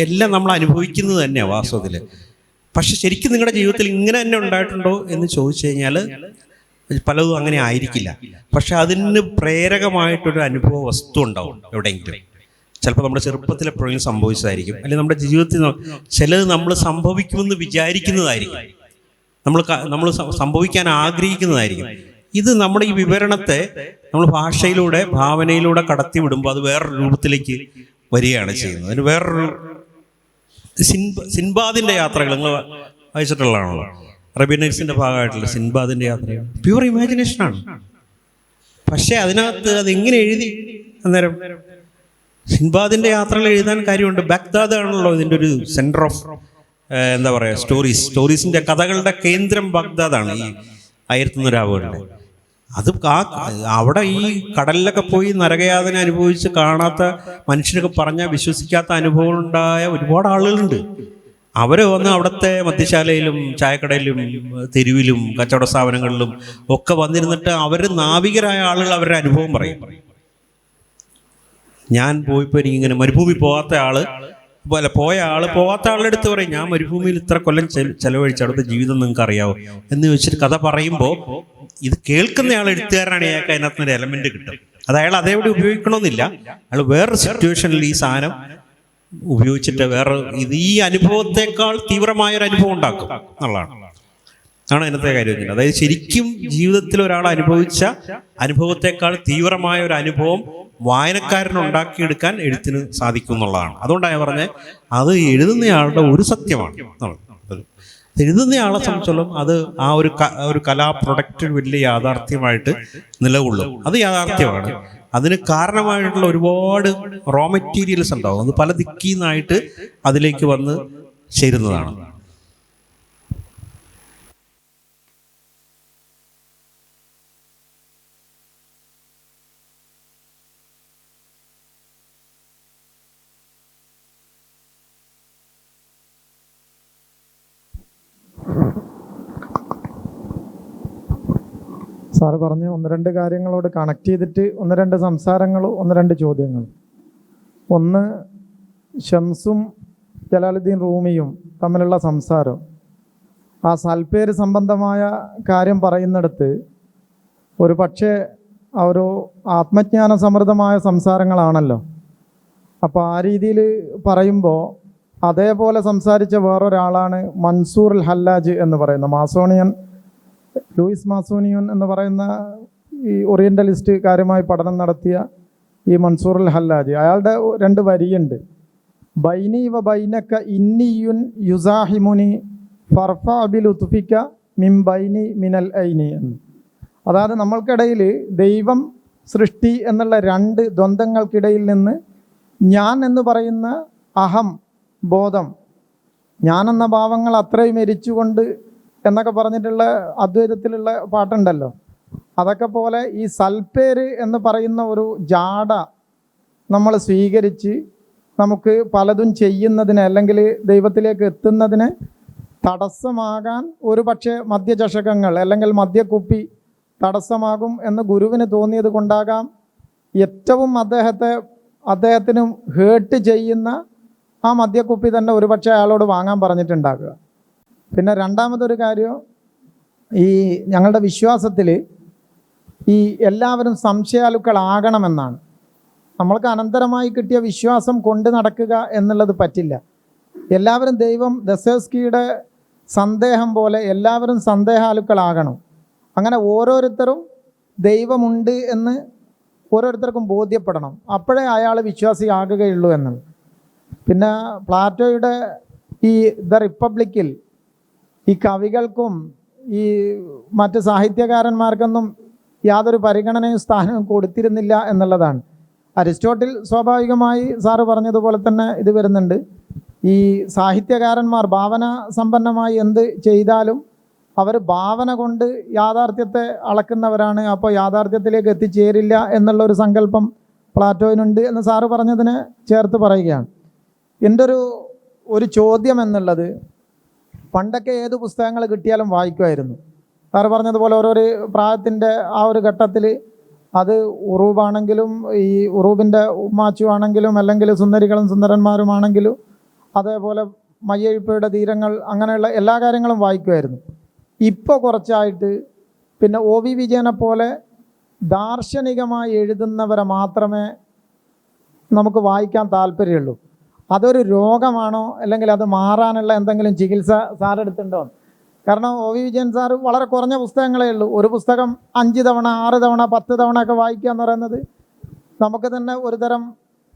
എല്ലാം നമ്മൾ അനുഭവിക്കുന്നത് തന്നെയാണ് വാസ്തവത്തിൽ. പക്ഷെ ശരിക്കും നിങ്ങളുടെ ജീവിതത്തിൽ ഇങ്ങനെ തന്നെ ഉണ്ടായിട്ടുണ്ടോ എന്ന് ചോദിച്ചു കഴിഞ്ഞാൽ പലതും അങ്ങനെ ആയിരിക്കില്ല. പക്ഷെ അതിന് പ്രേരകമായിട്ടൊരു അനുഭവ വസ്തു ഉണ്ടാവും എവിടെയെങ്കിലും. ചിലപ്പോൾ നമ്മുടെ ചെറുപ്പത്തിൽ എപ്പോഴും സംഭവിച്ചതായിരിക്കും, അല്ലെങ്കിൽ നമ്മുടെ ജീവിതത്തിൽ ചിലത് നമ്മൾ സംഭവിക്കുമെന്ന് വിചാരിക്കുന്നതായിരിക്കും, നമ്മൾ സംഭവിക്കാൻ ആഗ്രഹിക്കുന്നതായിരിക്കും. ഇത് നമ്മുടെ ഈ വിവരണത്തെ നമ്മൾ ഭാഷയിലൂടെ, ഭാവനയിലൂടെ കടത്തി വിടുമ്പോൾ അത് വേറൊരു രൂപത്തിലേക്ക് വരികയാണ് ചെയ്യുന്നത്. അതിന് വേറൊരു സിൻബാദിൻ്റെ യാത്രകൾ നിങ്ങൾ വായിച്ചിട്ടുള്ളതാണല്ലോ, അറേബ്യൻ നൈറ്റ്സിൻ്റെ ഭാഗമായിട്ടുള്ള സിൻബാദിൻ്റെ യാത്രകൾ പ്യുവർ ഇമാജിനേഷനാണ്. പക്ഷേ അതിനകത്ത് അതെങ്ങനെ എഴുതി? അന്നേരം സിൻബാദിൻ്റെ യാത്രകൾ എഴുതാൻ കാര്യമുണ്ട്. ബഗ്ദാദ് ആണല്ലോ ഇതിൻ്റെ ഒരു സെൻറ്റർ ഓഫ് എന്താ പറയുക, സ്റ്റോറീസിൻ്റെ കഥകളുടെ കേന്ദ്രം ബഗ്ദാദാണ്. ഈ 1001 രാവുകളുടെ അത് അവിടെ ഈ കടലിലൊക്കെ പോയി നരകയാതന അനുഭവിച്ച് കാണാത്ത മനുഷ്യരൊക്കെ പറഞ്ഞാൽ വിശ്വസിക്കാത്ത അനുഭവം ഉണ്ടായ ഒരുപാട് ആളുകളുണ്ട്. അവർ വന്ന് അവിടുത്തെ മദ്യശാലയിലും ചായക്കടയിലും തെരുവിലും കച്ചവട സ്ഥാപനങ്ങളിലും ഒക്കെ വന്നിരുന്നിട്ട് അവർ നാവികരായ ആളുകൾ അവരുടെ അനുഭവം പറയും. ഞാൻ പോയപ്പോൾ എനിക്കിങ്ങനെ മരുഭൂമി പോകാത്ത ആള് പോലെ പോകാത്ത ആളുടെ അടുത്ത് പറയും, ഞാൻ മരുഭൂമിയിൽ ഇത്ര കൊല്ലം ചെലവഴിച്ചു, അവിടുത്തെ ജീവിതം നിങ്ങൾക്ക് അറിയാവോ എന്ന് ചോദിച്ചിട്ട് കഥ പറയുമ്പോൾ ഇത് കേൾക്കുന്നയാൾ എഴുത്തുകാരനാണ്, അയാൾക്ക് അതിനകത്ത് ഒരു എലമെന്റ് കിട്ടും. അത് അയാൾ അതേവിടെ ഉപയോഗിക്കണമെന്നില്ല, അയാൾ വേറൊരു സിറ്റുവേഷനിൽ ഈ സാധനം ഉപയോഗിച്ചിട്ട് ഈ അനുഭവത്തെക്കാൾ തീവ്രമായൊരു അനുഭവം ഉണ്ടാക്കും എന്നുള്ളതാണ് അതിനകത്തെ കാര്യം. അതായത് ശരിക്കും ജീവിതത്തിൽ ഒരാൾ അനുഭവിച്ച അനുഭവത്തെക്കാൾ തീവ്രമായ ഒരു അനുഭവം വായനക്കാരന് ഉണ്ടാക്കിയെടുക്കാൻ എഴുത്തിന് സാധിക്കും എന്നുള്ളതാണ്. അതുകൊണ്ടാണ് ഞാൻ പറഞ്ഞത് അത് എഴുതുന്നയാളുടെ ഒരു സത്യമാണ്. എഴുതുന്നയാളെ സംബന്ധിച്ചോളം അത് ആ ഒരു കലാ പ്രൊഡക്റ്റ് വലിയ യാഥാർത്ഥ്യമായിട്ട് നിലകൊള്ളും. അത് യാഥാർത്ഥ്യമാണ്. അതിന് കാരണമായിട്ടുള്ള ഒരുപാട് റോ മെറ്റീരിയൽസ് ഉണ്ടാവും. അത് പല ദിക്കിൽ നിന്നായിട്ട് അതിലേക്ക് വന്ന് ചേരുന്നതാണ്. സാറ് പറഞ്ഞ ഒന്ന് രണ്ട് കാര്യങ്ങളോട് കണക്ട് ചെയ്തിട്ട് ഒന്ന് രണ്ട് സംസാരങ്ങളും ഒന്ന് രണ്ട് ചോദ്യങ്ങളും. ഒന്ന്, ഷംസും ജലാലുദ്ദീൻ റൂമിയും തമ്മിലുള്ള സംസാരം, ആ സൽപ്പേര് സംബന്ധമായ കാര്യം പറയുന്നിടത്ത് ഒരു പക്ഷേ ഒരു ആത്മജ്ഞാന സമൃദ്ധമായ സംസാരങ്ങളാണല്ലോ. അപ്പോൾ ആ രീതിയിൽ പറയുമ്പോൾ അതേപോലെ സംസാരിച്ച വേറൊരാളാണ് മൻസൂർ അൽ ഹല്ലാജ് എന്ന് പറയുന്ന മാസോണിയൻ, ലൂയിസ് മാസോണിയൻ എന്ന് പറയുന്ന ഈ ഓറിയൻ്റലിസ്റ്റ് കാര്യമായി പഠനം നടത്തിയ ഈ മൻസൂർ അൽ ഹല്ലാജ്. അയാളുടെ രണ്ട് വരിയുണ്ട്, ബൈനി വ ബൈനക്ക ഇന്നിയുൻ യുസാഹിമുനി ഫർഫ ബിൽ ഉത്ഫിക്ക മിം ബൈനി മിനൽ ഐനി എന്ന്. അതായത് നമ്മൾക്കിടയിൽ ദൈവം, സൃഷ്ടി എന്നുള്ള രണ്ട് ദ്വന്ദ്ങ്ങൾക്കിടയിൽ നിന്ന് ഞാൻ എന്ന് പറയുന്ന അഹം ബോധം, ഞാനെന്ന ഭാവങ്ങൾ അത്രയും എരിച്ചുകൊണ്ട് എന്നൊക്കെ പറഞ്ഞിട്ടുള്ള അദ്വൈതത്തിലുള്ള പാട്ടുണ്ടല്ലോ. അതൊക്കെ പോലെ ഈ സൽപ്പേര് എന്ന് പറയുന്ന ഒരു ജാട നമ്മൾ സ്വീകരിച്ച് നമുക്ക് പലതും ചെയ്യുന്നതിന് അല്ലെങ്കിൽ ദൈവത്തിലേക്ക് എത്തുന്നതിന് തടസ്സമാകാൻ ഒരു പക്ഷേ മദ്യചഷകങ്ങൾ അല്ലെങ്കിൽ മദ്യക്കുപ്പി തടസ്സമാകും എന്ന് ഗുരുവിന് തോന്നിയത് കൊണ്ടാകാം ഏറ്റവും അദ്ദേഹത്തിന് ഹേർട്ട് ചെയ്യുന്ന ആ മദ്യക്കുപ്പി തന്നെ ഒരുപക്ഷെ അയാളോട് വാങ്ങാൻ പറഞ്ഞിട്ടുണ്ടാകുക. പിന്നെ രണ്ടാമതൊരു കാര്യം, ഈ ഞങ്ങളുടെ വിശ്വാസത്തിൽ ഈ എല്ലാവരും സംശയാലുക്കളാകണമെന്നാണ്. നമ്മൾക്ക് അനന്തരമായി കിട്ടിയ വിശ്വാസം കൊണ്ട് നടക്കുക എന്നുള്ളത് പറ്റില്ല. എല്ലാവരും ദസ്തയേവ്സ്കിയുടെ സന്ദേഹം പോലെ എല്ലാവരും സന്ദേഹാലുക്കളാകണം. അങ്ങനെ ഓരോരുത്തരും ദൈവമുണ്ട് എന്ന് ഓരോരുത്തർക്കും ബോധ്യപ്പെടണം. അപ്പോഴേ അയാൾ വിശ്വാസിയാകുകയുള്ളൂ എന്നത്. പിന്നെ പ്ലാറ്റോയുടെ ഈ ദ റിപ്പബ്ലിക്കിൽ ഈ കവികൾക്കും ഈ മറ്റ് സാഹിത്യകാരന്മാർക്കൊന്നും യാതൊരു പരിഗണനയും സ്ഥാനവും കൊടുത്തിരുന്നില്ല എന്നുള്ളതാണ്. അരിസ്റ്റോട്ടിൽ സ്വാഭാവികമായി സാറ് പറഞ്ഞതുപോലെ തന്നെ ഇത് വരുന്നുണ്ട്. ഈ സാഹിത്യകാരന്മാർ ഭാവന സമ്പന്നമായി എന്ത് ചെയ്താലും അവർ ഭാവന കൊണ്ട് യാഥാർത്ഥ്യത്തെ അളക്കുന്നവരാണ്. അപ്പോൾ യാഥാർത്ഥ്യത്തിലേക്ക് എത്തിച്ചേരില്ല എന്നുള്ളൊരു സങ്കല്പം പ്ലാറ്റോയിനുണ്ട് എന്ന് സാറ് പറഞ്ഞതിനെ ചേർത്ത് പറയുകയാണ്. എൻ്റെ ഒരു ചോദ്യം എന്നുള്ളത്, പണ്ടൊക്കെ ഏത് പുസ്തകങ്ങൾ കിട്ടിയാലും വായിക്കുമായിരുന്നു. സാറ് പറഞ്ഞതുപോലെ ഓരോരു പ്രായത്തിൻ്റെ ആ ഒരു ഘട്ടത്തിൽ അത് ഉറൂബാണെങ്കിലും ഈ ഉറൂബിൻ്റെ ഉമ്മാച്ചു ആണെങ്കിലും അല്ലെങ്കിൽ സുന്ദരികളും സുന്ദരന്മാരുമാണെങ്കിലും അതേപോലെ മയ്യഴിപ്പയുടെ തീരങ്ങൾ, അങ്ങനെയുള്ള എല്ലാ കാര്യങ്ങളും വായിക്കുമായിരുന്നു. ഇപ്പോൾ കുറച്ചായിട്ട് പിന്നെ OV വിജയനെ പോലെ ദാർശനികമായി എഴുതുന്നവരെ മാത്രമേ നമുക്ക് വായിക്കാൻ താല്പര്യമുള്ളൂ. അതൊരു രോഗമാണോ അല്ലെങ്കിൽ അത് മാറാനുള്ള എന്തെങ്കിലും ചികിത്സ സാറെടുത്തുണ്ടോ? കാരണം OV വിജയൻ സാറ് വളരെ കുറഞ്ഞ പുസ്തകങ്ങളേ ഉള്ളൂ. ഒരു പുസ്തകം 5 തവണ 6 തവണ 10 തവണ ഒക്കെ വായിക്കുക എന്ന് പറയുന്നത് നമുക്ക് തന്നെ ഒരു തരം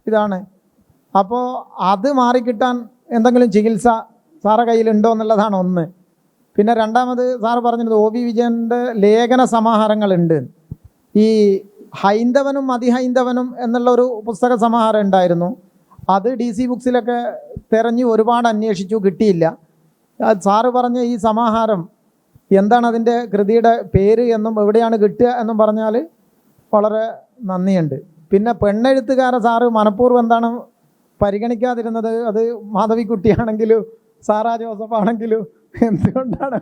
ഇതാണ്. അപ്പോൾ അത് മാറിക്കിട്ടാൻ എന്തെങ്കിലും ചികിത്സ സാറെ കയ്യിലുണ്ടോ എന്നുള്ളതാണ് ഒന്ന്. പിന്നെ രണ്ടാമത് സാറ് പറഞ്ഞത് OV വിജയൻ്റെ ലേഖന സമാഹാരങ്ങളുണ്ട്. ഈ ഹൈന്ദവനും അതിഹൈന്ദവനും എന്നുള്ളൊരു പുസ്തക സമാഹാരം ഉണ്ടായിരുന്നു. അത് DC ബുക്സിലൊക്കെ തിരഞ്ഞ് ഒരുപാട് അന്വേഷിച്ചു, കിട്ടിയില്ല. സാറ് പറഞ്ഞ ഈ സമാഹാരം എന്താണ് അതിൻ്റെ കൃതിയുടെ പേര് എന്നും എവിടെയാണ് കിട്ടുക എന്നും പറഞ്ഞാൽ വളരെ നന്ദിയുണ്ട്. പിന്നെ പെണ്ണെഴുത്തുകാരെ സാറ് മനഃപൂർവ്വം എന്താണ് പരിഗണിക്കാതിരുന്നത്? അത് മാധവിക്കുട്ടിയാണെങ്കിലും സാറാ ജോസഫ് ആണെങ്കിലും എന്തുകൊണ്ടാണ്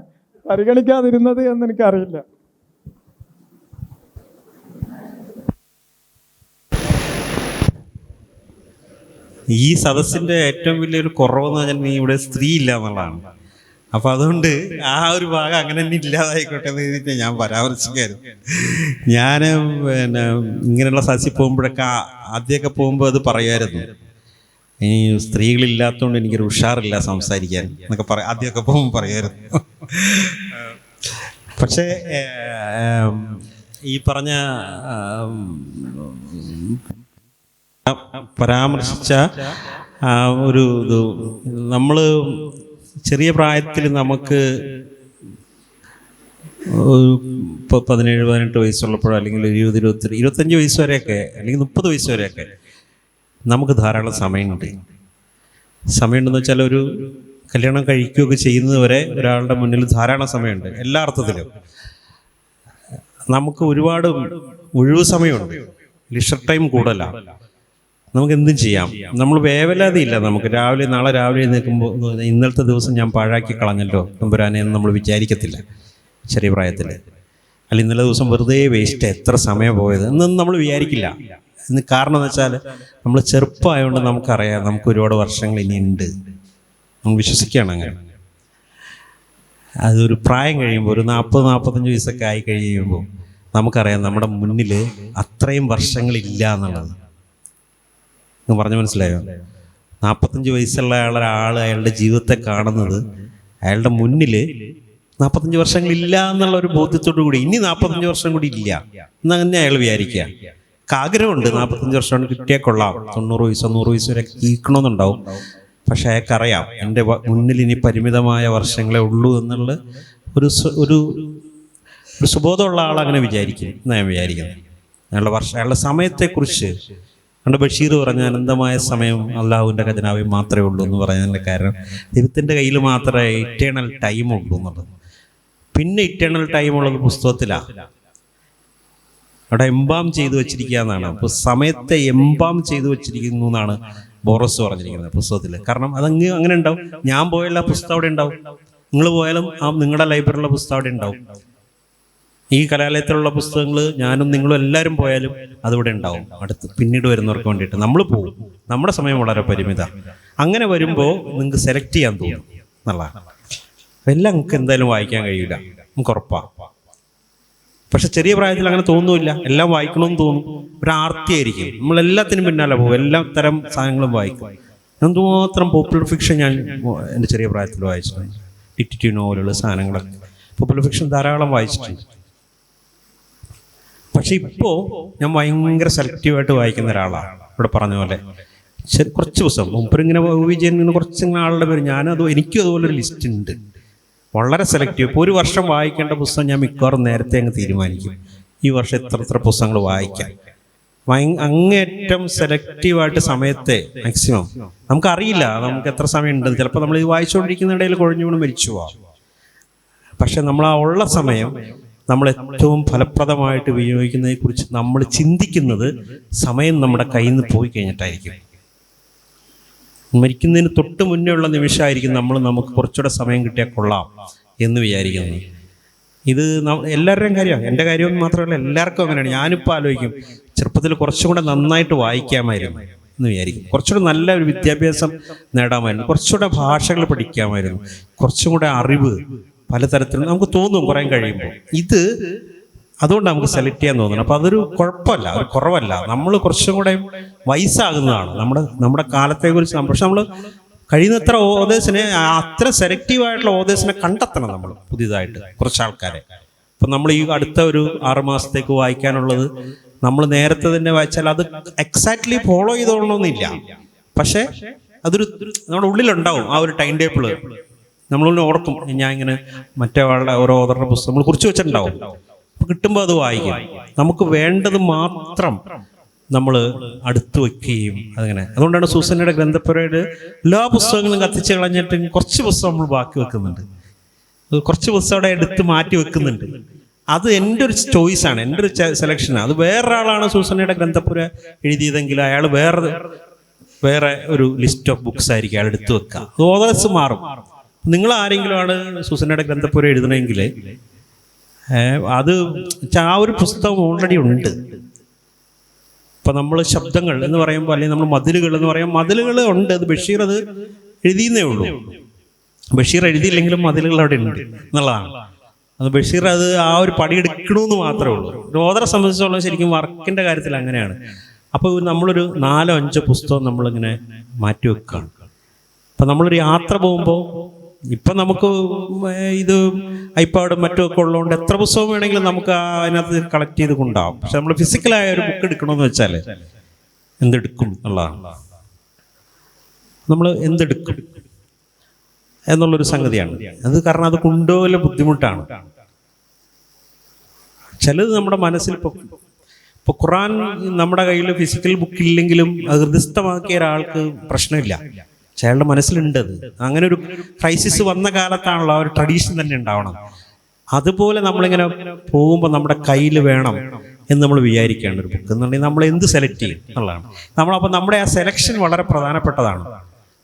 പരിഗണിക്കാതിരുന്നത് എന്ന് എനിക്കറിയില്ല. ഈ സദസ്സിൻ്റെ ഏറ്റവും വലിയൊരു കുറവെന്ന് പറഞ്ഞാൽ ഇവിടെ സ്ത്രീ ഇല്ല എന്നുള്ളതാണ്. അപ്പോൾ അതുകൊണ്ട് ആ ഒരു ഭാഗം അങ്ങനെ തന്നെ ഇല്ലാതായിക്കോട്ടെ എന്ന് എഴുതിയിട്ട് ഞാൻ പരാമർശിക്കായിരുന്നു. ഞാൻ പിന്നെ ഇങ്ങനെയുള്ള സദസ്സിൽ പോകുമ്പോഴൊക്കെ ആദ്യമൊക്കെ പോകുമ്പോൾ അത് പറയായിരുന്നു, ഈ സ്ത്രീകളില്ലാത്തതുകൊണ്ട് എനിക്കൊരു ഉഷാറില്ല സംസാരിക്കാൻ എന്നൊക്കെ ആദ്യമൊക്കെ പോകുമ്പോൾ പറയായിരുന്നു. പക്ഷേ ഈ പറഞ്ഞ പരാമർശിച്ച ഒരു ഇത് നമ്മൾ ചെറിയ പ്രായത്തിൽ നമുക്ക് ഇപ്പോൾ 17-18 വയസ്സുള്ളപ്പോഴോ അല്ലെങ്കിൽ 20-25 വയസ്സ് വരെയൊക്കെ അല്ലെങ്കിൽ 30 വയസ്സ് വരെയൊക്കെ നമുക്ക് ധാരാളം സമയമുണ്ട്. സമയമുണ്ടെന്ന് വെച്ചാൽ ഒരു കല്യാണം കഴിക്കുകയൊക്കെ ചെയ്യുന്നത് വരെ ഒരാളുടെ മുന്നിൽ ധാരാളം സമയമുണ്ട്. എല്ലാ അർത്ഥത്തിലും നമുക്ക് ഒരുപാട് ഒഴിവ് സമയമുണ്ട്, ലിഷർ ടൈം കൂടുതലാണ്. നമുക്ക് എന്തും ചെയ്യാം. നമ്മൾ വേവലാതിയില്ല. നമുക്ക് നാളെ രാവിലെ എഴുന്നേൽക്കുമ്പോൾ ഇന്നലത്തെ ദിവസം ഞാൻ പാഴാക്കി കളഞ്ഞല്ലോ തമ്പുരാനെ എന്ന് നമ്മൾ വിചാരിക്കത്തില്ല ചെറിയ പ്രായത്തിൽ. അല്ല ഇന്നലെ ദിവസം വെറുതെ വേസ്റ്റ്, എത്ര സമയം പോയത് എന്നൊന്നും നമ്മൾ വിചാരിക്കില്ല. എന്ന് കാരണം എന്ന് വെച്ചാൽ നമ്മൾ ചെറുപ്പമായതുകൊണ്ട് നമുക്കറിയാം നമുക്ക് ഒരുപാട് വർഷങ്ങൾ ഇനിയുണ്ട്. നമ്മൾ വിശ്വസിക്കുകയാണ് അങ്ങനെ. അതൊരു പ്രായം കഴിയുമ്പോൾ ഒരു 40-45 വയസ്സൊക്കെ ആയി കഴിയുമ്പോൾ നമുക്കറിയാം നമ്മുടെ മുന്നിൽ അത്രയും വർഷങ്ങളില്ല എന്നുള്ളത്. പറഞ്ഞ് മനസ്സിലായോ? 45 വയസ്സുള്ള ഒരാൾ അയാളുടെ ജീവിതത്തെ കാണുന്നത് അയാളുടെ മുന്നിൽ 45 വർഷങ്ങളില്ല എന്നുള്ള ഒരു ബോധ്യത്തോടു കൂടി ഇനി 45 വർഷം കൂടി ഇല്ല എന്ന് തന്നെ അയാൾ വിചാരിക്കുക. ആഗ്രഹമുണ്ട് 45 വർഷം കൊണ്ട് കിട്ടിയാൽ കൊള്ളാം, 90 വയസ്സോ 100 വയസ്സ് വരെ ജീവിക്കണമെന്നുണ്ടാവും. പക്ഷെ അയാൾക്കറിയാം എൻ്റെ മുന്നിൽ ഇനി പരിമിതമായ വർഷങ്ങളെ ഉള്ളൂ എന്നുള്ള ഒരു സുബോധമുള്ള ആളങ്ങനെ വിചാരിക്കും എന്നാണ് ഞാൻ വിചാരിക്കുന്നത്. അയാളുടെ സമയത്തെക്കുറിച്ച് നമ്മുടെ ബഷീർ പറഞ്ഞ അനന്തമായ സമയം അള്ളാഹുവിൻ്റെ ഖജനാവിൽ മാത്രമേ ഉള്ളൂ എന്ന് പറയുന്നതിൻ്റെ കാരണം ദൈവത്തിൻ്റെ കയ്യിൽ മാത്രമേ ഇറ്റേണൽ ടൈം ഉള്ളൂ എന്നുള്ളത്. പിന്നെ ഇറ്റേണൽ ടൈം ഉള്ളത് പുസ്തകത്തിലാണ്, അവിടെ എംബാം ചെയ്തു വെച്ചിരിക്കുക എന്നാണ്. അപ്പോൾ സമയത്തെ എംബാം ചെയ്തു വെച്ചിരിക്കുന്നു എന്നാണ് ബോറസ് പറഞ്ഞിരിക്കുന്നത് പുസ്തകത്തിൽ. കാരണം അതങ്ങ് അങ്ങനെ ഉണ്ടാവും. ഞാൻ പോയാലും ആ പുസ്തകം അവിടെ ഉണ്ടാവും, നിങ്ങൾ പോയാലും ആ നിങ്ങളുടെ ലൈബ്രറിയിലുള്ള പുസ്തകം അവിടെ ഉണ്ടാവും. ഈ കലാലയത്തിലുള്ള പുസ്തകങ്ങൾ ഞാനും നിങ്ങളും എല്ലാവരും പോയാലും അതിവിടെ ഉണ്ടാവും. അടുത്ത് പിന്നീട് വരുന്നവർക്ക് വേണ്ടിയിട്ട് നമ്മൾ പോകും. നമ്മുടെ സമയം വളരെ പരിമിത. അങ്ങനെ വരുമ്പോൾ നിങ്ങൾക്ക് സെലക്ട് ചെയ്യാൻ തോന്നും എന്നുള്ളതാണ്. എല്ലാം നിങ്ങൾക്ക് എന്തായാലും വായിക്കാൻ കഴിയില്ല, നമുക്ക് ഉറപ്പാണ്. പക്ഷെ ചെറിയ പ്രായത്തിൽ അങ്ങനെ തോന്നുന്നില്ല, എല്ലാം വായിക്കണമെന്ന് തോന്നും. ഒരു ആർത്തിയായിരിക്കും, നമ്മളെല്ലാത്തിനും പിന്നാലെ പോകും, എല്ലാ തരം സാധനങ്ങളും വായിക്കും. എന്തുമാത്രം പോപ്പുലർ ഫിക്ഷൻ ഞാൻ എൻ്റെ ചെറിയ പ്രായത്തിൽ വായിച്ചിട്ടുണ്ട്. ഡിറ്റക്റ്റീവ് നോവലുകൾ, സാധനങ്ങളൊക്കെ പോപ്പുലർ ഫിക്ഷൻ ധാരാളം വായിച്ചിട്ടുണ്ട്. പക്ഷെ ഇപ്പോൾ ഞാൻ ഭയങ്കര സെലക്റ്റീവായിട്ട് വായിക്കുന്ന ഒരാളാണ്. ഇവിടെ പറഞ്ഞ പോലെ കുറച്ച് പുസ്തകം മുമ്പിങ്ങനെ വിജയൻ ഇങ്ങനെ കുറച്ച് ആളുടെ പേര് എനിക്കും അതുപോലൊരു ലിസ്റ്റ് ഉണ്ട്. വളരെ സെലക്റ്റീവ്. ഇപ്പോൾ ഒരു വർഷം വായിക്കേണ്ട പുസ്തകം ഞാൻ മിക്കവാറും നേരത്തെ അങ്ങ് തീരുമാനിക്കും. ഈ വർഷം എത്ര പുസ്തകങ്ങൾ വായിക്കാം. അങ്ങേറ്റം സെലക്റ്റീവായിട്ട് സമയത്തെ മാക്സിമം നമുക്കറിയില്ല നമുക്ക് എത്ര സമയം ഉണ്ടെന്ന്. ചിലപ്പോൾ നമ്മൾ ഇത് വായിച്ചുകൊണ്ടിരിക്കുന്ന ഇടയിൽ കുഴഞ്ഞുകൊണ്ട് മരിച്ചു പോവാം. പക്ഷെ നമ്മൾ ആ ഉള്ള സമയം നമ്മൾ ഏറ്റവും ഫലപ്രദമായിട്ട് വിനിയോഗിക്കുന്നതിനെക്കുറിച്ച് നമ്മൾ ചിന്തിക്കുന്നത് സമയം നമ്മുടെ കയ്യിൽ നിന്ന് പോയി കഴിഞ്ഞിട്ടായിരിക്കും. മരിക്കുന്നതിന് തൊട്ട് മുന്നേ ഉള്ള നിമിഷമായിരിക്കും നമുക്ക് കുറച്ചുകൂടെ സമയം കിട്ടിയാൽ കൊള്ളാം എന്ന് വിചാരിക്കുന്നത്. ഇത് എല്ലാവരുടെയും കാര്യമാണ്, എൻ്റെ കാര്യമൊന്നും മാത്രമല്ല, എല്ലാവർക്കും അങ്ങനെയാണ്. ഞാനിപ്പോൾ ആലോചിക്കും ചെറുപ്പത്തിൽ കുറച്ചും കൂടെ നന്നായിട്ട് വായിക്കാമായിരുന്നു എന്ന് വിചാരിക്കും. കുറച്ചുകൂടെ നല്ല ഒരു വിദ്യാഭ്യാസം നേടാമായിരുന്നു, കുറച്ചുകൂടെ ഭാഷകൾ പഠിക്കാമായിരുന്നു, കുറച്ചും കൂടെ അറിവ് പലതരത്തിലും നമുക്ക് തോന്നും കുറേ കഴിയുമ്പോൾ. അതുകൊണ്ട് നമുക്ക് സെലക്ട് ചെയ്യാൻ തോന്നണം. അപ്പോൾ അതൊരു കുഴപ്പമല്ല, ഒരു കുറവല്ല. നമ്മൾ കുറച്ചും കൂടെ വയസ്സാകുന്നതാണ് നമ്മുടെ കാലത്തെക്കുറിച്ച്. പക്ഷെ നമ്മൾ കഴിയുന്നത്ര ഓതേഴ്സിനെ, അത്ര സെലക്റ്റീവായിട്ടുള്ള ഓതേഴ്സിനെ കണ്ടെത്തണം നമ്മൾ പുതിയതായിട്ട് കുറച്ച് ആൾക്കാരെ. ഇപ്പം നമ്മൾ ഈ അടുത്ത ഒരു 6 മാസത്തേക്ക് വായിക്കാനുള്ളത് നമ്മൾ നേരത്തെ തന്നെ വായിച്ചാൽ അത് എക്സാക്ട്ലി ഫോളോ ചെയ്തോളണമെന്നില്ല. പക്ഷേ അതൊരു നമ്മുടെ ഉള്ളിലുണ്ടാവും ആ ഒരു ടൈം ടേബിള്. നമ്മളൊന്ന് ഓർക്കും, ഞാൻ ഇങ്ങനെ മറ്റേ ആളുടെ ഓരോ ഓതറുടെ പുസ്തകം നമ്മൾ കുറിച്ച് വെച്ചിട്ടുണ്ടാവും. അപ്പോൾ കിട്ടുമ്പോൾ അത് വായിക്കും. നമുക്ക് വേണ്ടത് മാത്രം നമ്മൾ അടുത്ത് വയ്ക്കുകയും അതങ്ങനെ. അതുകൊണ്ടാണ് സൂസന്നയുടെ ഗ്രന്ഥപ്പുരയുടെ എല്ലാ പുസ്തകങ്ങളും കത്തിച്ച് കളഞ്ഞിട്ട് കുറച്ച് പുസ്തകം നമ്മൾ ബാക്കി വെക്കുന്നുണ്ട്, കുറച്ച് പുസ്തകം അവിടെ എടുത്ത് മാറ്റി വെക്കുന്നുണ്ട്. അത് എൻ്റെ ഒരു ചോയ്സാണ്, എൻ്റെ ഒരു സെലക്ഷനാണ്. അത് വേറൊരാളാണ് സൂസന്നയുടെ ഗ്രന്ഥപ്പുര എഴുതിയതെങ്കിൽ അയാൾ വേറെ ഒരു ലിസ്റ്റ് ഓഫ് ബുക്സ് ആയിരിക്കും അയാൾ എടുത്ത് വെക്കുക. ഓതേഴ്സ് മാറും. നിങ്ങൾ ആരെങ്കിലും ആണ് സൂസന്നയുടെ ഗ്രന്ഥപ്പുര എഴുതണമെങ്കിൽ ആ ഒരു പുസ്തകം ഓൾറെഡി ഉണ്ട്. ഇപ്പം നമ്മൾ ശബ്ദങ്ങൾ എന്ന് പറയുമ്പോൾ, അല്ലെങ്കിൽ നമ്മൾ മതിലുകൾ എന്ന് പറയുമ്പോൾ, മതിലുകൾ ഉണ്ട്. അത് ബഷീർ അത് എഴുതിയെന്നേ ഉള്ളൂ. ബഷീർ എഴുതിയില്ലെങ്കിലും മതിലുകൾ അവിടെ ഉണ്ട് എന്നുള്ളതാണ്. അത് ബഷീർ അത് ആ ഒരു പടിയെടുക്കണമെന്ന് മാത്രമേ ഉള്ളൂ. ഒരു ഓതറെ സംബന്ധിച്ചോളം ശരിക്കും വർക്കിൻ്റെ കാര്യത്തിൽ അങ്ങനെയാണ്. അപ്പോൾ നമ്മളൊരു 4-5 പുസ്തകം നമ്മളിങ്ങനെ മാറ്റി വെക്കുകയാണ്. അപ്പം നമ്മളൊരു യാത്ര പോകുമ്പോൾ, ഇപ്പം നമുക്ക് ഇത് ഐപാഡും മറ്റുമൊക്കെ ഉള്ളതുകൊണ്ട് എത്ര പുസ്തകം വേണമെങ്കിലും നമുക്ക് അതിനകത്ത് കളക്ട് ചെയ്ത് കൊണ്ടാവും. പക്ഷെ നമ്മൾ ഫിസിക്കലായ ഒരു ബുക്ക് എടുക്കണമെന്ന് വെച്ചാൽ എന്തെടുക്കും എന്നുള്ളതാണ്. നമ്മൾ എന്തെടുക്കും എന്നുള്ളൊരു സംഗതിയാണ് അത്. കാരണം അത് കൊണ്ടുപോകല് ബുദ്ധിമുട്ടാണ്. ചിലത് നമ്മുടെ മനസ്സിൽ ഇപ്പോൾ ഖുർആൻ നമ്മുടെ കയ്യിൽ ഫിസിക്കൽ ബുക്ക് ഇല്ലെങ്കിലും അത് ഹൃദയസ്ഥമാക്കിയ ഒരാൾക്ക് പ്രശ്നമില്ല. അയാളുടെ മനസ്സിലുണ്ട് അത്. അങ്ങനെ ഒരു ക്രൈസിസ് വന്ന കാലത്താണല്ലോ ആ ഒരു ട്രഡീഷൻ തന്നെ ഉണ്ടാവണം. അതുപോലെ നമ്മളിങ്ങനെ പോകുമ്പോൾ നമ്മുടെ കയ്യിൽ വേണം എന്ന് നമ്മൾ വിചാരിക്കുകയാണ് ഒരു ബുക്ക് എന്നുണ്ടെങ്കിൽ നമ്മൾ എന്ത് സെലക്ട് ചെയ്യും എന്നുള്ളതാണ്. നമ്മളപ്പോൾ നമ്മുടെ ആ സെലക്ഷൻ വളരെ പ്രധാനപ്പെട്ടതാണ്.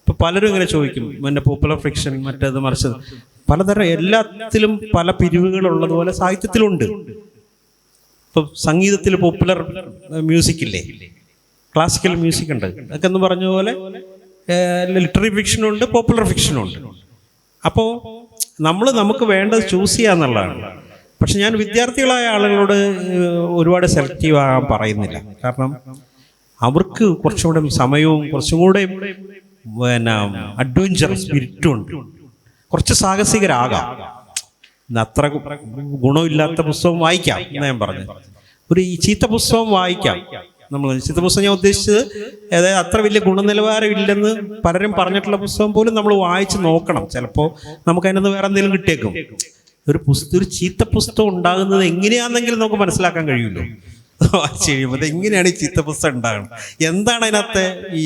ഇപ്പോൾ പലരും ഇങ്ങനെ ചോദിക്കും, പിന്നെ പോപ്പുലർ ഫിക്ഷൻ, മറ്റേത് മറിച്ചത്, പലതരം, എല്ലാത്തിലും പല പിരിവുകളുള്ളതുപോലെ സാഹിത്യത്തിലുണ്ട്. ഇപ്പോൾ സംഗീതത്തിൽ പോപ്പുലർ മ്യൂസിക് ഇല്ലേ, ക്ലാസിക്കൽ മ്യൂസിക് ഉണ്ട്. അതൊക്കെ എന്ന് പറഞ്ഞ പോലെ ലിറ്റററി ഫിക്ഷനും ഉണ്ട്, പോപ്പുലർ ഫിക്ഷനും ഉണ്ട്. അപ്പോൾ നമുക്ക് വേണ്ടത് ചൂസ് ചെയ്യുക എന്നുള്ളതാണ്. പക്ഷെ ഞാൻ വിദ്യാർത്ഥികളായ ആളുകളോട് ഒരുപാട് സെലക്റ്റീവ് ആകാൻ പറയുന്നില്ല. കാരണം അവർക്ക് കുറച്ചും കൂടെ സമയവും കുറച്ചും കൂടെ പിന്നെ അഡ്വഞ്ചർ സ്പിരിറ്റും ഉണ്ട്. കുറച്ച് സാഹസികരാകാം. അത്ര ഗുണമില്ലാത്ത പുസ്തകം വായിക്കാം എന്ന് ഞാൻ പറഞ്ഞു. ഒരു ചീത്ത പുസ്തകം വായിക്കാം. നമ്മൾ ചീത്ത പുസ്തകം ഞാൻ ഉദ്ദേശിച്ചത്, അതായത് അത്ര വലിയ ഗുണനിലവാരം ഇല്ലെന്ന് പലരും പറഞ്ഞിട്ടുള്ള പുസ്തകം പോലും നമ്മൾ വായിച്ച് നോക്കണം. ചിലപ്പോൾ നമുക്ക് അതിനകത്ത് വേറെ എന്തെങ്കിലും കിട്ടിയേക്കും. ഒരു ചീത്ത പുസ്തകം ഉണ്ടാകുന്നത് എങ്ങനെയാണെന്നെങ്കിലും നമുക്ക് മനസ്സിലാക്കാൻ കഴിയുമല്ലോ. വായിച്ചു കഴിയുമ്പോൾ അത് എങ്ങനെയാണ് ഈ ചീത്ത പുസ്തകം ഉണ്ടാകുന്നത്, എന്താണ് അതിനകത്തെ ഈ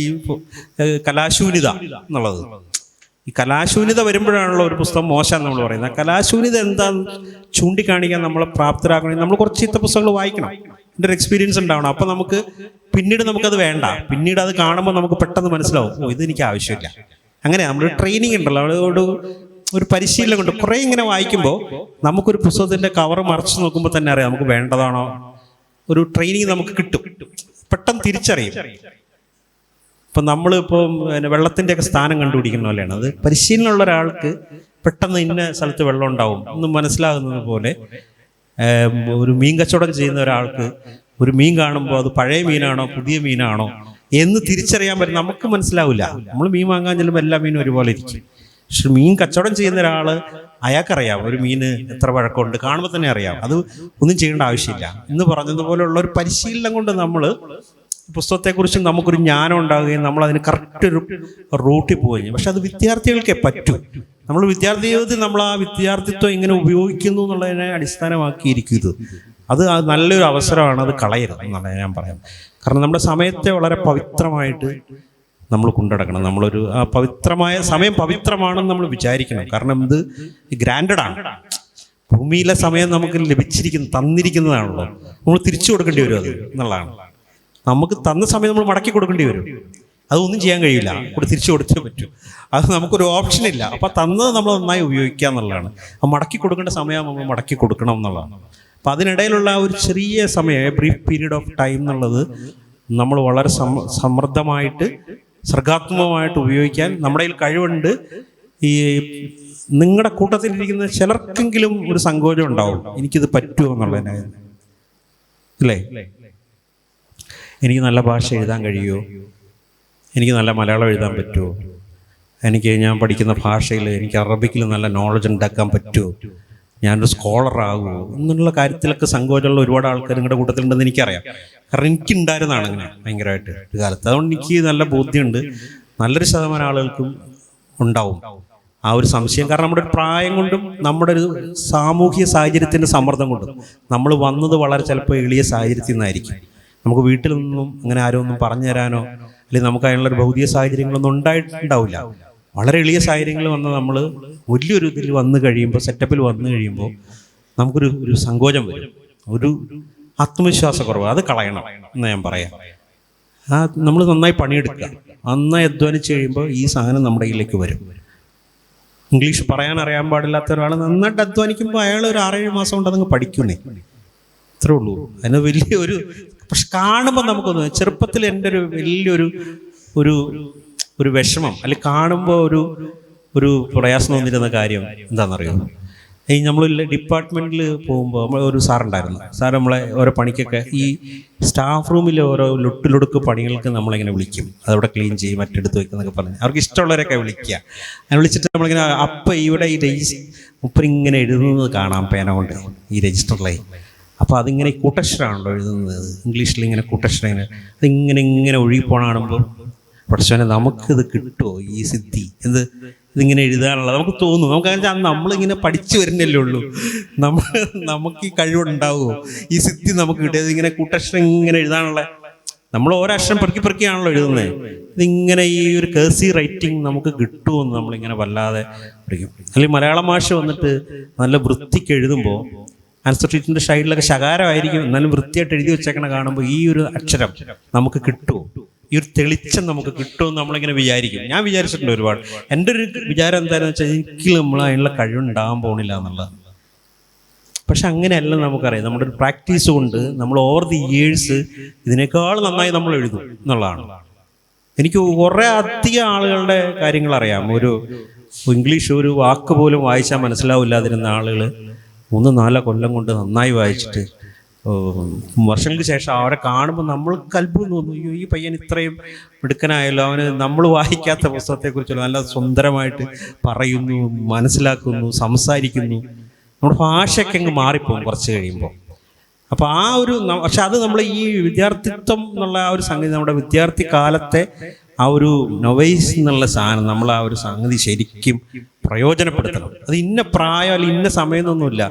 കലാശൂന്യത എന്നുള്ളത്. ഈ കലാശൂന്യത വരുമ്പോഴാണല്ലോ ഒരു പുസ്തകം മോശം നമ്മൾ പറയുന്നത്. കലാശൂന്യത എന്താന്ന് ചൂണ്ടിക്കാണിക്കാൻ നമ്മളെ പ്രാപ്തരാക്കണമെങ്കിൽ നമ്മൾ കുറച്ച് ചീത്ത പുസ്തകങ്ങൾ വായിക്കണം. എൻ്റെ ഒരു എക്സ്പീരിയൻസ് ഉണ്ടാവണം. അപ്പം നമുക്ക് പിന്നീട് നമുക്കത് വേണ്ട. പിന്നീട് അത് കാണുമ്പോൾ നമുക്ക് പെട്ടെന്ന് മനസ്സിലാവും, ഓ ഇതെനിക്ക് ആവശ്യമില്ല. അങ്ങനെ നമ്മളൊരു ട്രെയിനിങ് ഉണ്ടല്ലോ, അതോട് ഒരു പരിശീലനം കൊണ്ട് കുറേ ഇങ്ങനെ വായിക്കുമ്പോൾ നമുക്കൊരു പുസ്തകത്തിൻ്റെ കവർ മറിച്ച് നോക്കുമ്പോൾ തന്നെ അറിയാം നമുക്ക് വേണ്ടതാണോ. ഒരു ട്രെയിനിങ് നമുക്ക് കിട്ടും, പെട്ടെന്ന് തിരിച്ചറിയും. ഇപ്പം നമ്മളിപ്പോൾ വെള്ളത്തിൻ്റെയൊക്കെ സ്ഥാനം കണ്ടുപിടിക്കുന്ന പോലെയാണ്. അത് പരിശീലനമുള്ള ഒരാൾക്ക് പെട്ടെന്ന് ഇന്ന സ്ഥലത്ത് വെള്ളം ഉണ്ടാവും എന്ന് മനസ്സിലാകുന്നത് പോലെ ഒരു മീൻ കച്ചവടം ചെയ്യുന്ന ഒരാൾക്ക് ഒരു മീൻ കാണുമ്പോൾ അത് പഴയ മീനാണോ പുതിയ മീനാണോ എന്ന് തിരിച്ചറിയാൻ പറ്റും. നമുക്ക് മനസ്സിലാവില്ല. നമ്മൾ മീൻ വാങ്ങാൻ ചെല്ലുമ്പോൾ എല്ലാ മീനും ഒരുപോലെ ഇരിക്കും. പക്ഷെ മീൻ കച്ചവടം ചെയ്യുന്ന ഒരാൾ, അയാൾക്കറിയാം ഒരു മീന് എത്ര പഴക്കമുണ്ട്, കാണുമ്പോൾ തന്നെ അറിയാം. അത് ഒന്നും ചെയ്യേണ്ട ആവശ്യമില്ല എന്ന് പറഞ്ഞതുപോലെയുള്ള ഒരു പരിശീലനം കൊണ്ട് നമ്മൾ പുസ്തകത്തെക്കുറിച്ച് നമുക്കൊരു ജ്ഞാനം ഉണ്ടാകുകയും നമ്മൾ അതിന് കറക്റ്റ് ഒരു റൂട്ടിൽ പോവുകയും. പക്ഷെ അത് വിദ്യാർത്ഥികൾക്കേ പറ്റൂ. നമ്മൾ വിദ്യാർത്ഥി ജീവിതത്തിൽ നമ്മൾ ആ വിദ്യാർത്ഥിത്വം ഇങ്ങനെ ഉപയോഗിക്കുന്നു എന്നുള്ളതിനെ അടിസ്ഥാനമാക്കിയിരിക്കും. അത് നല്ലൊരു അവസരമാണ്, അത് കളയരുത് എന്നുള്ളത് ഞാൻ പറയാം. കാരണം നമ്മുടെ സമയത്തെ വളരെ പവിത്രമായിട്ട് നമ്മൾ കൊണ്ടുനടക്കണം. നമ്മളൊരു ആ പവിത്രമായ സമയം പവിത്രമാണെന്ന് നമ്മൾ വിചാരിക്കണം. കാരണം ഇത് ഗ്രാൻഡഡാണ്. ഭൂമിയിലെ സമയം നമുക്ക് തന്നിരിക്കുന്നതാണല്ലോ. നമ്മൾ തിരിച്ചു കൊടുക്കേണ്ടി വരും അത് എന്നുള്ളതാണ്. നമുക്ക് തന്ന സമയം നമ്മൾ മടക്കി കൊടുക്കേണ്ടി വരും. അതൊന്നും ചെയ്യാൻ കഴിയില്ല, കൂടെ തിരിച്ചു കൊടുത്തേ പറ്റൂ. അത് നമുക്കൊരു ഓപ്ഷനില്ല. അപ്പം തന്നത് നമ്മൾ നന്നായി ഉപയോഗിക്കുക എന്നുള്ളതാണ്. ആ മടക്കി കൊടുക്കേണ്ട സമയം നമ്മൾ മടക്കി കൊടുക്കണം എന്നുള്ളതാണ്. അപ്പം അതിനിടയിലുള്ള ഒരു ചെറിയ സമയം, ബ്രീഫ് പീരീഡ് ഓഫ് ടൈം എന്നുള്ളത് നമ്മൾ വളരെ സമൃദ്ധമായിട്ട് സർഗാത്മകമായിട്ട് ഉപയോഗിക്കാൻ നമ്മുടെ കയ്യിൽ കഴിവുണ്ട്. ഈ നിങ്ങളുടെ കൂട്ടത്തിലിരിക്കുന്ന ചിലർക്കെങ്കിലും ഒരു സങ്കോചം ഉണ്ടാവും, എനിക്കിത് പറ്റുമോ എന്നുള്ളതിനെ. ഇല്ലേ, എനിക്ക് നല്ല ഭാഷ എഴുതാൻ കഴിയുമോ, എനിക്ക് നല്ല മലയാളം എഴുതാൻ പറ്റുമോ, ഞാൻ പഠിക്കുന്ന ഭാഷയിൽ എനിക്ക് അറബിക്കിൽ നല്ല നോളജ് ഉണ്ടാക്കാൻ പറ്റുമോ, ഞാനൊരു സ്കോളറാകുമോ എന്നുള്ള കാര്യത്തിലൊക്കെ സങ്കോചമുള്ള ഒരുപാട് ആൾക്കാർ നിങ്ങളുടെ കൂട്ടത്തിലുണ്ടെന്ന് എനിക്കറിയാം. കാരണം എനിക്കുണ്ടായിരുന്നതാണ് അങ്ങനെ ഭയങ്കരമായിട്ട് ഒരു കാലത്ത്. അതുകൊണ്ട് എനിക്ക് നല്ല ബോധ്യമുണ്ട്, നല്ലൊരു ശതമാനം ആളുകൾക്കും ഉണ്ടാവും ആ ഒരു സംശയം. കാരണം നമ്മുടെ ഒരു പ്രായം കൊണ്ടും നമ്മുടെ ഒരു സാമൂഹിക സാഹചര്യത്തിൻ്റെ സമ്മർദ്ദം കൊണ്ടും നമ്മൾ വന്നത് വളരെ ചിലപ്പോൾ എളിയ സാഹചര്യത്തിൽ നിന്നായിരിക്കും. നമുക്ക് വീട്ടിൽ നിന്നും അങ്ങനെ ആരോ ഒന്നും പറഞ്ഞു തരാനോ അല്ലെങ്കിൽ നമുക്ക് അതിനുള്ളൊരു ഭൗതിക സാഹചര്യങ്ങളൊന്നും ഉണ്ടായിട്ടുണ്ടാവില്ല. വളരെ എളിയ സാഹചര്യങ്ങൾ വന്ന് നമ്മൾ വലിയൊരു ഇതിൽ വന്നു കഴിയുമ്പോൾ, സെറ്റപ്പിൽ വന്നു കഴിയുമ്പോൾ നമുക്കൊരു സങ്കോചം വരും, ഒരു ആത്മവിശ്വാസക്കുറവ്. അത് കളയണം എന്ന് ഞാൻ പറയാം. നമ്മൾ നന്നായി പണിയെടുക്കുക, നന്നായി അധ്വാനിച്ച് കഴിയുമ്പോൾ ഈ സാധനം നമ്മുടെ കയ്യിലേക്ക് വരും. ഇംഗ്ലീഷ് പറയാൻ അറിയാൻ പാടില്ലാത്ത ഒരാൾ നന്നായിട്ട് അധ്വാനിക്കുമ്പോൾ അയാൾ ഒരു 6-7 മാസം കൊണ്ട് അതങ്ങ് പഠിക്കുന്നേ. അത്രേ ഉള്ളൂ. അതിന് വലിയ ഒരു പക്ഷെ കാണുമ്പോൾ നമുക്കൊന്ന് ചെറുപ്പത്തിൽ എൻ്റെ ഒരു വലിയൊരു ഒരു ഒരു വിഷമം അല്ലെങ്കിൽ കാണുമ്പോൾ ഒരു പ്രയാസം തോന്നിയിരുന്ന കാര്യം എന്താണെന്നറിയോ? ഈ നമ്മൾ ഡിപ്പാർട്ട്മെൻറ്റിൽ പോകുമ്പോൾ നമ്മൾ ഒരു സാറുണ്ടായിരുന്നു. സാർ നമ്മളെ ഓരോ പണിക്കൊക്കെ ഈ സ്റ്റാഫ് റൂമിൽ ഓരോ ലൊട്ടിലൊടുക്ക് പണികൾക്ക് നമ്മളിങ്ങനെ വിളിക്കും. അതവിടെ ക്ലീൻ ചെയ്യും, മറ്റെടുത്ത് വയ്ക്കുന്നൊക്കെ പറഞ്ഞ് അവർക്ക് ഇഷ്ടമുള്ളവരൊക്കെ വിളിക്കുക. അങ്ങനെ വിളിച്ചിട്ട് നമ്മളിങ്ങനെ അപ്പം ഇവിടെ ഈ മുപ്പരിങ്ങനെ എഴുതുന്നത് കാണാം പേന കൊണ്ട് ഈ രജിസ്റ്ററിലായി. അപ്പോൾ അതിങ്ങനെ കൂട്ടക്ഷരമാണല്ലോ എഴുതുന്നത്, ഇംഗ്ലീഷിൽ ഇങ്ങനെ കൂട്ടക്ഷരം ഇങ്ങനെ ഇങ്ങനെ ഒഴുകിപ്പോണ കാണുമ്പോൾ പഠിച്ചവനെ നമുക്കിത് കിട്ടുമോ ഈ സിദ്ധി, ഇതിങ്ങനെ എഴുതാനുള്ളത് നമുക്ക് തോന്നും. നമുക്ക് നമ്മളിങ്ങനെ പഠിച്ചു വരുന്നല്ലേ ഉള്ളൂ, നമുക്ക് ഈ കഴിവുണ്ടാവുമോ ഈ സിദ്ധി നമുക്ക് കിട്ടിയത്? ഇങ്ങനെ കൂട്ടക്ഷരം ഇങ്ങനെ എഴുതാനുള്ള നമ്മൾ ഓരോ അക്ഷരം പെറുക്കിയാണല്ലോ എഴുതുന്നത്. ഇതിങ്ങനെ ഈ ഒരു കേഴ്സി റൈറ്റിംഗ് നമുക്ക് കിട്ടുമെന്ന് നമ്മളിങ്ങനെ വല്ലാതെ പഠിക്കും. അല്ലെങ്കിൽ മലയാളം ഭാഷ വന്നിട്ട് നല്ല വൃത്തിക്ക് എഴുതുമ്പോൾ ആൻസർ ഷീറ്റിൻ്റെ സൈഡിലൊക്കെ ശകാരമായിരിക്കും, എന്നാലും വൃത്തിയായിട്ട് എഴുതി വെച്ചേക്കണ കാണുമ്പോൾ ഈ ഒരു അക്ഷരം നമുക്ക് കിട്ടുമോ, ഈ ഒരു തെളിച്ചം നമുക്ക് കിട്ടുമെന്ന് നമ്മളിങ്ങനെ വിചാരിക്കും. ഞാൻ വിചാരിച്ചിട്ടുണ്ട് ഒരുപാട്. എൻ്റെ ഒരു വിചാരം എന്താണെന്ന് വെച്ചാൽ എനിക്ക് നമ്മൾ അതിനുള്ള കഴിവുണ്ടാകാൻ പോകണില്ല എന്നുള്ളത്. പക്ഷെ അങ്ങനെയല്ല, നമുക്കറിയാം നമ്മുടെ ഒരു പ്രാക്ടീസ് കൊണ്ട് നമ്മൾ ഓവർ ദി ഇയേഴ്സ് ഇതിനേക്കാൾ നന്നായി നമ്മൾ എഴുതും എന്നുള്ളതാണ്. എനിക്ക് കുറേ അധികം ആളുകളുടെ കാര്യങ്ങൾ അറിയാം. ഒരു ഇംഗ്ലീഷ് ഒരു വാക്ക് പോലും വായിച്ചാൽ മനസ്സിലാവില്ലാതിരുന്ന ആളുകൾ 3-4 കൊല്ലം കൊണ്ട് നന്നായി വായിച്ചിട്ട് വർഷങ്ങൾക്ക് ശേഷം അവരെ കാണുമ്പോൾ നമ്മൾക്ക് അത്ഭുതം തോന്നും. അയ്യോ, ഈ പയ്യൻ ഇത്രയും മിടുക്കനായല്ലോ, അവന് നമ്മൾ വായിക്കാത്ത പുസ്തകത്തെക്കുറിച്ചുള്ള നല്ല സുന്ദരമായിട്ട് പറയുന്നു, മനസ്സിലാക്കുന്നു, സംസാരിക്കുന്നു. നമ്മുടെ ഭാഷയൊക്കെ അങ്ങ് മാറിപ്പോകും കുറച്ച് കഴിയുമ്പോൾ. അപ്പോൾ ആ ഒരു പക്ഷെ അത് നമ്മൾ ഈ വിദ്യാർത്ഥിത്വം എന്നുള്ള ആ ഒരു സംഗതി, നമ്മുടെ വിദ്യാർത്ഥി കാലത്തെ ആ ഒരു നൊവൈസ് എന്നുള്ള സാധനം നമ്മൾ ആ ഒരു സംഗതി ശരിക്കും പ്രയോജനപ്പെടുത്തണം. അത് ഇന്ന പ്രായം അല്ലെങ്കിൽ ഇന്ന സമയം എന്നൊന്നുമില്ല.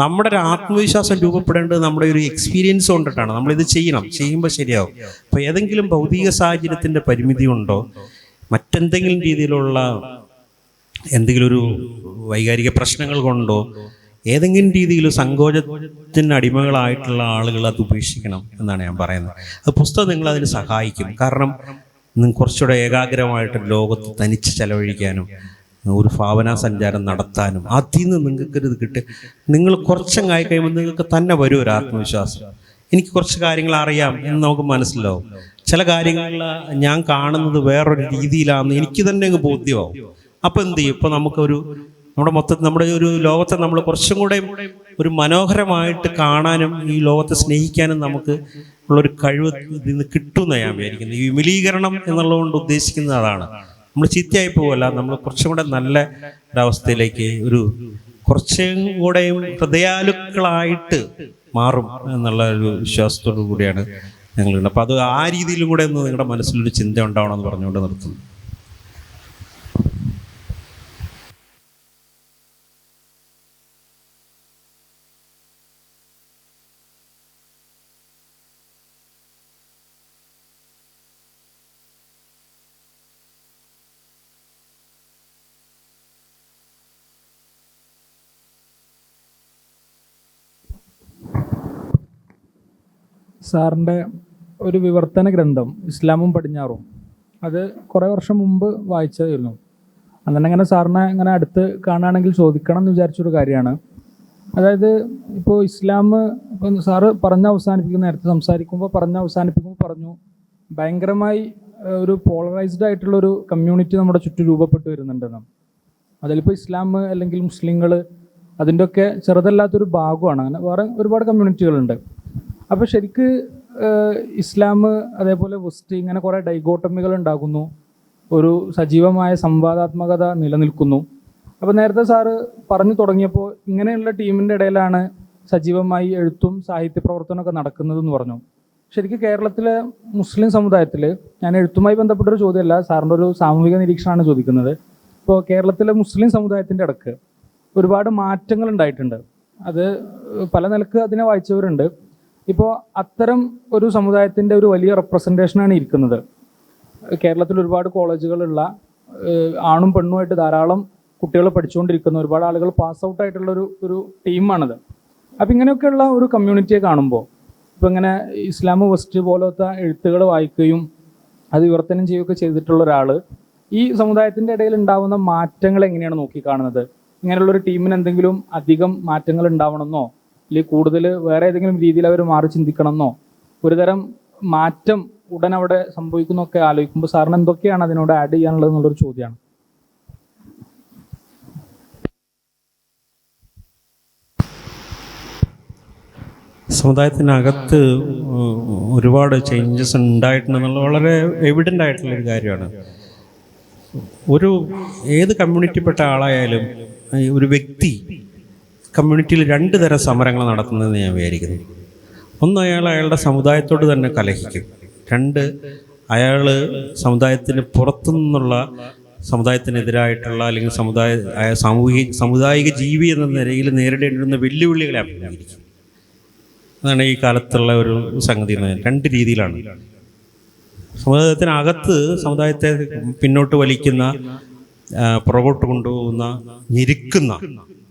നമ്മുടെ ഒരു ആത്മവിശ്വാസം രൂപപ്പെടേണ്ടത് നമ്മുടെ ഒരു എക്സ്പീരിയൻസ് കൊണ്ടിട്ടാണ്. നമ്മളിത് ചെയ്യുമ്പോൾ ശരിയാവും. അപ്പോൾ ഏതെങ്കിലും ഭൗതിക സാഹചര്യത്തിൻ്റെ പരിമിതി കൊണ്ടോ മറ്റെന്തെങ്കിലും രീതിയിലുള്ള എന്തെങ്കിലും ഒരു വൈകാരിക പ്രശ്നങ്ങൾ കൊണ്ടോ ഏതെങ്കിലും രീതിയിൽ സങ്കോചത്തിന് അടിമകളായിട്ടുള്ള ആളുകൾ അത് ഉപേക്ഷിക്കണം എന്നാണ് ഞാൻ പറയുന്നത്. അത് പുസ്തകം നിങ്ങളതിന് സഹായിക്കും. കാരണം കുറച്ചുകൂടെ ഏകാഗ്രമായിട്ട് ലോകത്ത് തനിച്ച് ചെലവഴിക്കാനും ഒരു ഭാവനാ സഞ്ചാരം നടത്താനും അതിൽ നിന്ന് നിങ്ങൾക്കൊരിത് കിട്ടും. നിങ്ങൾ കുറച്ചങ്ങായി കഴിയുമ്പോൾ നിങ്ങൾക്ക് തന്നെ വരും ഒരു ആത്മവിശ്വാസം. എനിക്ക് കുറച്ച് കാര്യങ്ങൾ അറിയാം എന്ന് നമുക്ക് മനസ്സിലാവും. ചില കാര്യങ്ങൾ ഞാൻ കാണുന്നത് വേറൊരു രീതിയിലാണെന്ന് എനിക്ക് തന്നെ അങ്ങ് ബോധ്യമാവും. അപ്പോൾ എന്ത് ചെയ്യും? ഇപ്പോൾ നമുക്കൊരു നമ്മുടെ ഒരു ലോകത്തെ നമ്മൾ കുറച്ചും കൂടെ ഒരു മനോഹരമായിട്ട് കാണാനും ഈ ലോകത്തെ സ്നേഹിക്കാനും നമുക്ക് ഉള്ളൊരു കഴിവ് ഇതിൽ നിന്ന് കിട്ടുമെന്നാണ് ഞാൻ വിചാരിക്കുന്നത്. ഈ വിപുലീകരണം എന്നുള്ളതുകൊണ്ട് ഉദ്ദേശിക്കുന്നത് അതാണ്. നമ്മൾ ചീത്തയായി പോവല്ല, നമ്മൾ കുറച്ചും കൂടെ നല്ല ഒരവസ്ഥയിലേക്ക് കുറച്ചും കൂടെയും ഹൃദയാലുക്കളായിട്ട് മാറും എന്നുള്ള ഒരു വിശ്വാസത്തോടു കൂടിയാണ് ഞങ്ങളുണ്ട്. അപ്പോൾ അത് ആ രീതിയിലും കൂടെ ഒന്ന് നിങ്ങളുടെ മനസ്സിലൊരു ചിന്ത ഉണ്ടാവണമെന്ന് പറഞ്ഞുകൊണ്ട് നിർത്തുന്നു. സാറിൻ്റെ ഒരു വിവർത്തന ഗ്രന്ഥം ഇസ്ലാമും പടിഞ്ഞാറും, അത് കുറേ വർഷം മുമ്പ് വായിച്ചതായിരുന്നു. അങ്ങനെ അങ്ങനെ സാറിനെ ഇങ്ങനെ അടുത്ത് കാണുകയാണെങ്കിൽ ചോദിക്കണം എന്ന് വിചാരിച്ചൊരു കാര്യമാണ്. അതായത് ഇപ്പോൾ ഇസ്ലാം, ഇപ്പം സാറ് നേരത്തെ സംസാരിക്കുമ്പോൾ പറഞ്ഞു ഭയങ്കരമായി ഒരു പോളറൈസ്ഡ് ആയിട്ടുള്ളൊരു കമ്മ്യൂണിറ്റി നമ്മുടെ ചുറ്റും രൂപപ്പെട്ടു വരുന്നുണ്ടെന്ന്. അതിലിപ്പോൾ ഇസ്ലാം അല്ലെങ്കിൽ മുസ്ലിങ്ങൾ അതിൻ്റെയൊക്കെ ചെറുതല്ലാത്തൊരു ഭാഗമാണ്. അങ്ങനെ വേറെ ഒരുപാട് കമ്മ്യൂണിറ്റികളുണ്ട്. അപ്പോൾ ശരിക്ക് ഇസ്ലാം അതേപോലെ വെസ്റ്റ് ഇങ്ങനെ കുറേ ഡൈഗോട്ടമികൾ ഉണ്ടാകുന്നു, ഒരു സജീവമായ സംവാദാത്മകത നിലനിൽക്കുന്നു. അപ്പോൾ നേരത്തെ സാറ് പറഞ്ഞു തുടങ്ങിയപ്പോൾ ഇങ്ങനെയുള്ള ടീമിൻ്റെ ഇടയിലാണ് സജീവമായി എഴുത്തും സാഹിത്യ പ്രവർത്തനമൊക്കെ നടക്കുന്നതെന്ന് പറഞ്ഞു. ശരിക്കും കേരളത്തിലെ മുസ്ലിം സമുദായത്തിൽ, ഞാൻ എഴുത്തുമായി ബന്ധപ്പെട്ടൊരു ചോദ്യമല്ല, സാറിൻ്റെ ഒരു സാമൂഹിക നിരീക്ഷണമാണ് ചോദിക്കുന്നത്. ഇപ്പോൾ കേരളത്തിലെ മുസ്ലിം സമുദായത്തിൻ്റെ ഇടയ്ക്ക് ഒരുപാട് മാറ്റങ്ങൾ ഉണ്ടായിട്ടുണ്ട്. അത് പല നിലക്ക് അതിനെ വായിച്ചവരുണ്ട്. ഇപ്പോൾ അത്തരം ഒരു സമുദായത്തിൻ്റെ ഒരു വലിയ റെപ്രസെൻറ്റേഷനാണ് ഇരിക്കുന്നത്. കേരളത്തിൽ ഒരുപാട് കോളേജുകളുള്ള, ആണും പെണ്ണുമായിട്ട് ധാരാളം കുട്ടികൾ പഠിച്ചുകൊണ്ടിരിക്കുന്ന, ഒരുപാട് ആളുകൾ പാസ് ഔട്ട് ആയിട്ടുള്ളൊരു ടീമാണത്. അപ്പം ഇങ്ങനെയൊക്കെയുള്ള ഒരു കമ്മ്യൂണിറ്റിയെ കാണുമ്പോൾ, ഇപ്പോൾ ഇങ്ങനെ ഇസ്ലാം വെസ്റ്റ് പോലത്തെ എഴുത്തുകൾ വായിക്കുകയും അത് വിവർത്തനം ചെയ്യുകയൊക്കെ ചെയ്തിട്ടുള്ള ഒരാൾ ഈ സമുദായത്തിൻ്റെ ഇടയിൽ ഉണ്ടാകുന്ന മാറ്റങ്ങൾ എങ്ങനെയാണ് നോക്കിക്കാണുന്നത്? ഇങ്ങനെയുള്ളൊരു ടീമിന് എന്തെങ്കിലും അധികം മാറ്റങ്ങൾ ഉണ്ടാവണമെന്നോ അല്ലെങ്കിൽ കൂടുതൽ വേറെ ഏതെങ്കിലും രീതിയിൽ അവർ മാറി ചിന്തിക്കണമെന്നോ ഒരുതരം മാറ്റം ഉടൻ അവിടെ സംഭവിക്കുന്നൊക്കെ ആലോചിക്കുമ്പോൾ സാറിന് എന്തൊക്കെയാണ് അതിനോട് ആഡ് ചെയ്യാനുള്ളത് എന്നുള്ളൊരു ചോദ്യമാണ്. സമുദായത്തിനകത്ത് ഒരുപാട് ചേഞ്ചസ് ഉണ്ടായിട്ടുണ്ടെന്നുള്ള വളരെ എവിഡൻ്റ് ആയിട്ടുള്ളൊരു കാര്യമാണ്. ഏത് കമ്മ്യൂണിറ്റിപ്പെട്ട ആളായാലും ഒരു വ്യക്തി കമ്മ്യൂണിറ്റിയിൽ 2 തരം സമരങ്ങൾ നടത്തുന്നതെന്ന് ഞാൻ വിചാരിക്കുന്നു. ഒന്ന്, അയാളുടെ സമുദായത്തോട് തന്നെ കലഹിക്കും. 2, അയാൾ സമുദായത്തിന് പുറത്തുനിന്നുള്ള സമുദായത്തിനെതിരായിട്ടുള്ള അല്ലെങ്കിൽ സാമൂഹിക ജീവി എന്ന നിലയിൽ നേരിടേണ്ടിരുന്ന വെല്ലുവിളികളെ അഭിമുഖീകരിക്കും. അതാണ് ഈ കാലത്തുള്ള ഒരു സംഗതി. 2 രീതിയിലാണ്. സമുദായത്തിനകത്ത് സമുദായത്തെ പിന്നോട്ട് വലിക്കുന്ന, പുറകോട്ട് കൊണ്ടുപോകുന്ന, ഞെരുക്കുന്ന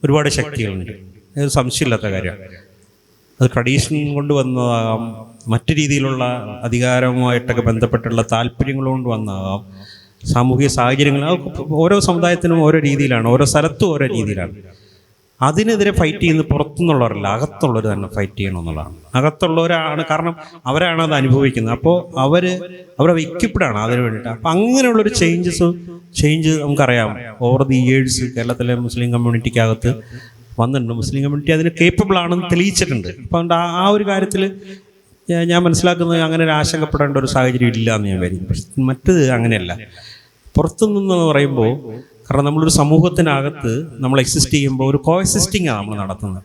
ഒരുപാട് ശക്തികളുണ്ട്. അത് സംശയമില്ലാത്ത കാര്യമാണ്. അത് ട്രഡീഷൻ കൊണ്ടുവന്നതാകാം, മറ്റു രീതിയിലുള്ള അധികാരവുമായിട്ടൊക്കെ ബന്ധപ്പെട്ടുള്ള താല്പര്യങ്ങൾ കൊണ്ട് വന്നതാകാം, സാമൂഹിക സാഹചര്യങ്ങൾ. ഓരോ സമുദായത്തിനും ഓരോ രീതിയിലാണ്, ഓരോ സ്ഥലത്തും ഓരോ രീതിയിലാണ്. അതിനെതിരെ ഫൈറ്റ് ചെയ്യുന്നത് പുറത്തുനിന്നുള്ളവരല്ല, അകത്തുള്ളവർ തന്നെ ഫൈറ്റ് ചെയ്യണമെന്നുള്ളതാണ്. അകത്തുള്ളവരാണ്, കാരണം അവരാണ് അത് അനുഭവിക്കുന്നത്. അപ്പോൾ അവരെ എക്യുപ്ഡാണ് അതിന് വേണ്ടിയിട്ട്. അപ്പം അങ്ങനെയുള്ളൊരു ചേഞ്ച് നമുക്കറിയാം ഓവർ ദി ഇയേഴ്സ് കേരളത്തിലെ മുസ്ലിം കമ്മ്യൂണിറ്റിക്കകത്ത് വന്നിട്ടുണ്ട്. മുസ്ലിം കമ്മ്യൂണിറ്റി അതിന് കേപ്പബിൾ ആണെന്ന് തെളിയിച്ചിട്ടുണ്ട്. അപ്പം ആ ഒരു കാര്യത്തിൽ ഞാൻ മനസ്സിലാക്കുന്നത് അങ്ങനെ ഒരു ആശങ്കപ്പെടേണ്ട ഒരു സാഹചര്യം ഇല്ല എന്ന് ഞാൻ കരുതുന്നു. പക്ഷെ മറ്റത് അങ്ങനെയല്ല. പുറത്തുനിന്ന് പറയുമ്പോൾ, കാരണം നമ്മളൊരു സമൂഹത്തിനകത്ത് നമ്മൾ എക്സിസ്റ്റ് ചെയ്യുമ്പോൾ ഒരു കോഎക്സിസ്റ്റിംഗാണ് നമ്മൾ നടത്തുന്നത്.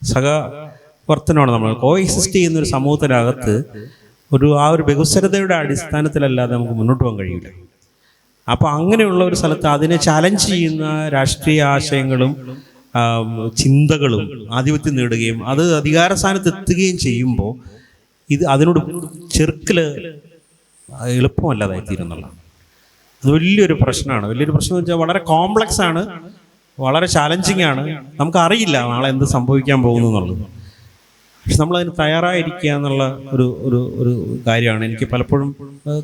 സഹവർത്തനമാണ് നമ്മൾ കോഎക്സിസ്റ്റ് ചെയ്യുന്ന ഒരു സമൂഹത്തിനകത്ത്. ആ ഒരു ബഹുസ്വരതയുടെ അടിസ്ഥാനത്തിലല്ലാതെ നമുക്ക് മുന്നോട്ട് പോകാൻ കഴിയില്ല. അപ്പോൾ അങ്ങനെയുള്ള ഒരു സ്ഥലത്ത് അതിനെ ചാലഞ്ച് ചെയ്യുന്ന രാഷ്ട്രീയ ആശയങ്ങളും ചിന്തകളും ആധിപത്യം നേടുകയും അത് അധികാര സ്ഥാനത്ത് എത്തുകയും ചെയ്യുമ്പോൾ അതിനോട് ചെറുക്കൽ എളുപ്പമല്ലാതായി തീരുന്നുള്ളതാണ്. അത് വലിയൊരു പ്രശ്നമാണ്. വലിയൊരു പ്രശ്നം എന്ന് വെച്ചാൽ വളരെ കോംപ്ലക്സ് ആണ്, വളരെ ചാലഞ്ചിങ് ആണ്. നമുക്കറിയില്ല നാളെ എന്ത് സംഭവിക്കാൻ പോകുന്നു എന്നുള്ളത്. പക്ഷെ നമ്മളതിന് തയ്യാറായിരിക്കുക എന്നുള്ള ഒരു കാര്യമാണ് എനിക്ക് പലപ്പോഴും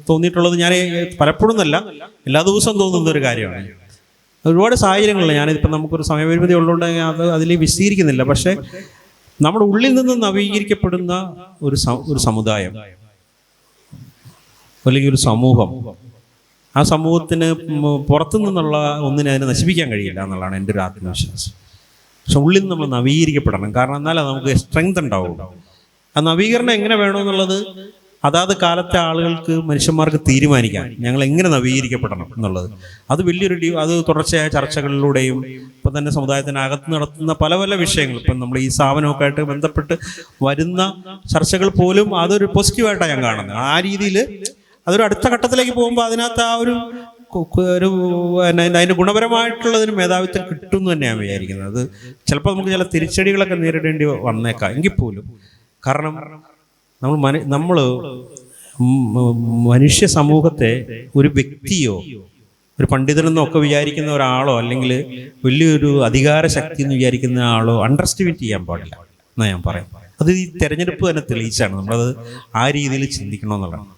തോന്നിയിട്ടുള്ളത്. ഞാൻ പലപ്പോഴും എന്നല്ല, എല്ലാ ദിവസവും തോന്നുന്ന ഒരു കാര്യമാണ്. ഒരുപാട് സാഹചര്യങ്ങളില്ല. ഞാനിതിപ്പോൾ നമുക്കൊരു സമയപരിമിതി ഉള്ളതുകൊണ്ട് അതിൽ വിശദീകരിക്കുന്നില്ല. പക്ഷേ നമ്മുടെ ഉള്ളിൽ നിന്ന് നവീകരിക്കപ്പെടുന്ന ഒരു സമുദായം അല്ലെങ്കിൽ ഒരു സമൂഹം, ആ സമൂഹത്തിന് പുറത്തു നിന്നുള്ള ഒന്നിനെ അതിനെ നശിപ്പിക്കാൻ കഴിയില്ല എന്നുള്ളതാണ് എൻ്റെ ഒരു ആത്മവിശ്വാസം. പക്ഷെ ഉള്ളിൽ നിന്ന് നമ്മൾ നവീകരിക്കപ്പെടണം. കാരണം എന്നാലേ നമുക്ക് സ്ട്രെങ്ത് ഉണ്ടാവുള്ളൂ. ആ നവീകരണം എങ്ങനെ വേണമെന്നുള്ളത് അതാത് കാലത്തെ ആളുകൾക്ക്, മനുഷ്യന്മാർക്ക് തീരുമാനിക്കാം ഞങ്ങൾ എങ്ങനെ നവീകരിക്കപ്പെടണം എന്നുള്ളത്. അത് അത് തുടർച്ചയായ ചർച്ചകളിലൂടെയും ഇപ്പം തന്നെ സമുദായത്തിനകത്ത് നടത്തുന്ന പല പല വിഷയങ്ങൾ, ഇപ്പം നമ്മൾ ഈ സ്ഥാപനമൊക്കെ ആയിട്ട് ബന്ധപ്പെട്ട് വരുന്ന ചർച്ചകൾ പോലും അതൊരു പോസിറ്റീവായിട്ടാണ് ഞാൻ കാണുന്നത്. ആ രീതിയിൽ അതൊരു അടുത്ത ഘട്ടത്തിലേക്ക് പോകുമ്പോൾ അതിനകത്ത് ആ ഒരു അതിൻ്റെ ഗുണപരമായിട്ടുള്ളതിന് മേധാവിത്വം കിട്ടുമെന്ന് തന്നെയാണ് വിചാരിക്കുന്നത്. അത് ചിലപ്പോൾ നമുക്ക് ചില തിരിച്ചടികളൊക്കെ നേരിടേണ്ടി വന്നേക്കാം എങ്കിൽ പോലും. കാരണം നമ്മൾ മനുഷ്യ സമൂഹത്തെ ഒരു വ്യക്തിയോ ഒരു പണ്ഡിതനെന്നോ ഒക്കെ വിചാരിക്കുന്ന ഒരാളോ അല്ലെങ്കിൽ വലിയൊരു അധികാര ശക്തി എന്ന് വിചാരിക്കുന്ന ആളോ അണ്ടർസ്റ്റിമേറ്റ് ചെയ്യാൻ പാടില്ല എന്നാണ് ഞാൻ പറയാം. അത് ഈ തെരഞ്ഞെടുപ്പ് തന്നെ തെളിയിച്ചാണ്. നമ്മളത് ആ രീതിയിൽ ചിന്തിക്കണമെന്നുള്ളതാണ്.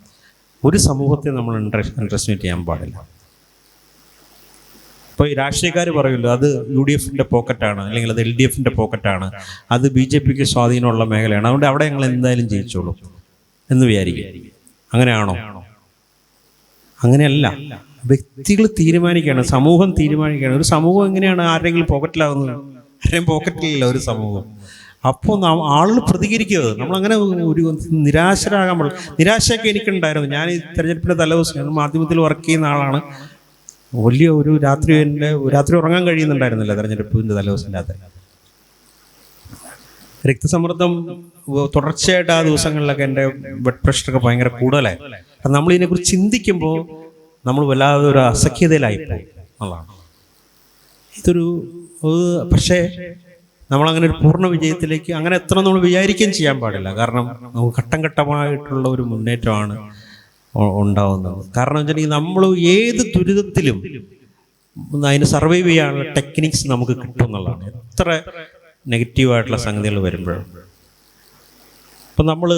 ഒരു സമൂഹത്തെ നമ്മൾ അണ്ടർസ്റ്റിമേറ്റ് ചെയ്യാൻ പാടില്ല. ഇപ്പോൾ ഈ രാഷ്ട്രീയക്കാർ പറയുമല്ലോ അത് UDFൻ്റെ പോക്കറ്റാണ്, അല്ലെങ്കിൽ അത് LDFൻ്റെ പോക്കറ്റാണ്, അത് BJPക്ക് സ്വാധീനമുള്ള മേഖലയാണ്, അതുകൊണ്ട് അവിടെ ഞങ്ങൾ എന്തായാലും ജയിച്ചോളൂ എന്ന് വിചാരിക്കുക. അങ്ങനെയാണോ? അങ്ങനെയല്ല. വ്യക്തികൾ തീരുമാനിക്കുകയാണ്, സമൂഹം തീരുമാനിക്കുകയാണ്. ഒരു സമൂഹം എങ്ങനെയാണ് ആരുടെയെങ്കിലും പോക്കറ്റിലാകുന്നത്? ആരുടെയും പോക്കറ്റിലല്ല ഒരു സമൂഹം. അപ്പോൾ ആളുകൾ പ്രതികരിക്കുക. നമ്മളങ്ങനെ ഒരു നിരാശരാകാൻ പാടില്ല. നിരാശയൊക്കെ എനിക്കുണ്ടായിരുന്നു. ഞാൻ ഈ തെരഞ്ഞെടുപ്പിൻ്റെ തലേദിവസം മാധ്യമത്തിൽ വർക്ക് ചെയ്യുന്ന ആളാണ്. വലിയ ഒരു രാത്രി ഉറങ്ങാൻ കഴിയുന്നുണ്ടായിരുന്നില്ല തെരഞ്ഞെടുപ്പിൻ്റെ തലേദിവസത്തിൻ്റെ അകത്ത്. രക്തസമ്മർദ്ദം തുടർച്ചയായിട്ട് ആ ദിവസങ്ങളിലൊക്കെ എൻ്റെ ബ്ലഡ് പ്രഷറൊക്കെ ഭയങ്കര കൂടുതലായി. കാരണം നമ്മളിതിനെക്കുറിച്ച് ചിന്തിക്കുമ്പോൾ നമ്മൾ വല്ലാതെ ഒരു അസഖ്യതയിലായിപ്പോയി എന്നുള്ളതാണ്. പക്ഷേ നമ്മളങ്ങനെ ഒരു പൂർണ്ണ വിജയത്തിലേക്ക് അങ്ങനെ എത്ര നമ്മൾ വിചാരിക്കുകയും ചെയ്യാൻ പാടില്ല. കാരണം നമുക്ക് ഘട്ടം ഘട്ടമായിട്ടുള്ള ഒരു മുന്നേറ്റമാണ് ഉണ്ടാവുന്നത്. കാരണം വെച്ചിട്ടുണ്ടെങ്കിൽ നമ്മൾ ഏത് ദുരിതത്തിലും അതിന് സർവൈവ് ചെയ്യാനുള്ള ടെക്നിക്സ് നമുക്ക് കിട്ടും എന്നുള്ളതാണ്. എത്ര നെഗറ്റീവായിട്ടുള്ള സംഗതികൾ വരുമ്പോഴും. ഇപ്പം നമ്മൾ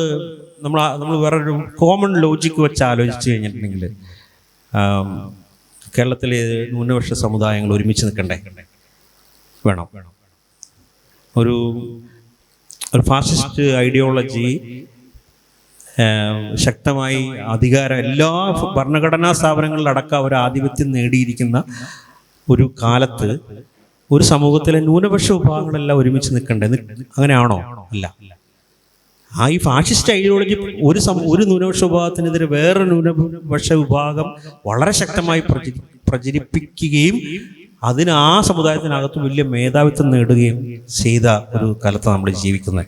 വേറൊരു കോമൺ ലോജിക്ക് വെച്ച് ആലോചിച്ച് കഴിഞ്ഞിട്ടുണ്ടെങ്കിൽ കേരളത്തിലെ ന്യൂനപക്ഷ സമുദായങ്ങൾ ഒരുമിച്ച് നിൽക്കണ്ടേ? വേണം. ഒരു ഫാസിസ്റ്റ് ഐഡിയോളജി ശക്തമായി അധികാരം എല്ലാ ഭരണഘടനാ സ്ഥാപനങ്ങളിലടക്കം അവർ ആധിപത്യം നേടിയിരിക്കുന്ന ഒരു കാലത്ത് ഒരു സമൂഹത്തിലെ ന്യൂനപക്ഷ വിഭാഗങ്ങളെല്ലാം ഒരുമിച്ച് നിൽക്കണ്ടേ? അങ്ങനെയാണോ? അല്ല. ഈ ഫാഷിസ്റ്റ് ഐഡിയോളജി ഒരു ന്യൂനപക്ഷ വിഭാഗത്തിനെതിരെ വേറൊരു ന്യൂനപക്ഷ വിഭാഗം വളരെ ശക്തമായി പ്രചരിപ്പിക്കുകയും അതിന് ആ സമുദായത്തിനകത്ത് വലിയ മേധാവിത്വം നേടുകയും ചെയ്ത ഒരു കാലത്താണ് നമ്മൾ ജീവിക്കുന്നത്.